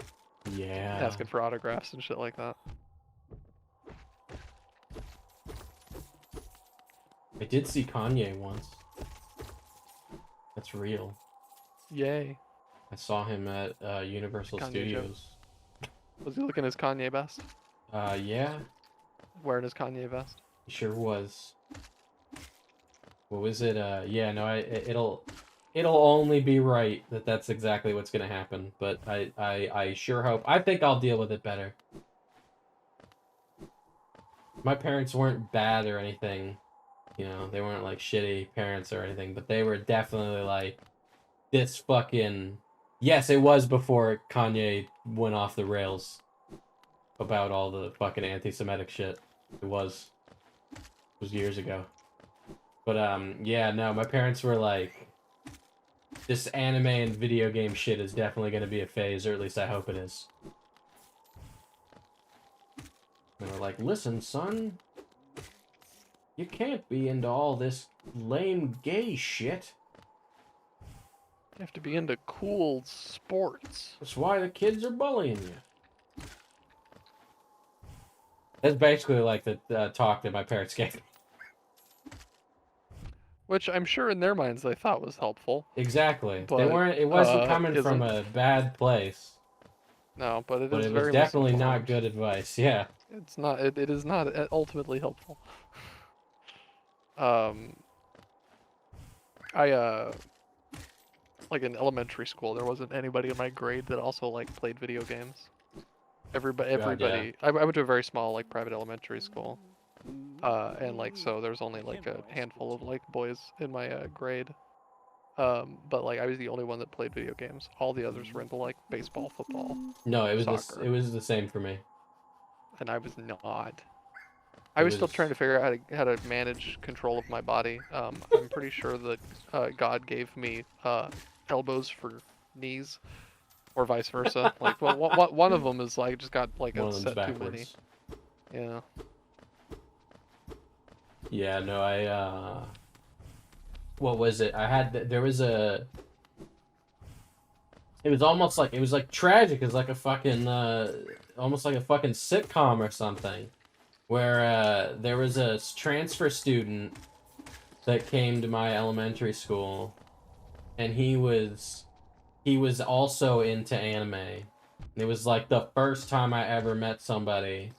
Yeah. asking for autographs and shit like that. I did see Kanye once. That's real. Yay! I saw him at Universal Kanye Studios. Was he looking his Kanye best? Yeah, Wearing his Kanye vest? he sure was. What was it? Yeah, no, it'll only be right that that's exactly what's gonna happen. But I sure hope. I think I'll deal with it better. My parents weren't bad or anything. You know, they weren't like shitty parents or anything, but they were definitely like this fucking. Yes, it was before Kanye went off the rails about all the fucking anti-Semitic shit. It was years ago. But yeah, no, my parents were like, this anime and video game shit is definitely gonna be a phase, or at least I hope it is. They were like, listen, son, You can't be into all this lame gay shit. You have to be into cool sports. That's why the kids are bullying you. That's basically like the talk that my parents gave me. Which I'm sure in their minds they thought was helpful. Exactly. But, They weren't. It wasn't coming from isn't. a bad place. No, but But is it was very definitely not misinformed. good advice. Yeah. It's not. It is not ultimately helpful. I like in elementary school, there wasn't anybody in my grade that also like played video games. Everybody. I went to a very small like private elementary school, and like so there was only like a handful of like boys in my grade. But like I was the only one that played video games. All the others were into like baseball, football, No, it was soccer, it was the same for me. and I was not. I It was still was- trying to figure out how to manage control of my body. I'm pretty sure that God gave me elbows for knees, or vice versa. Like, well, one of them is like just got like One a of them's set too many. backwards. Yeah. Yeah, no, what was it? There was a. It was almost like, it was like tragic. It was like a fucking, almost like a fucking sitcom or something. Where, there was a transfer student that came to my elementary school. And he was also into anime. It was like the first time I ever met somebody,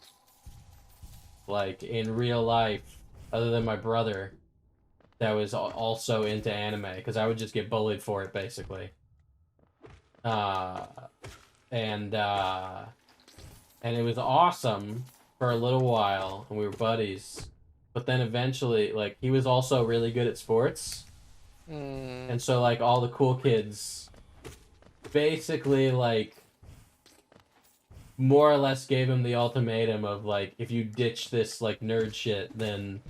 like, in real life, other than my brother, that was also into anime, because I would just get bullied for it, basically. And it was awesome for a little while, and we were buddies. But then eventually, like, he was also really good at sports. And so, like, all the cool kids basically, like, more or less gave him the ultimatum of, like, if you ditch this, like, nerd shit, then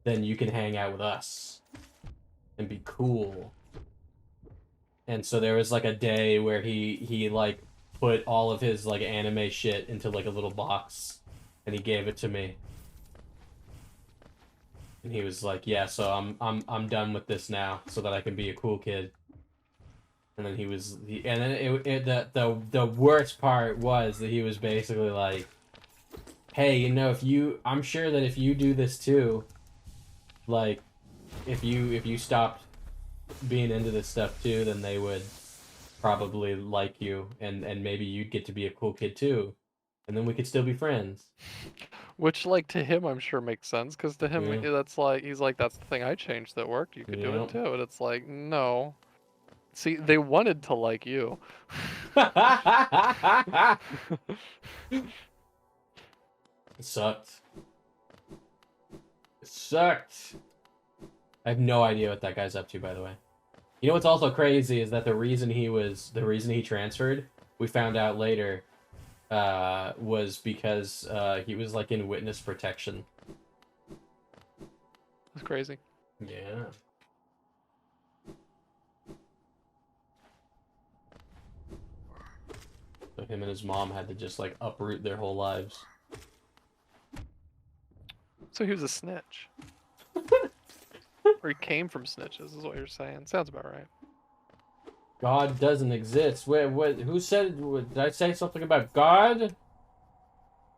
you can hang out with us and be cool. And so there was, like, a day where he like, put all of his, like, anime shit into, like, a little box, and he gave it to me. And he was like, yeah, so I'm done with this now, so that I can be a cool kid. And then the worst part was that he was basically like, hey, you know, I'm sure that if you do this too, like, if you stopped being into this stuff too, then they would probably like you, and maybe you'd get to be a cool kid too, and then we could still be friends. Which, like, to him, I'm sure makes sense, because to him, Yeah. that's like, he's like, that's the thing I changed that worked. You could do Yeah. it too. And it's like, no. See, they wanted to like you. It sucked. It sucked. I have no idea what that guy's up to, by the way. You know what's also crazy is that the reason he transferred, we found out later, was because he was, like, in witness protection. It's crazy. Yeah. So him and his mom had to just, like, uproot their whole lives. So he was a snitch. Or he came from snitches, is what you're saying. Sounds about right. God doesn't exist. What? Who said? Did I say something about God? Did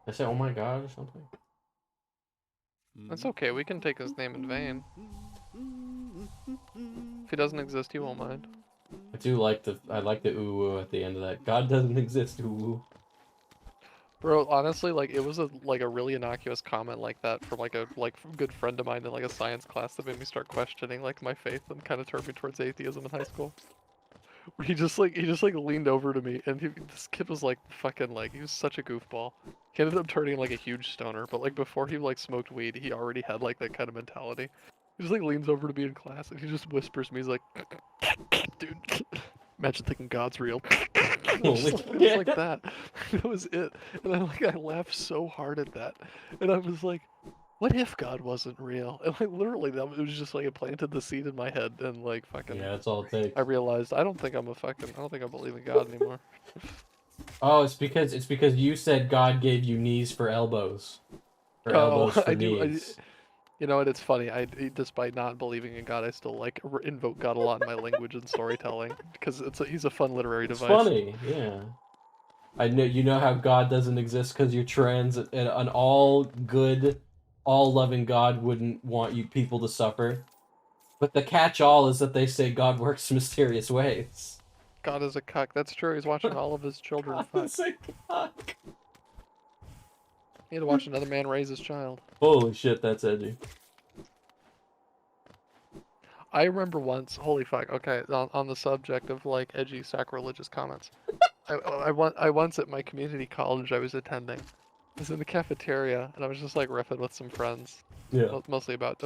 I say, oh my God, or something? That's okay, we can take his name in vain. If he doesn't exist, he won't mind. I like the ooh woo at the end of that. God doesn't exist, ooh woo. Bro, honestly, like, it was a really innocuous comment like that from like a good friend of mine in like a science class that made me start questioning like my faith and kind of turned me towards atheism in high school. He just leaned over to me, and this kid was like fucking, like, he was such a goofball. He ended up turning like a huge stoner, but like before he like smoked weed, he already had like that kind of mentality. He just like leans over to me in class, and he just whispers to me, he's like, dude, imagine thinking God's real. Holy Just shit. like that. That was it. And I laughed so hard at that. And I was like, what if God wasn't real? And like literally it was just like it planted the seed in my head, and like fucking Yeah, that's all it takes. I realized I don't think I believe in God anymore. Oh, it's because you said God gave you knees for elbows. For elbows for I do. knees. You know what? It's funny. Despite not believing in God, I still like invoke God a lot in my language and storytelling because he's a fun literary It's device. funny, yeah. I know you know how God doesn't exist because you're trans, and an all good, all loving God wouldn't want you people to suffer. But the catch-all is that they say God works in mysterious ways. God is a cuck. That's true. He's watching all of his children God fuck. is a cuck. He had to watch another man raise his child. Holy shit, that's edgy. I remember once. Holy fuck. Okay, on the subject of like edgy sacrilegious comments. I once at my community college I was attending. I was in the cafeteria and I was just like riffing with some friends. Yeah. Mostly about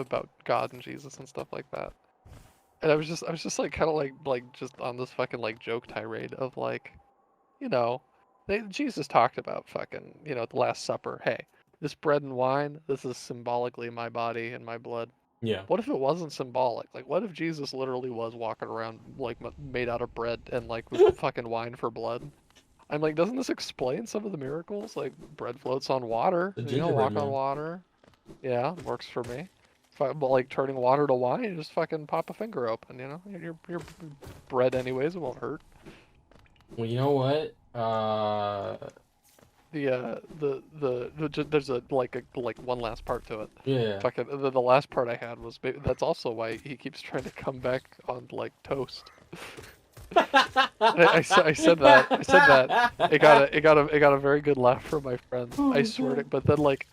God and Jesus and stuff like that. And I was just like kind of like just on this fucking like joke tirade of like, you know, Jesus talked about fucking, you know, the Last Supper. Hey, this bread and wine, this is symbolically my body and my blood. Yeah. What if it wasn't symbolic? Like, what if Jesus literally was walking around like made out of bread and like with fucking wine for blood? I'm like, doesn't this explain some of the miracles? Like, bread floats on water. The You know, gingerbread walk on man. water. Yeah, works for me. But like turning water to wine, you just fucking pop a finger open. You know, your bread anyways. It won't hurt. Well, you know what? There's a like one last part to it. Yeah. Fucking the last part I had was that's also why he keeps trying to come back on like toast. I said that. It got a very good laugh from my friends. I swear to. But then like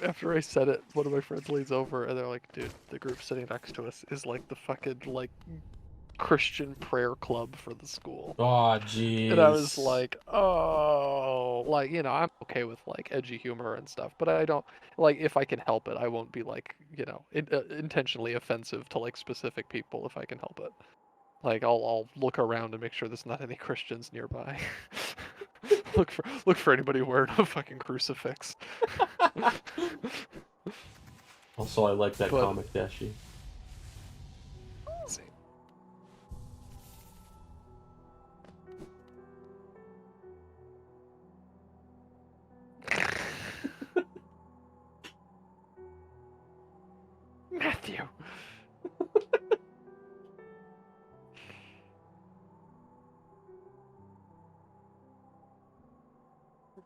after I said it, one of my friends leans over and they're like, "Dude, the group sitting next to us is like the fucking like Christian prayer club for the school." Oh, jeez. And I was like, "Oh, like, you know, I'm okay with like edgy humor and stuff, but I don't like if I can help it, I won't be like, you know, intentionally offensive to like specific people if I can help it." Like I'll look around and make sure there's not any Christians nearby. look for anybody wearing a fucking crucifix. Also, I like that But- comic, Dashi. See. Matthew.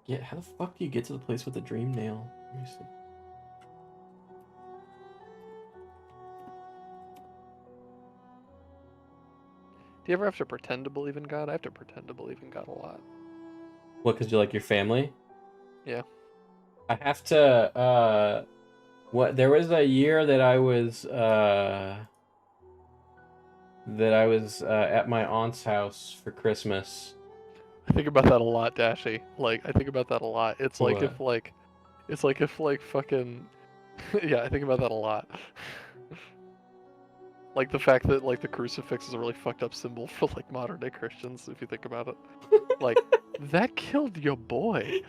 Yeah, how the fuck do you get to the place with the dream nail? Let me see. Do you ever have to pretend to believe in God? I have to pretend to believe in God a lot. What, because you like your family? Yeah. I have to, there was a year that I was at my aunt's house for Christmas. I think about that a lot, Dashy. Like, I think about that a lot. It's like What? if fucking, yeah, I think about that a lot. Like the fact that like the crucifix is a really fucked up symbol for like modern day Christians, if you think about it. Like, that killed your boy.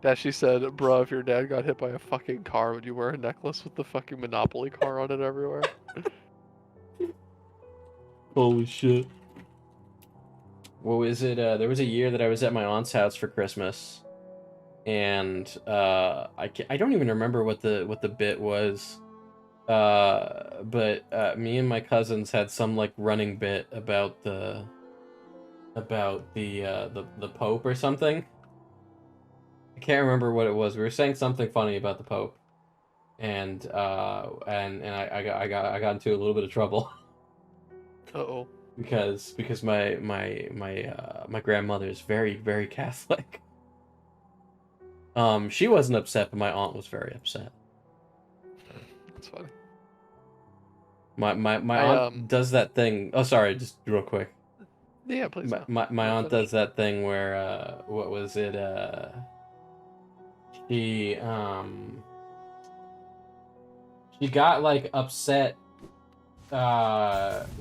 Dashy said, "Bro, if your dad got hit by a fucking car, would you wear a necklace with the fucking Monopoly car on it everywhere?" Holy shit. What was it? There was a year that I was at my aunt's house for Christmas, and I don't even remember what the bit was, but me and my cousins had some like running bit about the Pope or something. I can't remember what it was. We were saying something funny about the Pope, and I got into a little bit of trouble. Uh-oh. Because my grandmother is very, very Catholic. She wasn't upset, but my aunt was very upset. That's funny. My aunt does that thing. Oh, sorry, just real quick. Yeah, please. My aunt does that thing where what was it? She got like upset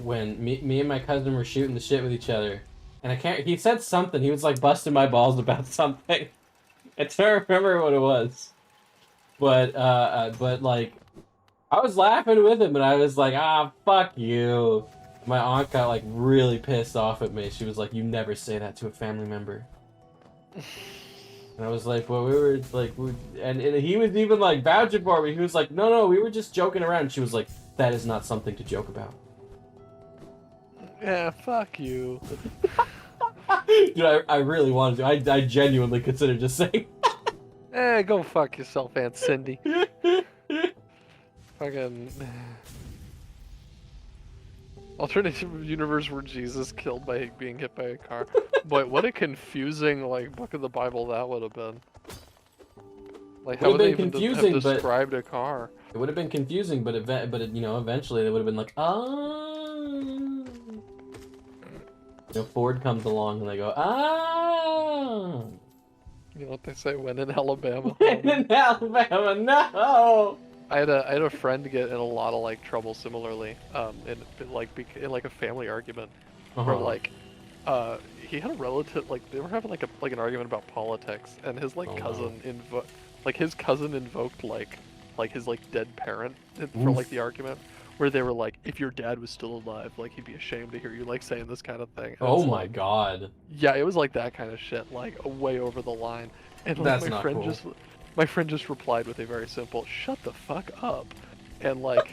when me and my cousin were shooting the shit with each other, and he said something. He was like busting my balls about something. I don't remember what it was, but like I was laughing with him, and I was like, fuck you. My aunt got like really pissed off at me. She was like, "You never say that to a family member." And I was like, well, we were like, and he was even like vouching for me. He was like, no, we were just joking around. And she was like, that is not something to joke about. Yeah, fuck you. Dude, I really wanted to. I genuinely considered just saying. Go fuck yourself, Aunt Cindy. Fucking alternative universe where Jesus killed by being hit by a car. Boy, what a confusing like book of the Bible that would have been. Like how would they even have described a car? It would have been confusing, but eventually they would have been like, ah. Ford comes along and they go, ah. You know what they say? When in Alabama. When in Alabama, no. I had a friend get in a lot of like trouble similarly, in like a family argument, where like, he had a relative like they were having like an argument about politics, and his like cousin invoked like his like dead parent for like the argument, where they were like, if your dad was still alive, like he'd be ashamed to hear you like saying this kind of thing. And oh my god. Yeah, it was like that kind of shit, like way over the line. And like, that's not cool. My friend just replied with a very simple, "Shut the fuck up," and like,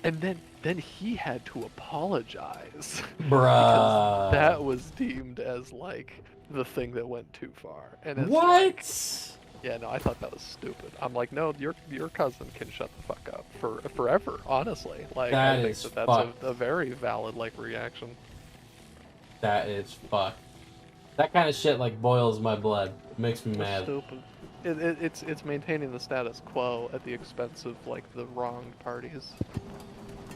and then he had to apologize, bruh. because that was deemed as like the thing that went too far. And it's what? Like, yeah, no, I thought that was stupid. I'm like, no, your cousin can shut the fuck up forever. Honestly, like I think that's a very valid like reaction. That is fucked. That kind of shit like boils my blood. It makes me mad. Stupid. It's maintaining the status quo at the expense of like the wronged parties,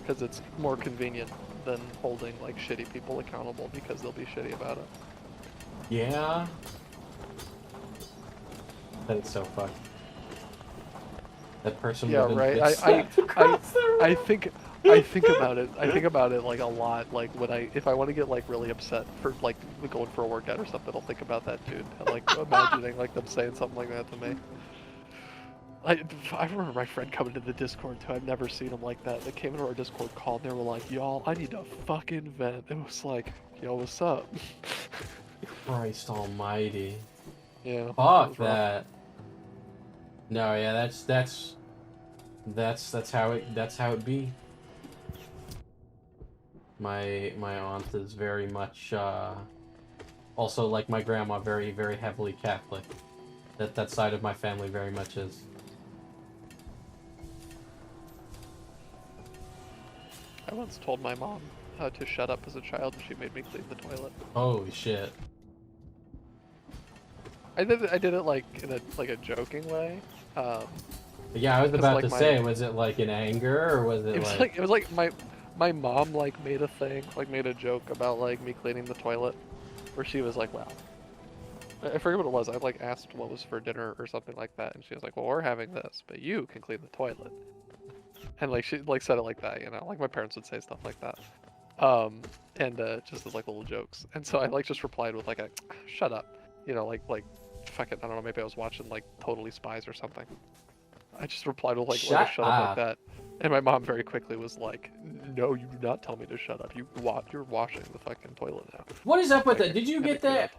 because it's more convenient than holding like shitty people accountable because they'll be shitty about it. Yeah. That is so fucked. That person. Yeah, right. I think about it. I think about it like a lot. Like if I want to get like really upset for like going for a workout or something, I'll think about that dude and like imagining like them saying something like that to me. I remember my friend coming to the Discord too. I've never seen him like that. They came into our Discord call and they were like, "Y'all, I need to fucking vent." It was like, "Yo, what's up?" Christ Almighty. Yeah. Fuck that. No, yeah, that's how it be. My aunt is very much also like my grandma, very very heavily Catholic. That side of my family very much is. I once told my mom to shut up as a child, and she made me clean the toilet. Holy shit. I did it like in a joking way. Yeah, I was about like to say, was it like in anger or was it like? It was like my mom like made a thing, like made a joke about like me cleaning the toilet, where she was like, "Well," I forget what it was. I like asked what was for dinner or something like that, and she was like, "Well, we're having this, but you can clean the toilet." And like she like said it like that, you know, like my parents would say stuff like that, and just as like little jokes. And so I like just replied with like a, "Shut up," you know, like fuck it, I don't know, maybe I was watching like Totally Spies or something. I just replied with like shut up like that. And my mom very quickly was like, "No, you do not tell me to shut up. You're washing the fucking toilet now." What is up with that? Did you get that?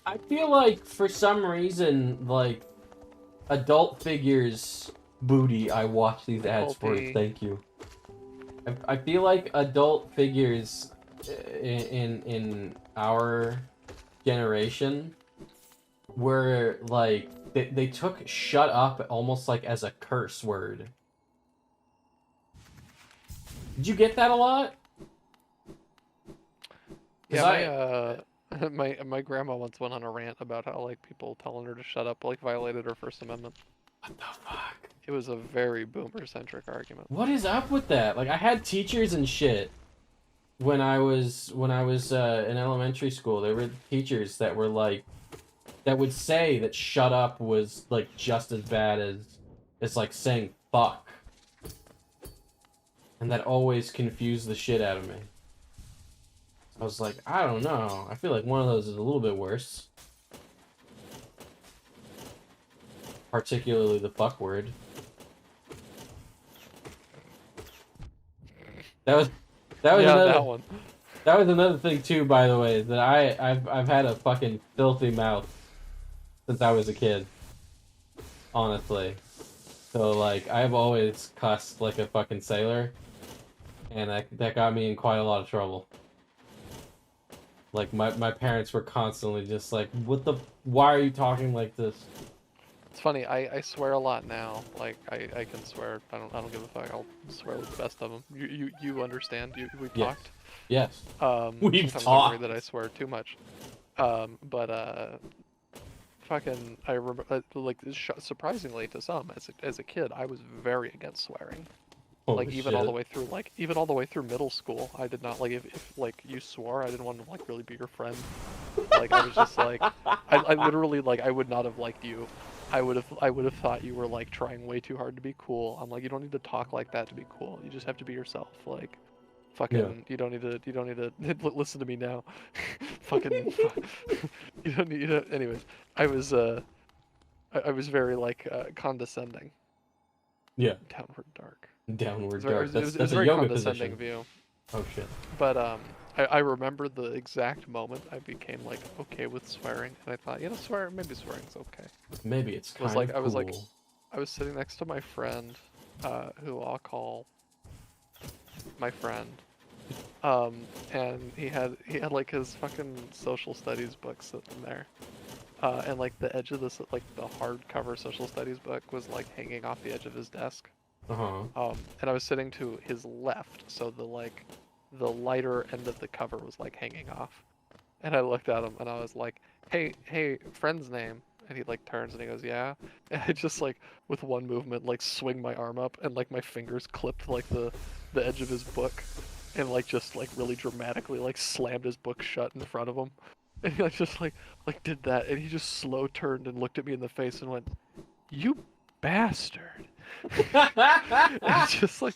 I feel like for some reason, like adult figures booty. I watch these ads for. Thank you. I feel like adult figures in our generation were like they took "shut up" almost like as a curse word. Did you get that a lot? Yeah, my grandma once went on a rant about how like people telling her to shut up like violated her First Amendment. What the fuck? It was a very boomer-centric argument. What is up with that? Like I had teachers and shit when I was in elementary school. There were teachers that were like that would say that "shut up" was like just as bad as like saying "fuck." And that always confused the shit out of me. I was like, I don't know. I feel like one of those is a little bit worse. Particularly the fuck word. That was yeah, another that one. That was another thing too, by the way, that I've had a fucking filthy mouth. since I was a kid. Honestly. So, like, I've always cussed like a fucking sailor, and that got me in quite a lot of trouble. Like, my parents were constantly just like, why are you talking like this? It's funny. I swear a lot now. Like I can swear. I don't give a fuck. I'll swear with the best of them. You understand? We've Yes. talked. Yes. We've Sometimes I'm talked. worried that I swear too much. Fucking I remember like surprisingly to some as a kid I was very against swearing. Holy Like even all the way through even all the way through middle school, I did not like if like you swore, I didn't want to like really be your friend. Like I was just like I literally like I would not have liked you. I would have thought you were like trying way too hard to be cool. I'm like, you don't need to talk like that to be cool. You just have to be yourself. Like fucking you don't need to listen to me now. Fucking you don't need to anyways. I was very like condescending. Yeah. Downward dark. Downward It dark. was That's a a very yoga condescending position. view. Oh shit. But I remember the exact moment I became like okay with swearing, and I thought, you know, maybe swearing's okay. Maybe it's kind like of I was cool. like I was sitting next to my friend, who I'll call my friend, and he had like his fucking social studies book sitting there, and like the edge of this like the hardcover social studies book was like hanging off the edge of his desk. Uh-huh. And I was sitting to his left, so the lighter end of the cover was like hanging off. And I looked at him and I was like, hey, friend's name. And he like turns and he goes, yeah. And I just like with one movement like swing my arm up and like my fingers clipped like the edge of his book and like just like really dramatically like slammed his book shut in front of him. And he like just like did that and he just slow turned and looked at me in the face and went, "You bastard." It's just like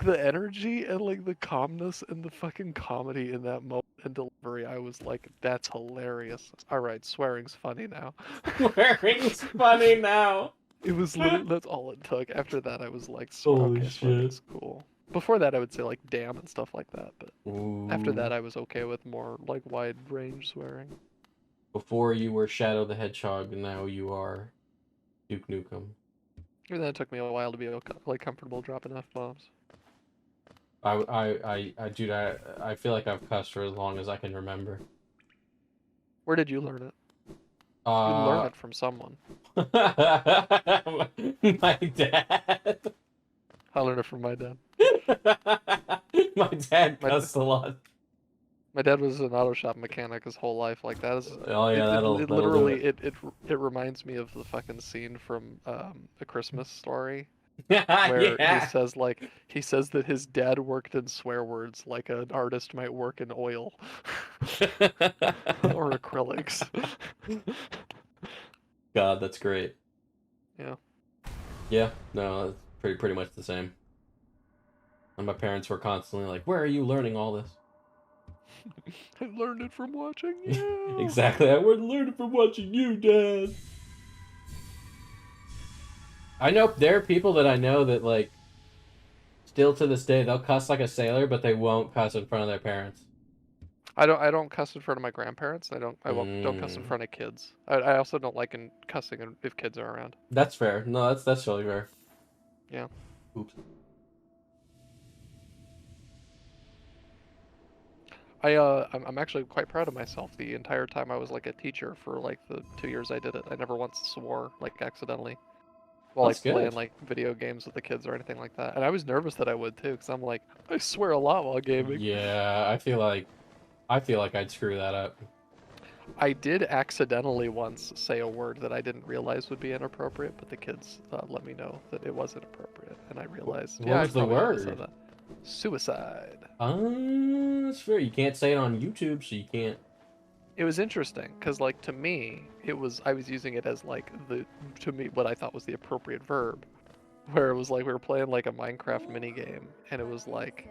the energy and like the calmness and the fucking comedy in that moment and delivery. I was like, that's hilarious. All right, swearing's funny now. Swearing's funny now. It was literally that's all it took. After that, I was like, Holy okay, swearing's cool. Before that, I would say like damn and stuff like that, but after Ooh. that, I was okay with more like wide range swearing. Before you were Shadow the Hedgehog, and now you are Duke Nukem. And then it took me a while to be like comfortable dropping F-bombs. Dude, I feel like I've cussed for as long as I can remember. Where did you learn it? You learn it from someone. My dad. I learned it from my dad. My dad cussed a lot. My dad was an auto shop mechanic his whole life. Like that is. Oh yeah, that'll literally do it reminds me of the fucking scene from A Christmas Story it. where Yeah. he says that his dad worked in swear words like an artist might work in oil or acrylics. God, that's great. Yeah. Yeah, no, it's pretty much the same. And my parents were constantly like, "Where are you learning all this?" I learned it from watching you. Exactly, I would learn it from watching you, Dad. I know there are people that I know that like, still to this day, they'll cuss like a sailor, but they won't cuss in front of their parents. I don't cuss in front of my grandparents. I don't cuss in front of kids. I also don't like cussing if kids are around. That's fair. No, that's totally fair. Yeah. Oops. I'm actually quite proud of myself. The entire time I was like a teacher for like the 2 years I did it, I never once swore like accidentally while That's like playing good. like video games with the kids or anything like that. And I was nervous that I would too, because I'm like, I swear a lot while gaming. Yeah, I feel like I'd screw that up. I did accidentally once say a word that I didn't realize would be inappropriate, but the kids let me know that it wasn't appropriate, and I realized. What yeah, was I the probably shouldn't have said word? that. Suicide. That's fair. You can't say it on YouTube, so you can't. It was interesting because, like, to me, I was using it as like to me what I thought was the appropriate verb, where it was like we were playing like a Minecraft mini game, and it was like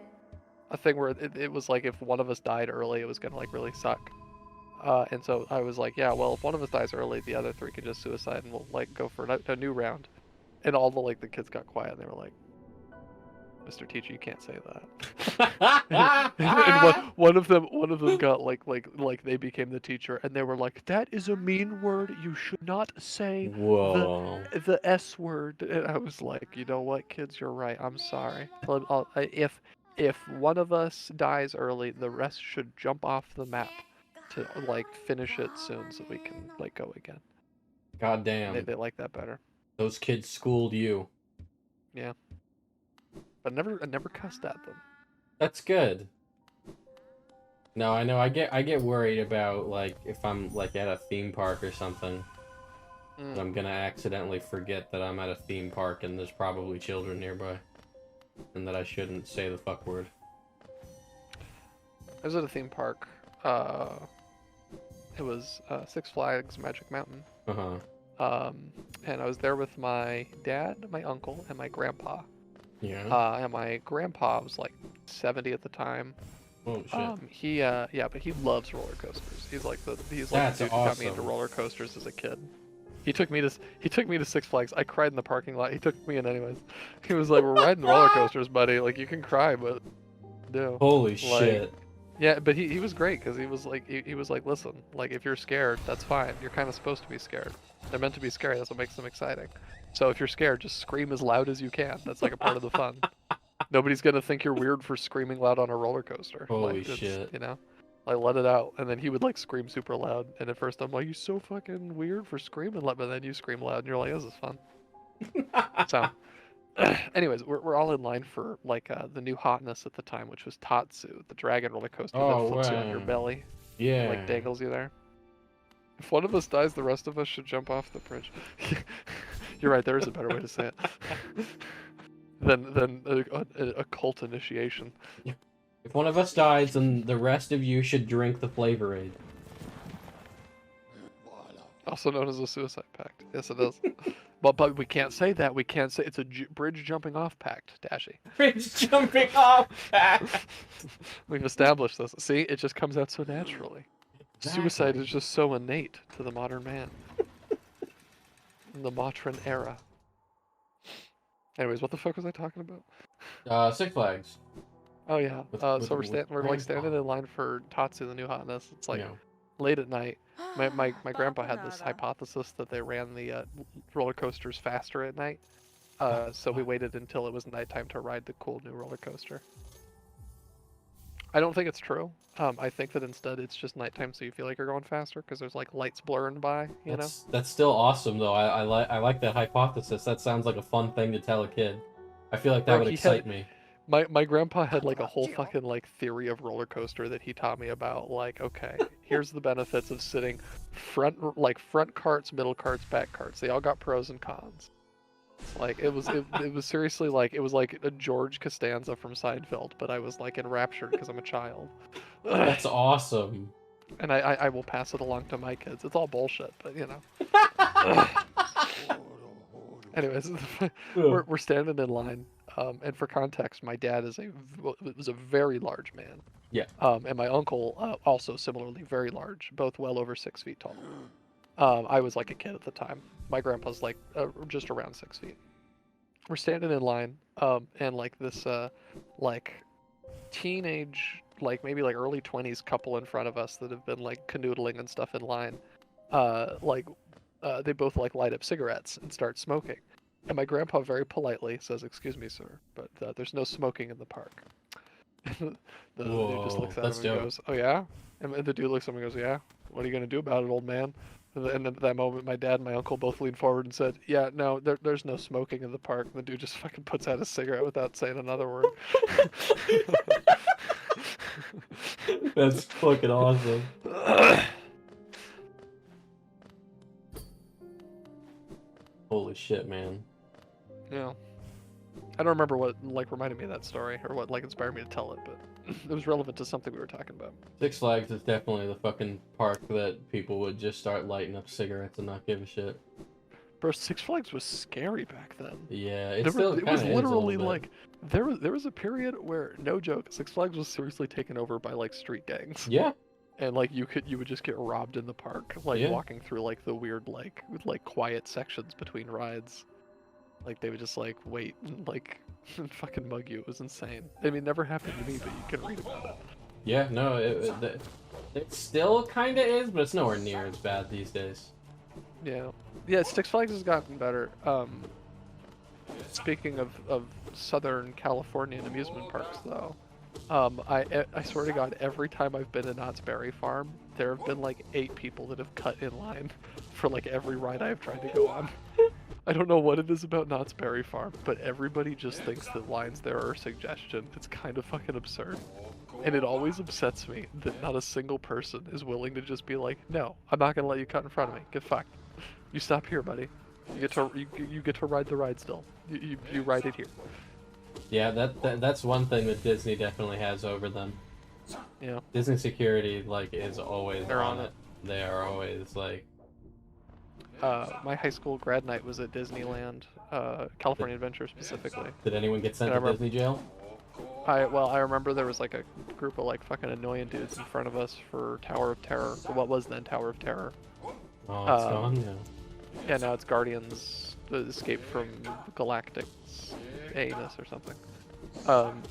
a thing where it was like if one of us died early, it was gonna like really suck. And so I was like, yeah, well, if one of us dies early, the other three can just suicide, and we'll like go for a new round. And all the kids got quiet, and they were like, Mr. Teacher, you can't say that. And one of them got like they became the teacher, and they were like, "That is a mean word. You should not say Whoa. the S word." And I was like, you know what, kids, you're right. I'm sorry. If one of us dies early, the rest should jump off the map to like finish it soon, so we can like go again. God damn. They like that better. Those kids schooled you. Yeah. But I never cussed at them. That's good. No, I know. I get worried about like if I'm like at a theme park or something. Mm. That I'm gonna accidentally forget that I'm at a theme park and there's probably children nearby, and that I shouldn't say the fuck word. I was at a theme park. It was Six Flags Magic Mountain. And I was there with my dad, my uncle, and my grandpa. Yeah. And my grandpa was like 70 at the time. Oh shit. But he loves roller coasters. He's like the dude That's who got me into awesome. roller coasters as a kid. He took me to Six Flags. I cried in the parking lot. He took me in anyways. He was like, "We're riding roller coasters, buddy. Like you can cry, but no." Holy shit. Yeah, but he was great because he was like, "Listen, like if you're scared, that's fine. You're kind of supposed to be scared. They're meant to be scary. That's what makes them exciting. So if you're scared, just scream as loud as you can. That's like a part of the fun. Nobody's gonna think you're weird for screaming loud on a roller coaster. Holy like, shit. You know, like let it out." And then he would like scream super loud. And at first I'm like, "You're so fucking weird for screaming loud," but then you scream loud, and you're like, "This is fun." So, anyways, we're all in line for like the new hotness at the time, which was Tatsu, the dragon roller coaster Oh, that flips you on your wow. belly, Yeah. like dangles you there. If one of us dies, the rest of us should jump off the bridge. You're right. There is a better way to say it than a cult initiation. If one of us dies, then the rest of you should drink the flavor aid. Also known as a suicide pact. Yes, it is. But we can't say that. We can't say it's a bridge jumping off pact, Dashy. Bridge jumping off. We've established this. See, it just comes out so naturally. Exactly. Suicide is just so innate to the modern man. In the modern era. Anyways, what the fuck was I talking about? Six Flags. Oh yeah. With So we're like grandpa. standing in line for Tatsu, the new hotness. It's like Yeah. late at night. My grandpa had this hypothesis that they ran the roller coasters faster at night. So we waited until it was nighttime to ride the cool new roller coaster. I don't think it's true. I think that instead it's just nighttime, so you feel like you're going faster because there's like lights blurring by. You know. That's still awesome though. I like that hypothesis. That sounds like a fun thing to tell a kid. I feel like that would excite me. My grandpa had like a whole fucking like theory of roller coaster that he taught me about. Like, okay, here's the benefits of sitting front carts, middle carts, back carts. They all got pros and cons. Like it was seriously like it was like a George Costanza from Seinfeld, but I was like enraptured because I'm a child. That's awesome. And I will pass it along to my kids. It's all bullshit, but you know. Anyways, we're standing in line, and for context, my dad was a very large man. Yeah. And my uncle also similarly very large, both well over 6 feet tall. I was like a kid at the time. My grandpa's like just around 6 feet. We're standing in line, and like this like teenage, like maybe like early 20s couple in front of us that have been like canoodling and stuff in line, they both like light up cigarettes and start smoking. And my grandpa very politely says, "Excuse me, sir, but there's no smoking in the park." The dude just looks at him and dope. goes, "Oh yeah?" And the dude looks at him and goes, "Yeah, what are you gonna do about it, old man?" And at that moment, my dad and my uncle both leaned forward and said, "Yeah, no, there's no smoking in the park." And the dude just fucking puts out a cigarette without saying another word. That's fucking awesome. Holy shit, man. Yeah. I don't remember what like reminded me of that story or what like inspired me to tell it, but it was relevant to something we were talking about. Six Flags is definitely the fucking park that people would just start lighting up cigarettes and not give a shit. Bro, Six Flags was scary back then. Yeah, It was literally like there was a period where, no joke, Six Flags was seriously taken over by like street gangs. Yeah. And like you would just get robbed in the park, like Yeah. walking through like the weird like quiet sections between rides. Like they would just like wait and like fucking mug you. It was insane. I mean, it never happened to me, but you can read about it. Yeah, no, it still kind of is, but it's nowhere near as bad these days. Yeah, yeah. Six Flags has gotten better. Speaking of Southern Californian amusement parks, though, I swear to God, every time I've been to Knott's Berry Farm, there have been like 8 people that have cut in line for like every ride I've tried to go on. I don't know what it is about Knott's Berry Farm, but everybody just thinks that lines there are a suggestion. It's kind of fucking absurd. And it always upsets me that not a single person is willing to just be like, no, I'm not gonna let you cut in front of me. Get fucked. You stop here, buddy. You get to ride the ride still. You ride it here. Yeah, that's one thing that Disney definitely has over them. Yeah. Disney security like is always They're on it. They are always like. My high school grad night was at Disneyland, California Adventure specifically. Did anyone get sent And to Disney jail? I remember there was like a group of like fucking annoying dudes in front of us for Tower of Terror, or what was then Tower of Terror. Oh, it's gone now. Yeah, now it's Guardians Escape from Galactic's anus or something.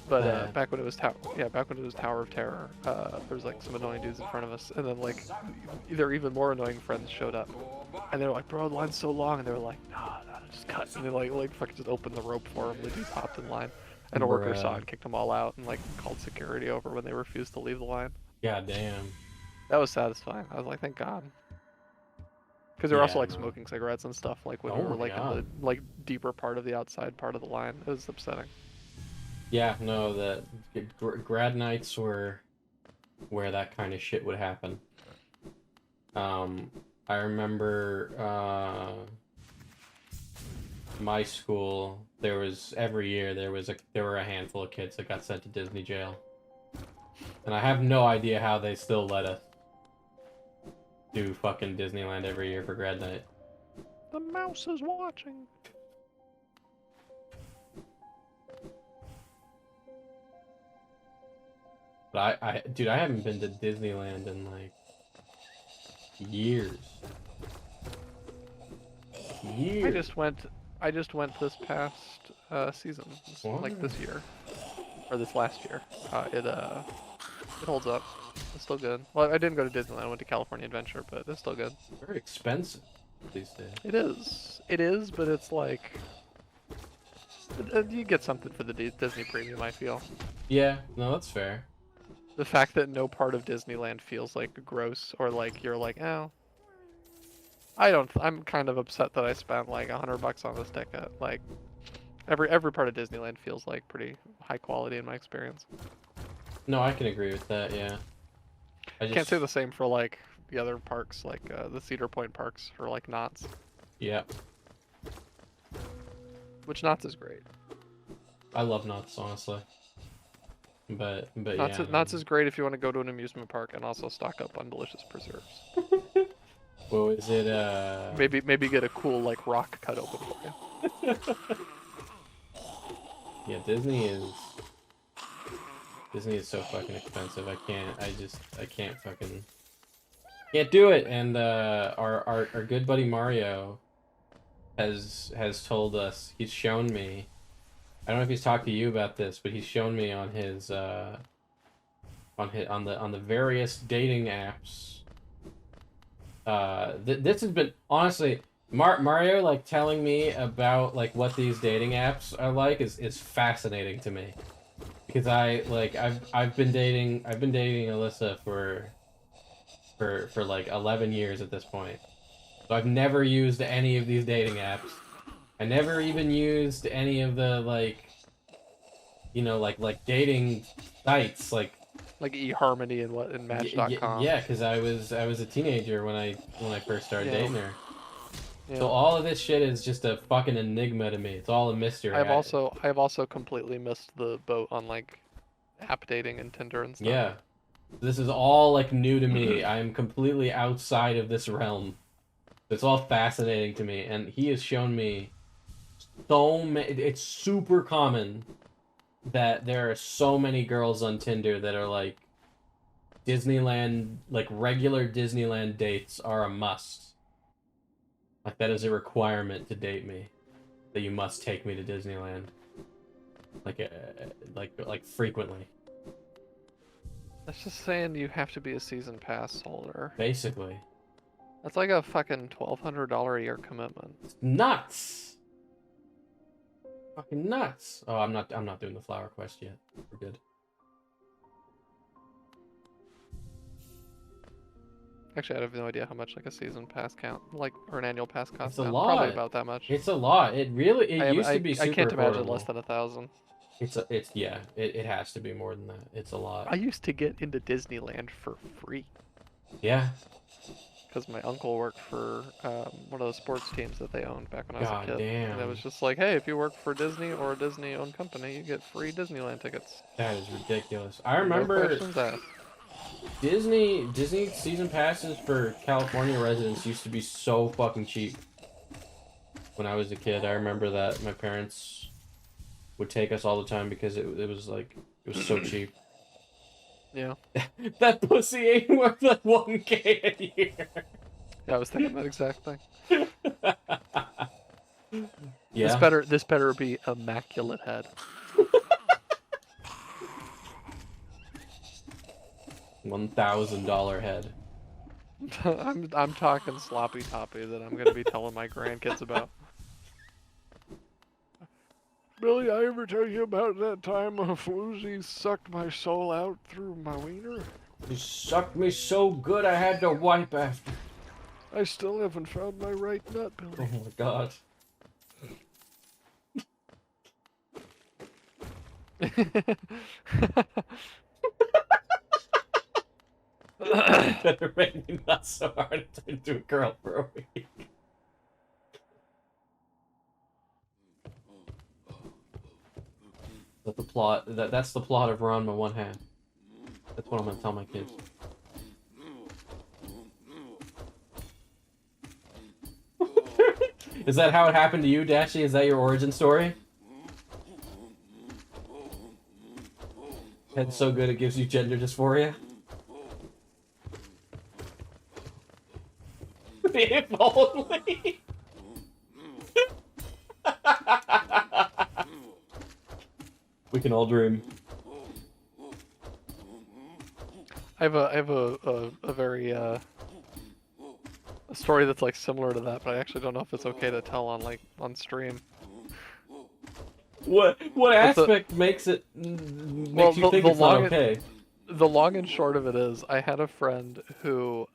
Back when it was Tower of Terror, there was like some annoying dudes in front of us, and then like their even more annoying friends showed up, and they were like, "Bro, the line's so long," and they were like, "No, just cut," and they like fucking just opened the rope for them. The dudes hopped in line, and a worker saw it and kicked them all out, and like called security over when they refused to leave the line. God damn. That was satisfying. I was like, thank God. Because they were also like smoking cigarettes and stuff, like when we were like in the like deeper part of the outside part of the line. It was upsetting. Yeah, no, the grad nights were where that kind of shit would happen. I remember my school. There was every year there were a handful of kids that got sent to Disney jail, and I have no idea how they still let us do fucking Disneyland every year for grad night. The mouse is watching. But dude, I haven't been to Disneyland in like years. Years. I just went this past season, like this year, or this last year. It holds up. It's still good. Well, I didn't go to Disneyland. I went to California Adventure, but it's still good. Very expensive these days. It is. It is, but it's like you get something for the Disney premium. I feel. Yeah, no, that's fair. The fact that no part of Disneyland feels like gross or like you're like, oh. I'm kind of upset that I spent like $100 on this ticket. Like, every part of Disneyland feels like pretty high quality in my experience. No, I can agree with that. Yeah. I Can't say the same for like the other parks, like the Cedar Point parks for like Knott's. Yeah. Which Knott's is great. I love Knott's, honestly. But Knott's, yeah. Knott's is great if you want to go to an amusement park and also stock up on delicious preserves. Well, is it Maybe get a cool like rock cut open for you. Yeah, Disney is so fucking expensive. I can't fucking do it. And our good buddy Mario has told us, he's shown me, I don't know if he's talked to you about this, but he's shown me on his on the various dating apps. This has been honestly Mario like telling me about like what these dating apps are like is fascinating to me, because I've been dating Alyssa for like 11 years at this point, so I've never used any of these dating apps. I never even used any of the like dating sites like eHarmony and Match.com. Yeah, because I was a teenager when I first started dating her. Yeah. So all of this shit is just a fucking enigma to me. It's all a mystery. I've also completely missed the boat on like app dating and Tinder and stuff. Yeah. This is all like new to me. I am completely outside of this realm. It's all fascinating to me, and he has shown me so many. It's super common that there are so many girls on Tinder that are like Disneyland, like regular Disneyland dates are a must. Like that is a requirement to date me. that you must take me to Disneyland. Like frequently. That's just saying you have to be a season pass holder. Basically. That's like a fucking $1,200 a year commitment. It's nuts. Fucking nuts. Oh, I'm not doing the flower quest yet. We're good. Actually, I have no idea how much like a season pass count, like, or an annual pass costs. It's a now. lot. Probably about that much. It's a lot. It used to be super I can't imagine affordable. less than 1,000. It has to be more than that. It's a lot. I used to get into Disneyland for free Yeah. because my uncle worked for one of the sports teams that they owned back when I was God a kid. damn. And it was just like, hey, if you work for Disney or a Disney-owned company, you get free Disneyland tickets. That is ridiculous. I No remember questions asked. Disney season passes for California residents used to be so fucking cheap. When I was a kid, I remember that my parents would take us all the time because it was so cheap. Yeah. That pussy ain't worth like 1K a year. Yeah, I was thinking that exact thing. Yeah. This better be immaculate head. $1,000 head. I'm talking sloppy toppy that I'm gonna be telling my grandkids about. Billy, I ever tell you about that time a floozy sucked my soul out through my wiener? You sucked me so good I had to wipe after. I still haven't found my right nut, Oh Billy. my god. Better make me not so hard to turn into a girl for a week. That's the plot. That's the plot of Ranma One Hand. That's what I'm gonna tell my kids. Is that how it happened to you, Dashi? Is that your origin story? Head's so good it gives you gender dysphoria? If only! We can all dream. I have a very a story that's like similar to that, but I actually don't know if it's okay to tell on stream. What But aspect makes you think it's not okay? The long and short of it is, I had a friend who,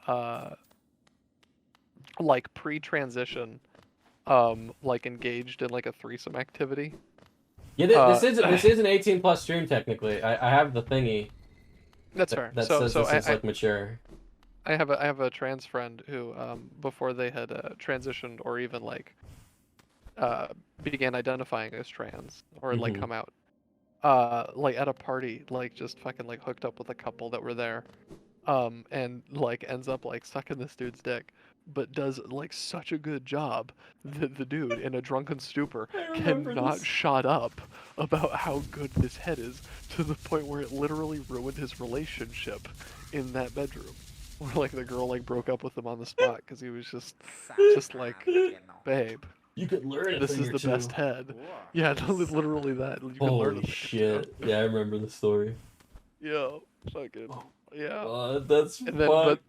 like pre-transition, like engaged in like a threesome activity. Yeah, this is an 18+ stream technically. I have the thingy. That's fair. That So says so this is like mature. I have a trans friend who, before they had transitioned or even like began identifying as trans or like Mhm. come out, like at a party, like just fucking like hooked up with a couple that were there, and like ends up like sucking this dude's dick, but does like such a good job that the dude in a drunken stupor I remember cannot this. shut up about how good this head is, to the point where it literally ruined his relationship in that bedroom. Where like the girl like broke up with him on the spot because he was just like, babe, You could learn a this thing is or the two. best head. Yeah, literally that. You can learn a Holy thing or shit! two. Yeah, I remember the story. Yeah, fucking yeah. That's And then, fucked.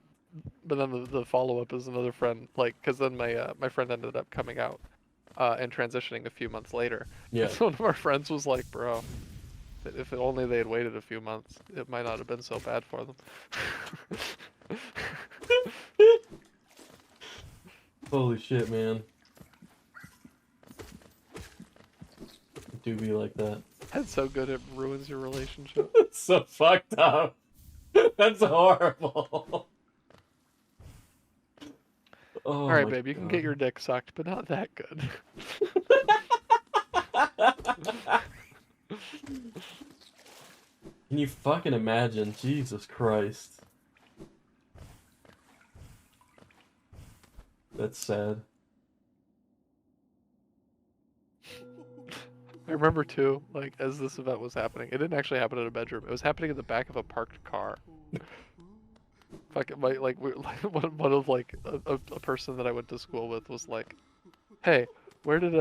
but then the follow up is another friend, like, because then my friend ended up coming out, and transitioning a few months later. Yeah. So one of our friends was like, bro, if only they had waited a few months, it might not have been so bad for them. Holy shit, man. It do be like that. That's so good it ruins your relationship. It's so fucked up. That's horrible. Oh, All right, my babe, you can God. get your dick sucked, but not that good. Can you fucking imagine? Jesus Christ. That's sad. I remember too, like, as this event was happening, it didn't actually happen in a bedroom. It was happening in the back of a parked car. Fucking, like, one of like a person that I went to school with was like, "Hey, where did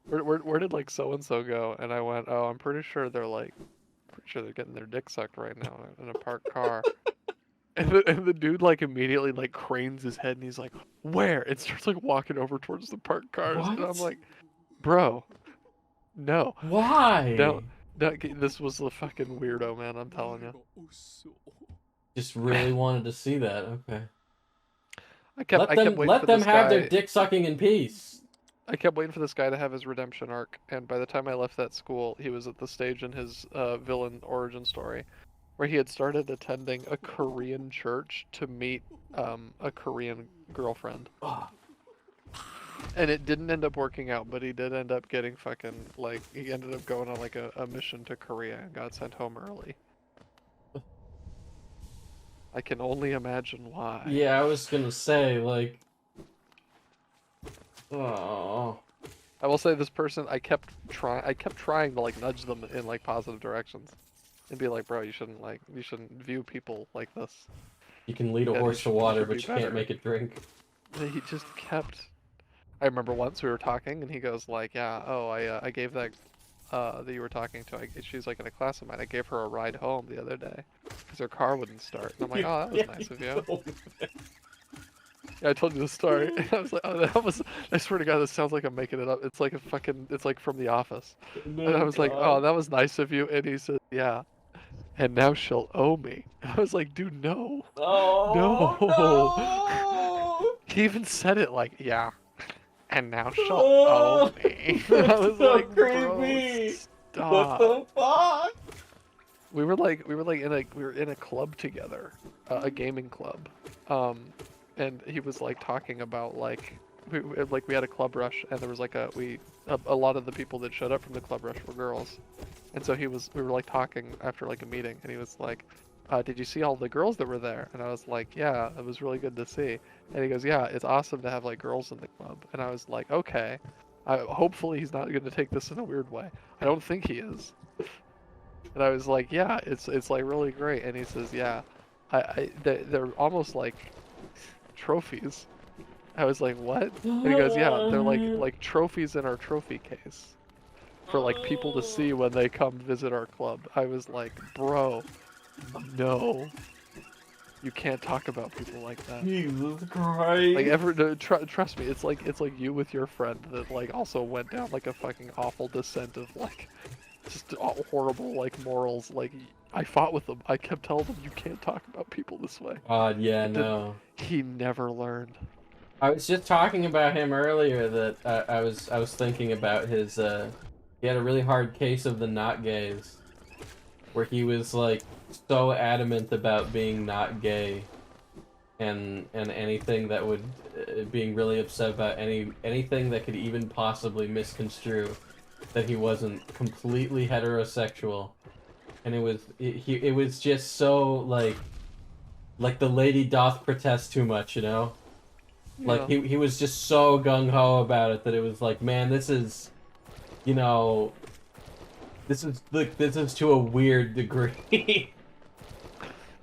where did like so and so go? And I went, oh, I'm pretty sure they're getting their dick sucked right now in a parked car. And the dude like immediately like cranes his head and he's like, where? And starts like walking over towards the parked cars. And I'm What? like, bro, no, Why? this was the fucking weirdo, man. I'm telling you. Just really wanted to see that. Okay. I kept waiting Let for them this have guy. their dick sucking in peace. I kept waiting for this guy to have his redemption arc, and by the time I left that school, he was at the stage in his villain origin story, where he had started attending a Korean church to meet a Korean girlfriend. Ugh. And it didn't end up working out, but he did end up getting fucking, like, he ended up going on, like, a mission to Korea and got sent home early. I can only imagine why. Yeah, I was gonna say, like... Oh... I will say this person, I kept trying to, like, nudge them in, like, positive directions. And be like, bro, you shouldn't view people like this. You can lead a Yeah, horse to you water, should but be you better. can't make it drink. And he just kept... I remember once we were talking, and he goes like, yeah, oh, I gave that you were talking to, she's like in a class of mine, I gave her a ride home the other day, because her car wouldn't start. And I'm like, oh, that was nice of you. Yeah, I told you the story. I was like, oh, that was, I swear to God, this sounds like I'm making it up. It's like it's like from The Office. And I was like, oh, that was nice of you. And he said, yeah. And now she'll owe me. I was like, dude, no. Oh, No. He even said it like, yeah. And now she'll owe me. I was so like, creepy. bro, What stop. the fuck? We were in a club together, a gaming club. And he was like talking about like we had a club rush, and there was like a lot of the people that showed up from the club rush were girls. And so we were like talking after like a meeting, and he was like, did you see all the girls that were there? And I was like, yeah, it was really good to see. And he goes, yeah, it's awesome to have like girls in the club. And I was like, okay. Hopefully he's not going to take this in a weird way. I don't think he is. And I was like, yeah, it's like really great. And he says, yeah, they're almost like trophies. I was like, what? And he goes, yeah, they're like trophies in our trophy case for like people to see when they come visit our club. I was like, bro, no, you can't talk about people like that. Jesus Christ. Like trust me, it's like you with your friend that like also went down like a fucking awful descent of like just horrible like morals. Like I fought with them. I kept telling them you can't talk about people this way. Yeah, no. He never learned. I was just talking about him earlier that I was thinking about his he had a really hard case of the not gays, where he was like so adamant about being not gay, and anything that would being really upset about anything that could even possibly misconstrue that he wasn't completely heterosexual, and it was just so like the lady doth protest too much, you know. Like, Yeah. he was just so gung-ho about it that it was like, man, this is, you know, this is to a weird degree.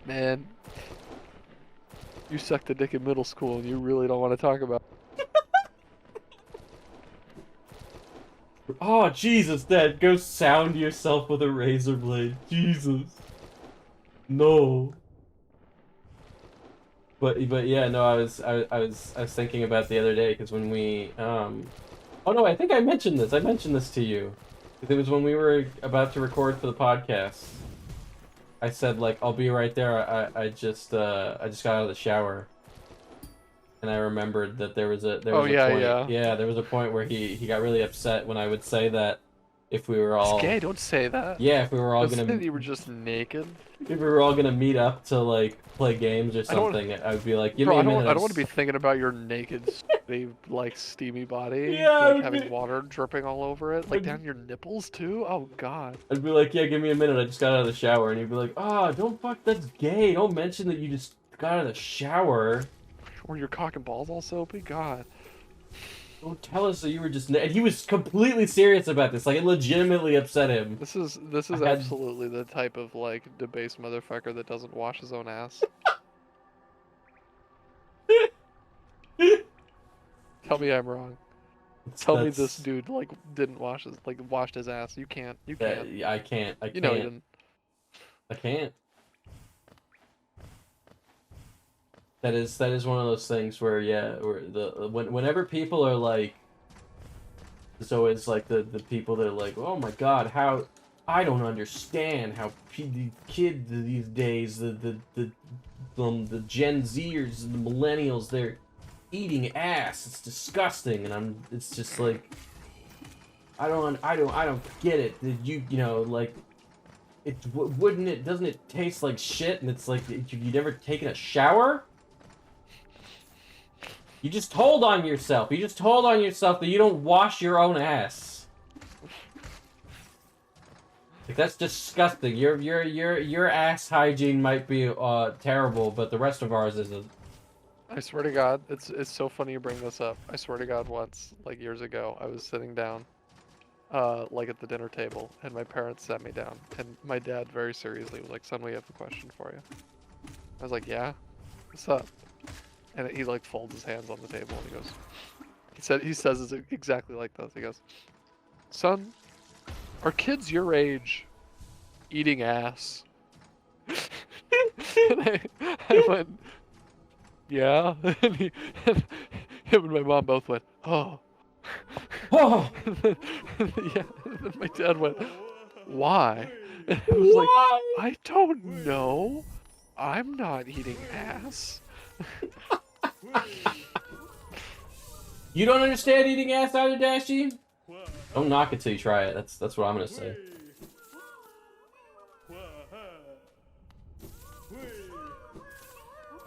Man, you sucked a dick in middle school and you really don't want to talk about it. Oh, Jesus, Dad, go sound yourself with a razor blade. Jesus. No. But yeah, no, I was thinking about the other day, because when we oh no, I think I mentioned this. I mentioned this to you. It was when we were about to record for the podcast. I said like, I'll be right there. I just got out of the shower, and I remembered that there was a point. Yeah, there was a point where he got really upset when I would say that if we were all It's gay, don't say that. yeah, if we were all Don't say gonna that you were just naked. if we were all gonna meet up to like play games or something, I would be like, give Bro, me a I minute. don't want to be thinking about your naked, sweaty, like steamy body, Yeah, I like would having be- water dripping all over it, like down your nipples too. Oh God. I'd be like, yeah, give me a minute. I just got out of the shower, and he'd be like, ah, don't fuck, that's gay. Don't mention that you just got out of the shower. Or your cock and balls all soapy. God. Don't tell us that you were just. And he was completely serious about this. Like, it legitimately upset him. This is I had- absolutely the type of like debased motherfucker that doesn't wash his own ass. Tell me I'm wrong. Tell me That's- this dude like didn't washed his ass. You can't. You can't. I can't. I You know he can't. didn't. I can't. That is one of those things where where whenever people are like, so it's like the people that are like, oh my god, how I don't understand how the kids these days, the Gen Zers, the millennials, they're eating ass. It's disgusting, and it's just like, I don't get it. Did you know like. Doesn't it taste like shit? And it's like, you never taken a shower? You just told on yourself. You just told on yourself that you don't wash your own ass. Like, that's disgusting. Your ass hygiene might be terrible, but the rest of ours isn't. I swear to God, it's so funny you bring this up. I swear to God, once, like years ago, I was sitting down, like at the dinner table, and my parents sat me down, and my dad very seriously was like, "Son, we have a question for you." I was like, "Yeah, what's up?" And he like folds his hands on the table and he goes, he says it exactly like this. He goes, "Son, are kids your age eating ass?" And I went, "Yeah." And him and my mom both went, "Oh." Oh, Yeah. And then my dad went, "Why?" And I was like, "I don't know. I'm not eating ass." you don't understand eating ass either, Dashy? Don't knock it till you try it. That's what I'm gonna say.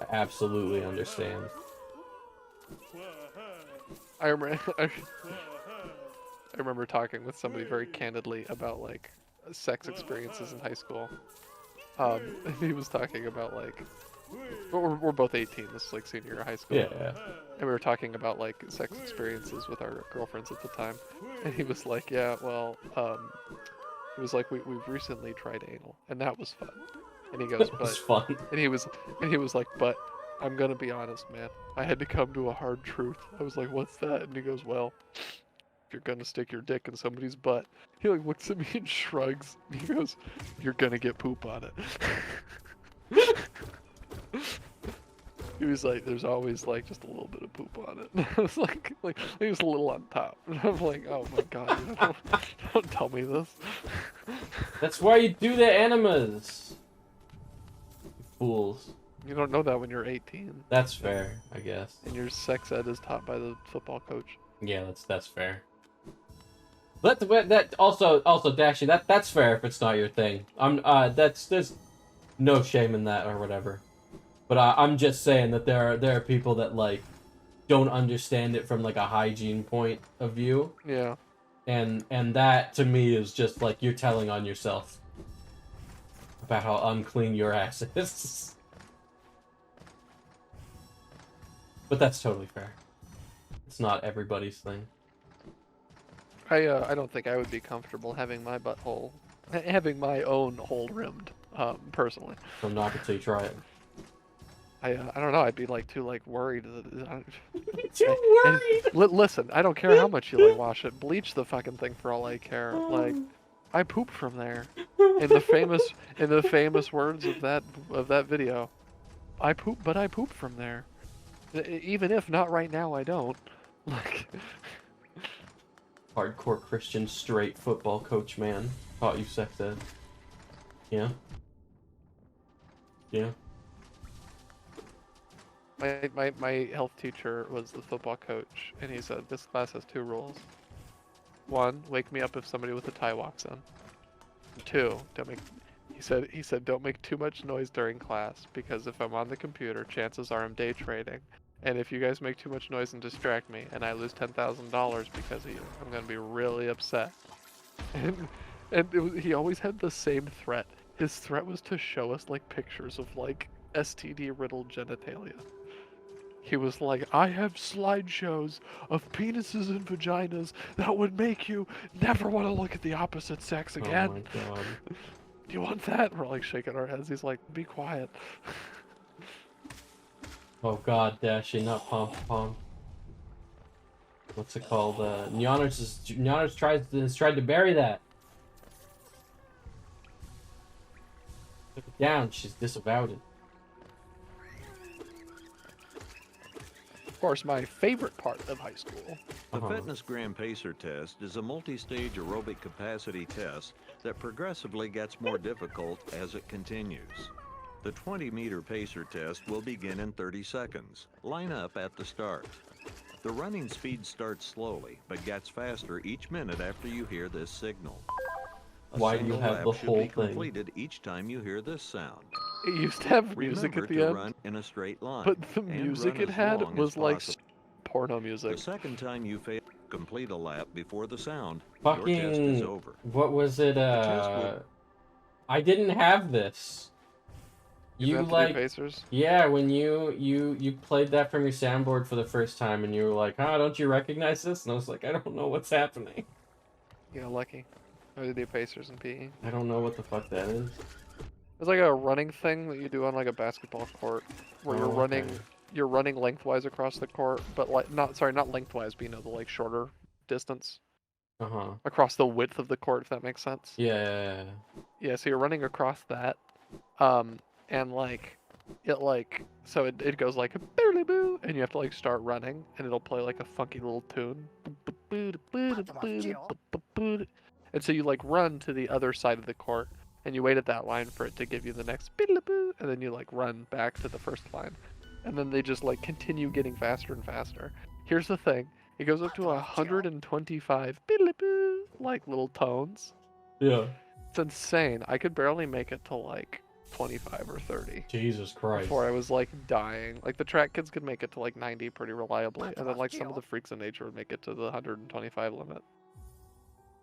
I absolutely understand. I remember talking with somebody very candidly about like sex experiences in high school. And he was talking about like, we're both 18. This is like senior year of high school. Yeah. And we were talking about like sex experiences with our girlfriends at the time. And he was like, "Yeah, well, it was like we've recently tried anal, and that was fun." And he goes, It was "But," fun. and he was like, "But I'm gonna be honest, man. I had to come to a hard truth." I was like, "What's that?" And he goes, "Well, if you're gonna stick your dick in somebody's butt," he like looks at me and shrugs. And he goes, "You're gonna get poop on it." He was like, "There's always like just a little bit of poop on it." And I was like he was a little on top. And I'm like, "Oh my god, don't tell me this." That's why you do the enemas. You fools. You don't know that when you're 18. That's fair, I guess. And your sex ed is taught by the football coach. Yeah, that's fair. That also Dashy, that's fair if it's not your thing. There's no shame in that or whatever. But I'm just saying that there are people that like don't understand it from like a hygiene point of view. Yeah. And that to me is just like you're telling on yourself about how unclean your ass is. But that's totally fair. It's not everybody's thing. I don't think I would be comfortable having my own hole rimmed, personally. So knock it till you try it. I don't know. I'd be like too like worried. Too worried. Listen, I don't care how much you like wash it. Bleach the fucking thing for all I care. Like, I poop from there. In the famous words of that video, I poop from there. Even if not right now, I don't. Like, Hardcore Christian straight football coach man taught you sex ed. Yeah. Yeah. my health teacher was the football coach, and he said this class has 2 rules. 1, wake me up if somebody with a tie walks in. 2, don't make. He said don't make too much noise during class, because if I'm on the computer, chances are I'm day trading, and if you guys make too much noise and distract me, and I lose $10,000 because of you, I'm gonna be really upset. And he always had the same threat. His threat was to show us like pictures of like STD riddled genitalia. He was like, "I have slideshows of penises and vaginas that would make you never want to look at the opposite sex again. Oh my god. Do you want that?" We're like shaking our heads. He's like, "Be quiet." Oh god, Dashy, not pom pom. what's it called? Nyana's has tried to bury that. Took it down. She's disavowed it. Of course, my favorite part of high school. The Fitness Gram Pacer test is a multi-stage aerobic capacity test that progressively gets more difficult as it continues. The 20-meter pacer test will begin in 30 seconds. Line up at the start. The running speed starts slowly, but gets faster each minute after you hear this signal. A Why do you single have lap the should whole be thing? completed each time you hear this sound. It used to have music Remember at the to end, run in a straight line, but the and music run it as had long as was like possible. porno The music. second time you fail to complete a lap before the sound, your test is Fucking, over. what was it? test will- I didn't have this. You have to do like, pacers? yeah, when you played that from your soundboard for the first time, and you were like, "Ah, don't you recognize this?" And I was like, "I don't know what's happening. You know, lucky. I do pacers in PE. I don't know what the fuck that is." It's like a running thing that you do on like a basketball court, where Oh, okay. you're running lengthwise across the court, but like not lengthwise, but you know the like shorter distance across the width of the court, if that makes sense. Yeah. Yeah, so you're running across that, and like it goes like barely boo, and you have to like start running, and it'll play like a funky little tune, and so you like run to the other side of the court, and you wait at that line for it to give you the next boo, and then you like run back to the first line, and then they just like continue getting faster and faster. Here's the thing: it goes up to 125 like little tones. Yeah. It's insane. I could barely make it to like 25 or 30 Jesus Christ. before I was like dying. Like the track kids could make it to like 90 pretty reliably, and then like some of the freaks of nature would make it to the 125 limit.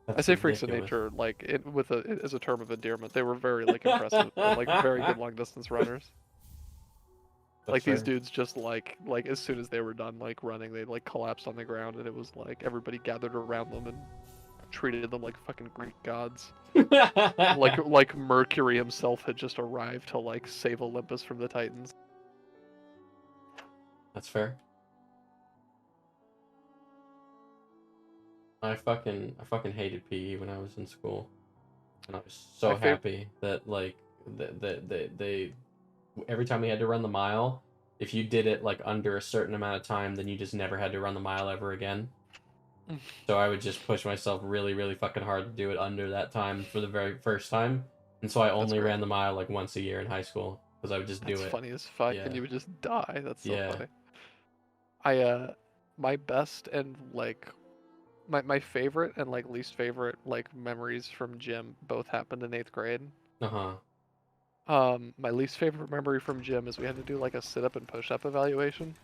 I That's say freaks of ridiculous. nature like as a term of endearment. They were very like impressive, and, like very good long distance runners. That's Like these fair. dudes just like as soon as they were done like running, they like collapsed on the ground, and it was like everybody gathered around them and treated them like fucking Greek gods. like Mercury himself had just arrived to like save Olympus from the Titans. That's fair. I fucking hated PE when I was in school, and I was so My happy that like they every time we had to run the mile, if you did it like under a certain amount of time, then you just never had to run the mile ever again. So I would just push myself really, really fucking hard to do it under that time for the very first time, and so I only great. ran the mile like once a year in high school because I would just do That's it. funny as fuck, Yeah. and you would just die. That's so Yeah. funny. My best and like my favorite and like least favorite like memories from gym both happened in 8th grade. My least favorite memory from gym is we had to do like a sit-up and push-up evaluation,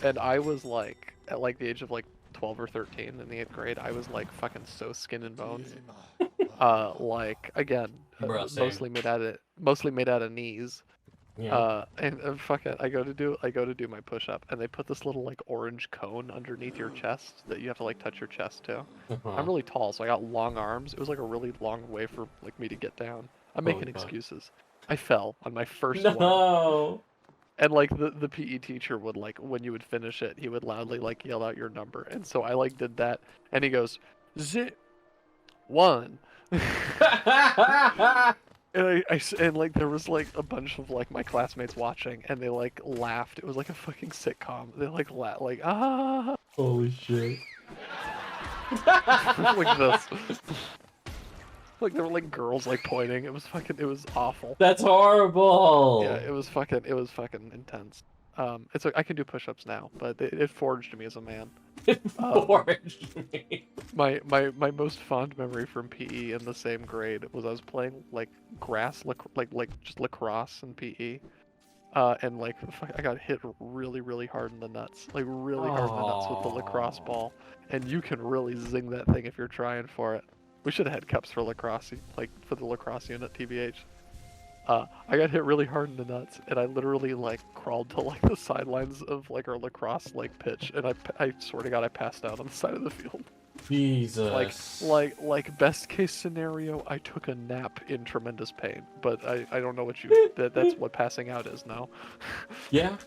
and I was like at like the age of like 12 or 13 in the 8th grade. I was like fucking so skin and bones. Like again, Bruh, same. mostly made out of knees. Yeah. And fuck it, I go to do my push-up, and they put this little like orange cone underneath your chest that you have to like touch your chest to. I'm really tall, so I got long arms. It was like a really long way for like me to get down. I'm making Holy fuck. excuses. I fell on my first one. No. And like the PE teacher would like when you would finish it, he would loudly like yell out your number. And so I like did that, and he goes, "1." And like there was like a bunch of like my classmates watching, and they like laughed. It was like a fucking sitcom. They like like ah Holy shit. like this. Like there were like girls like pointing. It was awful. That's horrible. Yeah, it was fucking intense. It's like I can do push-ups now, but it forged me as a man. Forged me. My most fond memory from PE in the same grade was I was playing like just lacrosse in PE, and like I got hit really hard in the nuts, like really hard in the nuts with the lacrosse ball, and you can really zing that thing if you're trying for it. We should have had cups for lacrosse, like for the lacrosse unit, TBH. I got hit really hard in the nuts, and I literally like crawled to like the sidelines of like our lacrosse like pitch, and I swear to God I passed out on the side of the field. Jesus. Like best case scenario, I took a nap in tremendous pain, but I don't know what you that's what passing out is now. Yeah.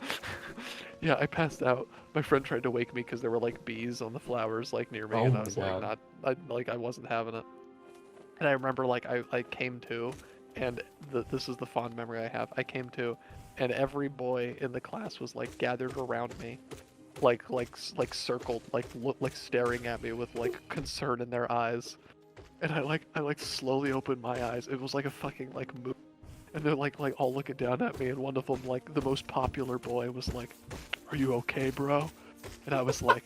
Yeah, I passed out. My friend tried to wake me because there were like bees on the flowers like near me, Oh and my I was like God. I wasn't having it. And I remember like I came to, and this is the fond memory I have. I came to, and every boy in the class was like gathered around me, like circled, like staring at me with like concern in their eyes. And I slowly opened my eyes. It was like a fucking like movie. And they're like all looking down at me, and one of them, like the most popular boy, was like, "Are you okay, bro?" And I was like,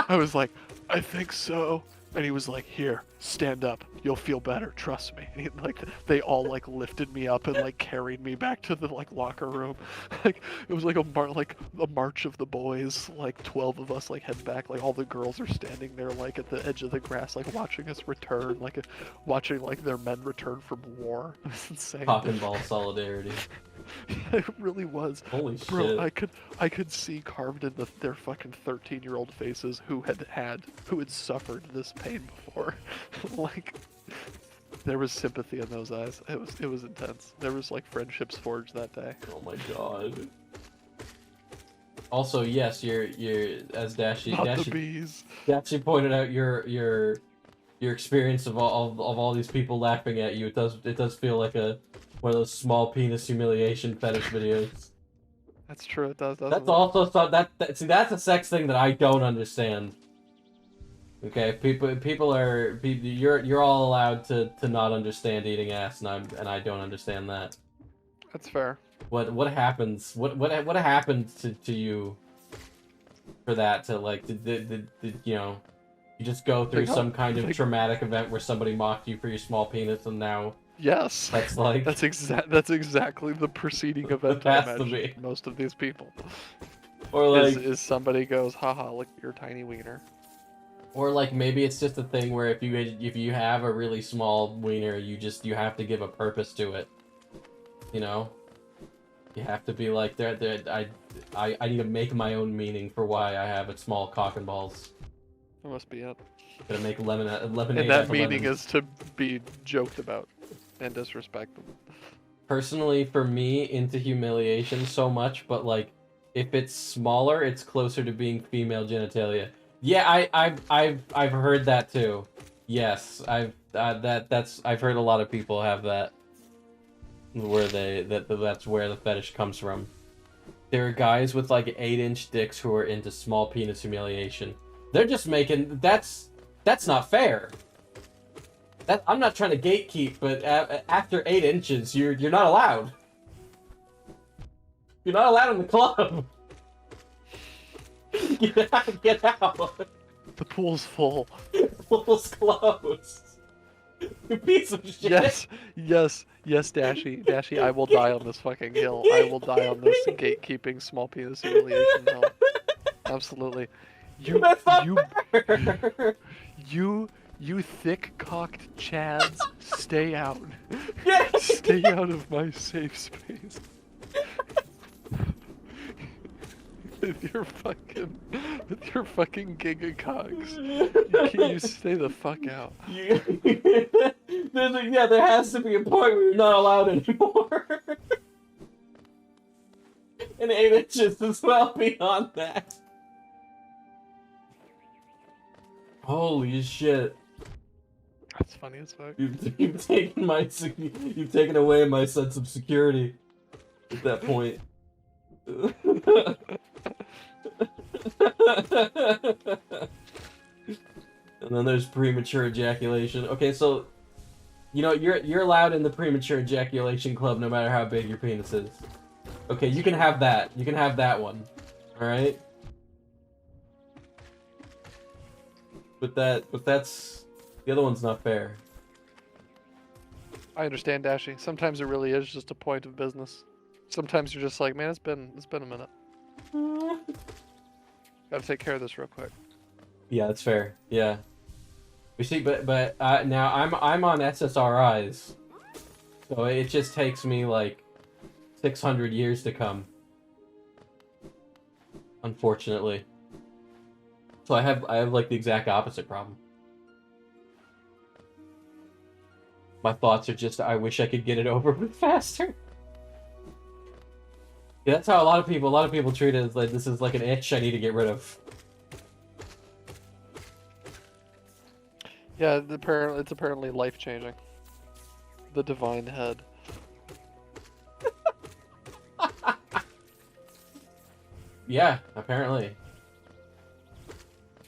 I was like, "I think so." And he was like, "Here, stand up. You'll feel better. Trust me." And he, like they all like lifted me up and like carried me back to the like locker room. Like it was like a march of the boys. Like 12 of us like head back. Like all the girls are standing there like at the edge of the grass, like watching us return, like watching like their men return from war. It was insane. Cock and ball solidarity. It really was. Holy Bro, shit. I could see carved in their fucking 13-year-old faces who had suffered this pain before. Like there was sympathy in those eyes. It was intense. There was like friendships forged that day. Oh my God. Also, yes, you're as Not the bees. Dashi pointed out your experience of all these people laughing at you. It does feel like one of those small penis humiliation fetish videos. That's true. It does. That's also see, that's a sex thing that I don't understand. Okay, you're all allowed to not understand eating ass, and I don't understand that. That's fair. What happens? What happened to you for that to like did you know, you just go through some kind of traumatic event where somebody mocked you for your small penis, and now Yes. that's like That's exactly the preceding event I has to imagine be. most of these people. Or like Is somebody goes, haha, look at your tiny wiener. or like maybe it's just a thing where if you have a really small wiener, you have to give a purpose to it. You know? You have to be like I need to make my own meaning for why I have a small cock and balls. That must be it. Gonna make lemonade And out that of meaning lemons. is to be joked about and disrespected. Personally, for me, into humiliation so much, but like if it's smaller, it's closer to being female genitalia. Yeah, I've heard that too. Yes, I've heard a lot of people have that, where that's where the fetish comes from. There are guys with like 8-inch dicks who are into small penis humiliation. They're just making that's not fair. I'm not trying to gatekeep, but after 8 inches, you're not allowed. You're not allowed in the club. Get out. The pool's full. Pool's closed. You piece of shit. Yes, Dashy, I will die on this fucking hill. I will die on this gatekeeping small penis humiliation hill. Absolutely. That's not fair. You thick-cocked chads, stay out. Yeah. Stay out of my safe space. With your fucking gigacogs. You stay the fuck out. Yeah, there has to be a point where you're not allowed anymore. And 8 inches as well beyond that. Holy shit. That's funny as fuck. You've taken away my sense of security at that point. And then there's premature ejaculation. Okay, so you know you're allowed in the premature ejaculation club no matter how big your penis is. Okay, you can have that. You can have that one. All right. But that's the other one's not fair. I understand, Dashy. Sometimes it really is just a point of business. Sometimes you're just like, man, it's been a minute. Gotta take care of this real quick. Yeah, that's fair. Yeah. You see, but now I'm on SSRIs, so it just takes me like 600 years to come. Unfortunately. So I have like the exact opposite problem. My thoughts are just, I wish I could get it over with faster. Yeah, that's how a lot of people treat it. As like this is like an itch I need to get rid of. Yeah, it's apparently life changing. The divine head. Yeah, apparently.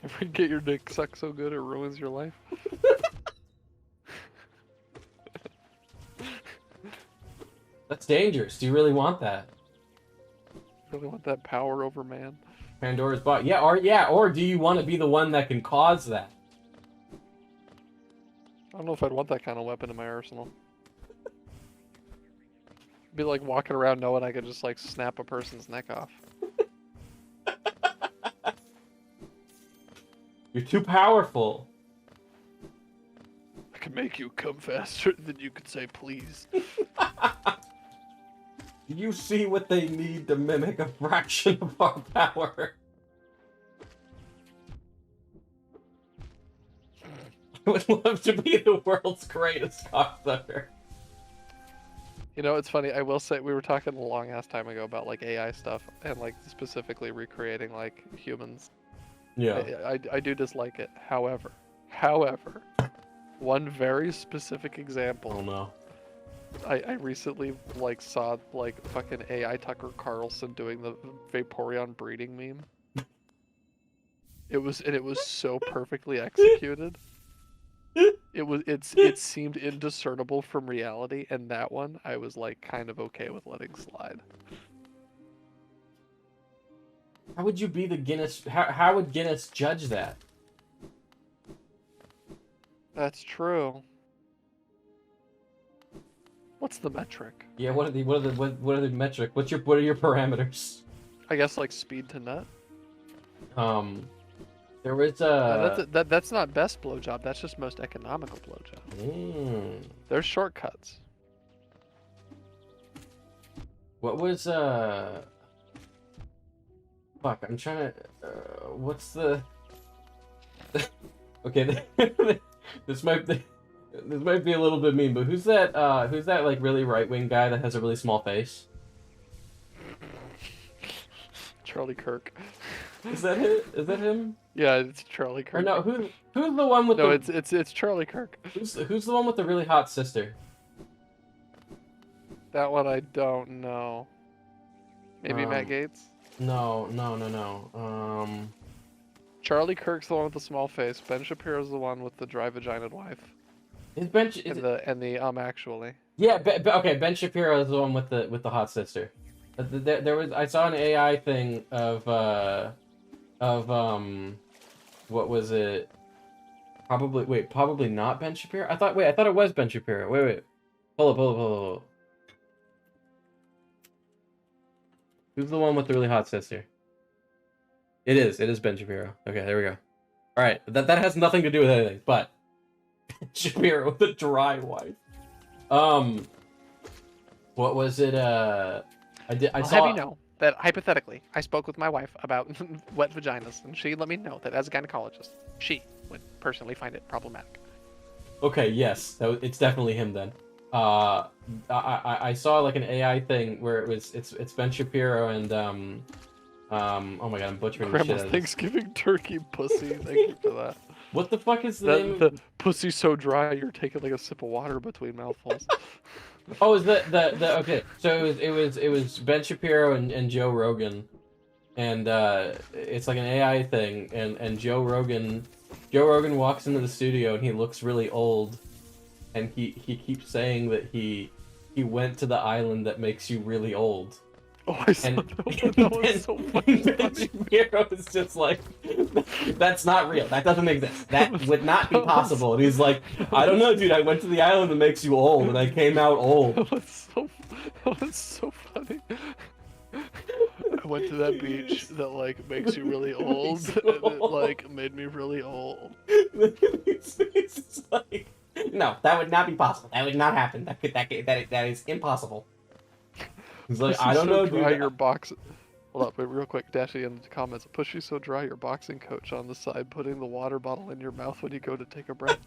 Ever get your dick sucked so good it ruins your life? That's dangerous. Do you really want that? Really want that power over man? Pandora's box. Yeah, or do you want to be the one that can cause that? I don't know if I'd want that kind of weapon in my arsenal. Be like walking around knowing I could just like snap a person's neck off. You're too powerful. I can make you come faster than you could say please. Do you see what they need to mimic a fraction of our power? I would love to be the world's greatest cocksucker. You know, it's funny, I will say, we were talking a long ass time ago about like AI stuff and like specifically recreating like humans. Yeah. I do dislike it. However, one very specific example. Oh no. I recently like saw like fucking AI Tucker Carlson doing the Vaporeon breeding meme. It was so perfectly executed. It seemed indiscernible from reality, and that one I was like kind of okay with letting slide. How would you be the Guinness? How would Guinness judge that? That's true. What's the metric? Yeah. What are the metric? What are your parameters? I guess like speed to nut. There was That's not best blowjob. That's just most economical blowjob. There's shortcuts. What was Fuck, I'm trying to. What's the? Okay, this might be a little bit mean, but who's that like really right-wing guy that has a really small face? Charlie Kirk. Is that him? Is that him? Yeah, it's Charlie Kirk. Or no, who's the one with no, the? it's Charlie Kirk. Who's the one with the really hot sister? That one I don't know. Maybe Matt Gaetz? No. Charlie Kirk's the one with the small face. Ben Shapiro's the one with the dry vaginaed wife. Is Ben? Actually. Yeah, okay. Ben Shapiro is the one with the hot sister. There was I saw an AI thing of what was it? Probably not Ben Shapiro. I thought it was Ben Shapiro. Wait. Hold up. Who's the one with the really hot sister? It is Ben Shapiro. Okay, there we go. All right, that has nothing to do with anything, but Shapiro with a dry wife. What was it? I'll have you know that hypothetically, I spoke with my wife about wet vaginas, and she let me know that as a gynecologist, she would personally find it problematic. Okay, yes, it's definitely him then. I saw like an AI thing where it's Ben Shapiro and oh my god, I'm butchering the shit Grandma's out of this. Thanksgiving turkey pussy. Thank you for that. What the fuck is the name? The pussy so dry you're taking like a sip of water between mouthfuls. Oh, is the okay? So it was Ben Shapiro and Joe Rogan, and it's like an AI thing, and Joe Rogan walks into the studio and he looks really old, and he keeps saying that he went to the island that makes you really old. Oh, I saw that was so fucking funny. Shapiro is just like, that's not real. That doesn't exist. That would not be possible. And he's like, I don't know, dude. I went to the island that makes you old, and I came out old. That was so funny. I went to that beach that like makes you really old, and it like made me really old. It's just like, no, that would not be possible. That would not happen. That is impossible. He's like, I don't know, dude. Your box. Hold up, wait, real quick. Dashy in the comments. Push you so dry, your boxing coach on the side, putting the water bottle in your mouth when you go to take a breath.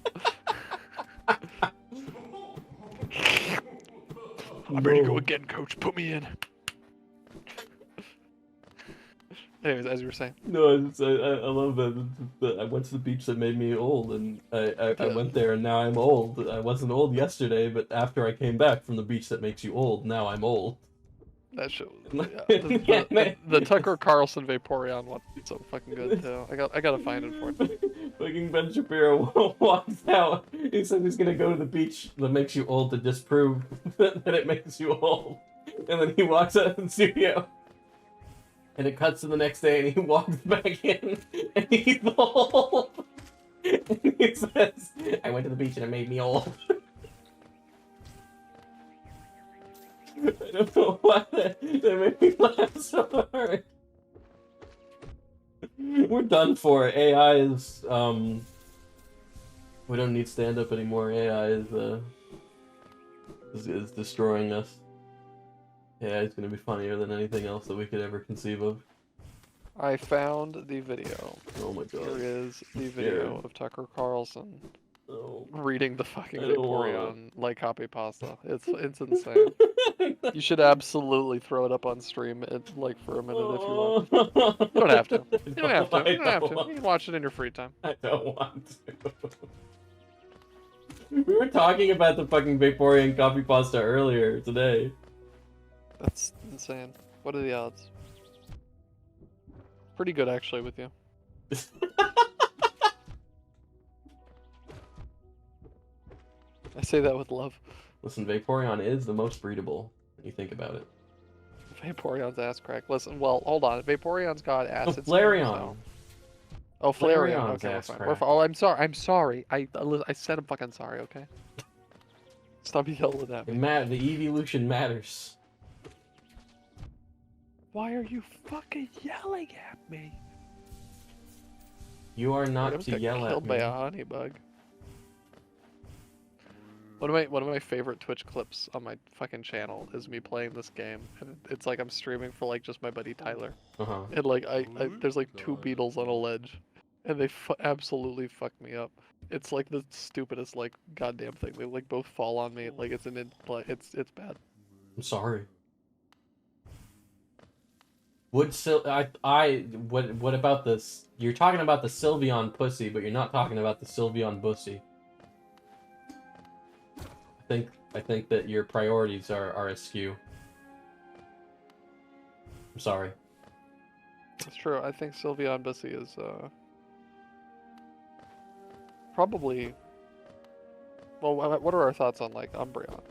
I'm ready to go again, coach. Put me in. Anyways, as you were saying. No, I love that. I went to the beach that made me old, and I went there, and now I'm old. I wasn't old yesterday, but after I came back from the beach that makes you old, now I'm old. That shit was, Yeah, the Tucker Carlson Vaporeon one is so fucking good too. I gotta find it for it. Fucking Ben Shapiro walks out. He says he's gonna go to the beach that makes you old to disprove that it makes you old. And then he walks out of the studio. And it cuts to the next day and he walks back in and he's old. And he says, I went to the beach and it made me old. I don't know why that made me laugh so hard. We're done for. AI is, we don't need stand-up anymore. AI is destroying us. AI is going to be funnier than anything else that we could ever conceive of. I found the video. Oh my god. Here is the video of Tucker Carlson Oh. reading the fucking I don't wanna. Vaporeon like copy pasta. It's insane. You should absolutely throw it up on stream like for a minute if you want. You don't have to. You don't have to. You don't have to. You can watch it in your free time. I don't want to. We were talking about the fucking Vaporeon copy pasta earlier today. That's insane. What are the odds? Pretty good actually with you. I say that with love. Listen, Vaporeon is the most breedable when you think about it. Vaporeon's ass crack. Listen, well, hold on. Vaporeon's got acid. Flareon. So. Oh, Flareon. Flareon's Okay, ass we're fine. crack. We're fine. Oh, I'm sorry. I'm sorry. I said I'm fucking sorry. Okay. Stop yelling at me. The evolution matters. Why are you fucking yelling at me? You are I not almost to got yell at killed by me. a honey bug. One of my favorite Twitch clips on my fucking channel is me playing this game, and it's like I'm streaming for like just my buddy Tyler, Uh-huh. and like there's like two beetles on a ledge, and they absolutely fuck me up. It's like the stupidest like goddamn thing. They like both fall on me. Like it's it's bad. I'm sorry. What about this? You're talking about the Sylveon pussy, but you're not talking about the Sylveon bussy. I think that your priorities are askew. I'm sorry. It's true. I think Sylveon Bussy is probably. Well, what are our thoughts on like Umbreon?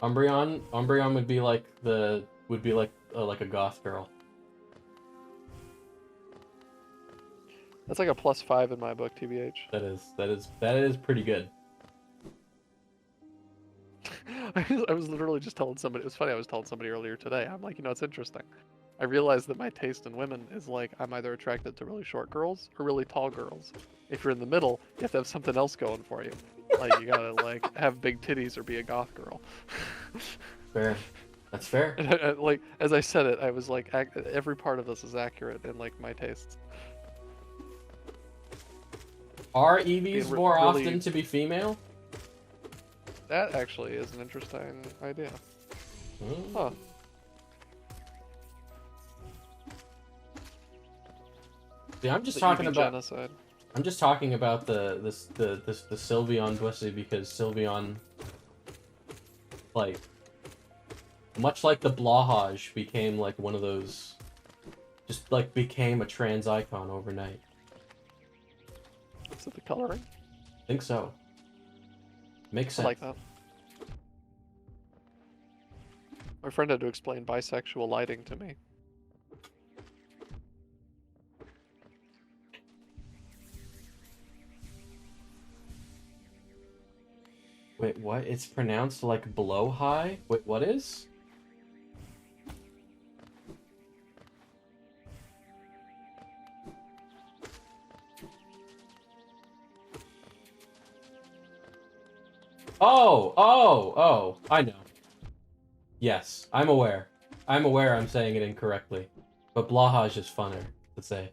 Umbreon would be like a goth girl. That's like a +5 in my book, TBH. That is pretty good. I was literally just telling somebody. It was funny. I was telling somebody earlier today. I'm like, it's interesting. I realized that my taste in women is like I'm either attracted to really short girls or really tall girls. If you're in the middle, you have to have something else going for you. Like you gotta like have big titties or be a goth girl. Fair. That's fair. And like as I said it, I was like, every part of this is accurate in like my tastes. Are EVs more really- often to be female? That actually is an interesting idea. Hmm. Huh. See, I'm just The talking EV about. genocide. I'm just talking about the Sylveon bussy because Sylveon, like, much like the Blahage, became like one of those, just like became a trans icon overnight. Is it the coloring? I think so. Makes I sense. like that. My friend had to explain bisexual lighting to me. Wait, what? It's pronounced like blow high? Wait, what is? Oh, I know. Yes, I'm aware. I'm aware I'm saying it incorrectly. But Blahage is funner to say.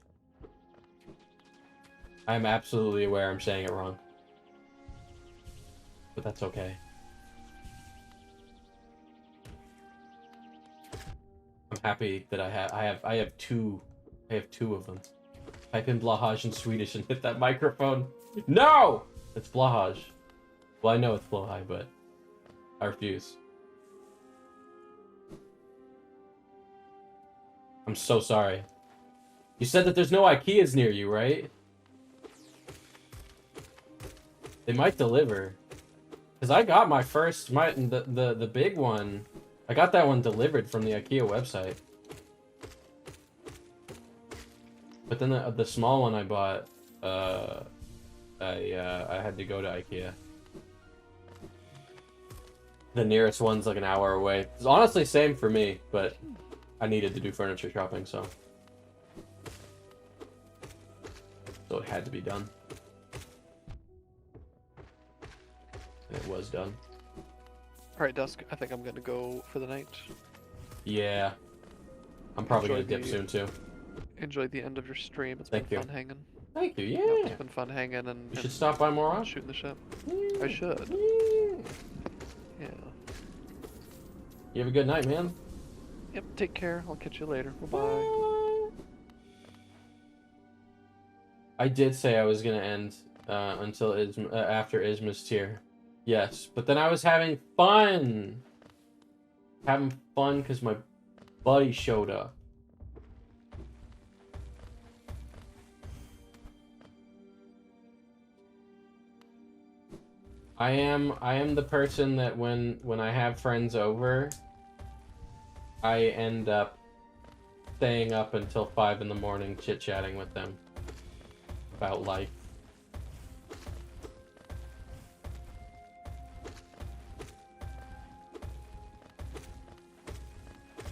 I'm absolutely aware I'm saying it wrong. But that's okay. I'm happy that I have two of them. Type in Blahaj in Swedish and hit that microphone. No! It's Blahaj. Well, I know it's Blahaj, but I refuse. I'm so sorry. You said that there's no IKEAs near you, right? They might deliver. Cause I got my first, the big one. I got that one delivered from the IKEA website. But then the small one I bought, I had to go to IKEA. The nearest one's like an hour away. It's honestly same for me, but I needed to do furniture shopping, so it had to be done. And it was done. Alright, Dusk, I think I'm gonna go for the night. Yeah. I'm probably Enjoy gonna dip soon too. Enjoy the end of your stream. It's Thank been you. fun hanging. Thank you, yeah. Yep, it's been fun hanging and You should stop by more often. shooting the ship. Yeah. I should. Yeah. Yeah. You have a good night, man. Yep, take care. I'll catch you later. Bye-bye. I did say I was gonna end until after Isma's tier. Yes, but then I was having fun. Having fun because my buddy showed up. I am the person that when I have friends over, I end up staying up until 5 in the morning chit-chatting with them about life.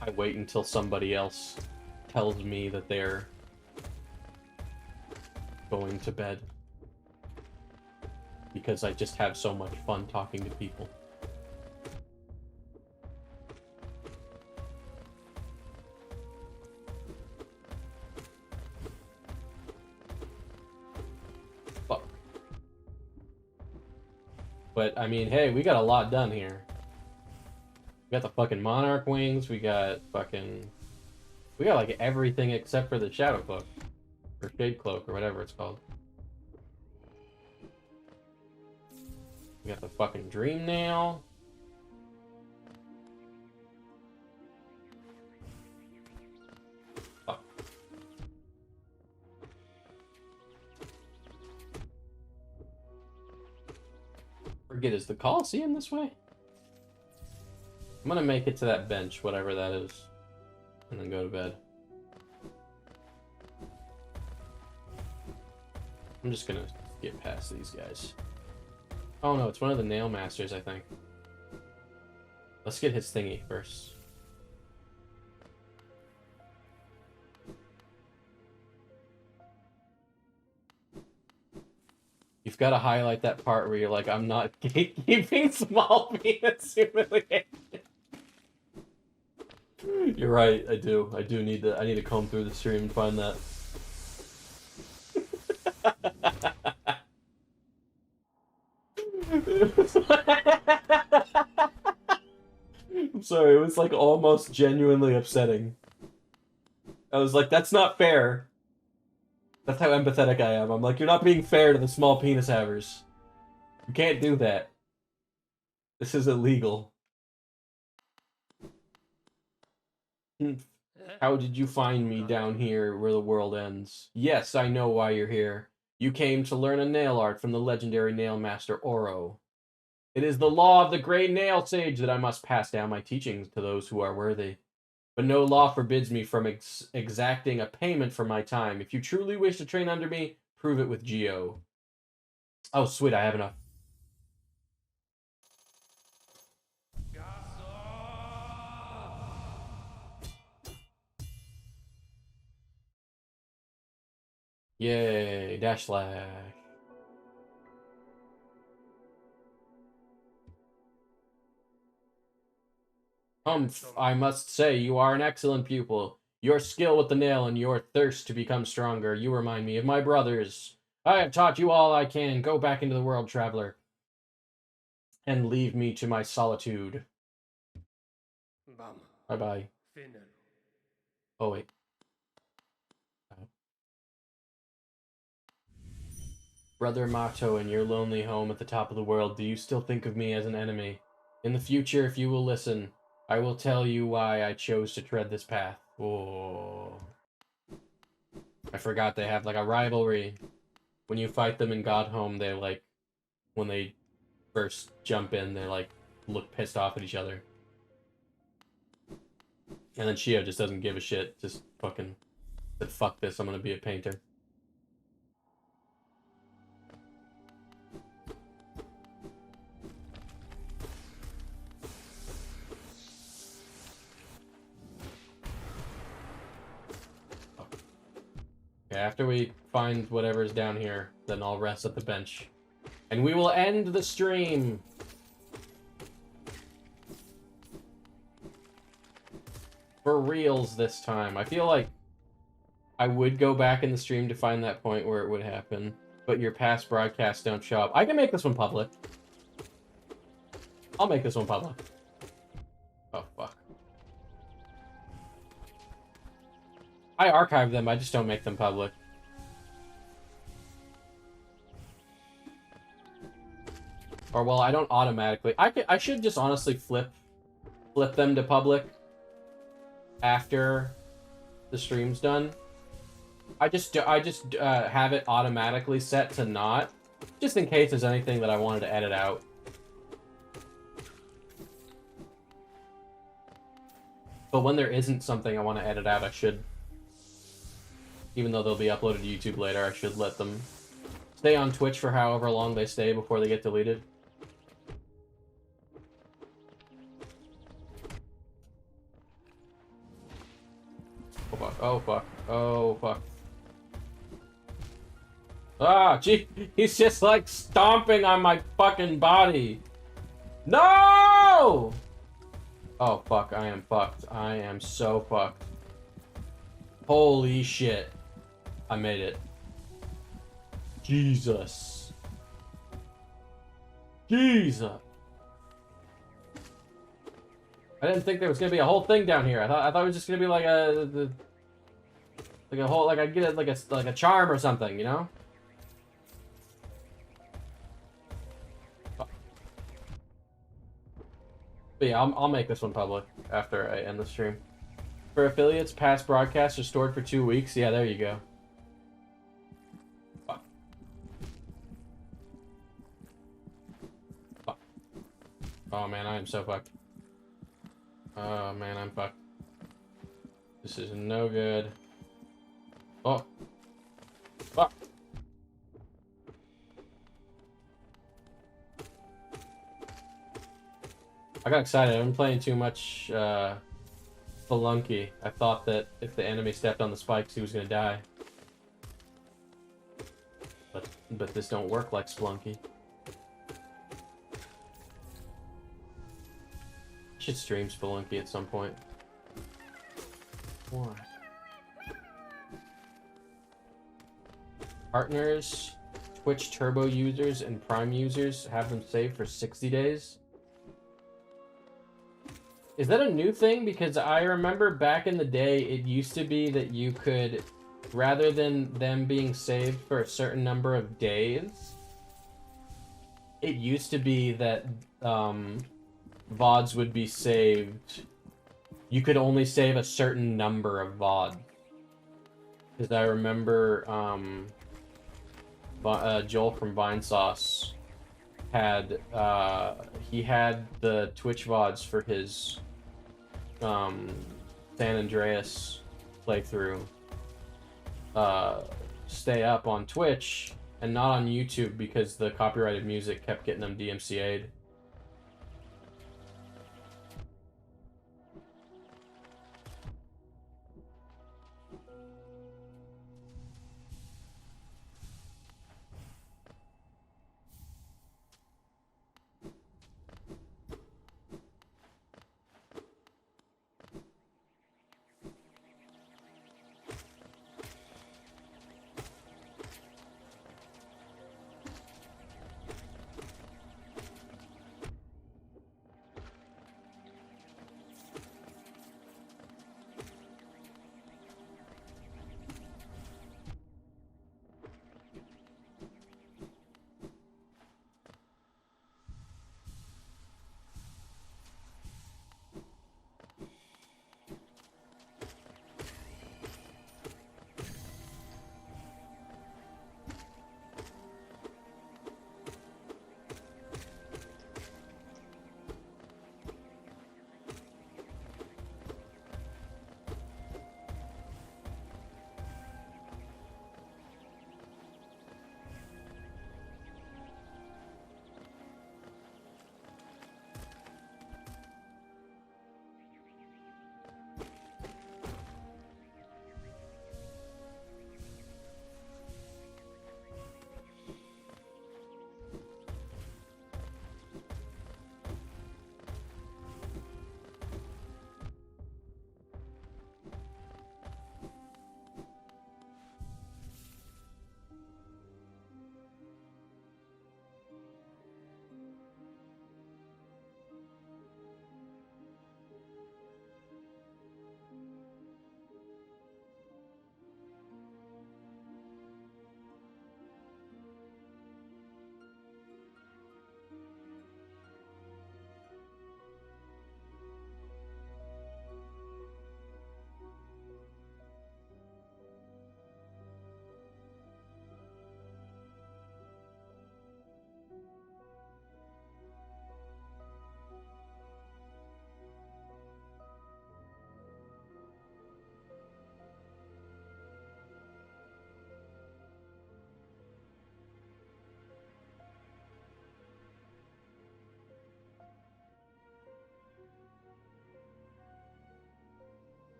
I wait until somebody else tells me that they're going to bed. Because I just have so much fun talking to people. Fuck. But, I mean, hey, we got a lot done here. We got the fucking Monarch wings, we got like everything except for the Shadow Cloak. Or Shade Cloak, or whatever it's called. We got the fucking Dream Nail. Fuck. Forget, is the Coliseum this way? I'm gonna make it to that bench, whatever that is, and then go to bed. I'm just gonna get past these guys. Oh no, it's one of the Nail Masters, I think. Let's get his thingy first. You've got to highlight that part where you're like, I'm not gatekeeping small penis humiliation. You're right, I do. I need to comb through the stream and find that. I'm sorry, it was like almost genuinely upsetting. I was like, that's not fair. That's how empathetic I am. I'm like, you're not being fair to the small penis havers. You can't do that. This is illegal. How did you find me down here where the world ends? Yes, I know why you're here. You came to learn a nail art from the legendary nail master Oro. It is the law of the great nail sage that I must pass down my teachings to those who are worthy. But no law forbids me from exacting a payment for my time. If you truly wish to train under me, prove it with Geo. Oh, sweet, I have enough. Yay, dash slash. I must say, you are an excellent pupil. Your skill with the nail and your thirst to become stronger, you remind me of my brothers. I have taught you all I can. Go back into the world, traveler. And leave me to my solitude. Bye-bye. Oh, wait. Brother Mato, in your lonely home at the top of the world, do you still think of me as an enemy? In the future, if you will listen, I will tell you why I chose to tread this path. Oh. I forgot they have, like, a rivalry. When you fight them in Godhome, they, like, when they first jump in, they, like, look pissed off at each other. And then Shio just doesn't give a shit. Just fucking said, fuck this, I'm gonna be a painter. Okay, after we find whatever's down here, then I'll rest at the bench. And we will end the stream! For reals this time. I feel like I would go back in the stream to find that point where it would happen, but your past broadcasts don't show up. I can make this one public. I'll make this one public. Oh, fuck. I archive them, I just don't make them public. Or, well, I don't automatically. I should just honestly flip them to public after the stream's done. I just have it automatically set to not, just in case there's anything that I wanted to edit out. But when there isn't something I want to edit out, I should, even though they'll be uploaded to YouTube later, I should let them stay on Twitch for however long they stay before they get deleted. Oh fuck, oh fuck, oh fuck. Ah, gee, he's just like stomping on my fucking body. No! Oh fuck, I am fucked. I am so fucked. Holy shit. I made it. Jesus. Jesus. I didn't think there was gonna be a whole thing down here. I thought it was just gonna be like a whole, like I'd get it like a charm or something, you know? But yeah, I'll make this one public after I end the stream. For affiliates, past broadcasts are stored for 2 weeks. Yeah, there you go. Fuck. Fuck. Oh man, I am so fucked. Oh man, I'm fucked. This is no good. Oh. Fuck. I got excited. I've been playing too much Spelunky. I thought that if the enemy stepped on the spikes, he was gonna die. But this don't work like Spelunky. Should stream Spelunky at some point. Why? Partners, Twitch Turbo users, and Prime users have them saved for 60 days. Is that a new thing? Because I remember back in the day, it used to be that you could, rather than them being saved for a certain number of days, it used to be that VODs would be saved. You could only save a certain number of VOD. Because I remember Joel from Vinesauce had he had the Twitch VODs for his San Andreas playthrough stay up on Twitch and not on YouTube because the copyrighted music kept getting them DMCA'd.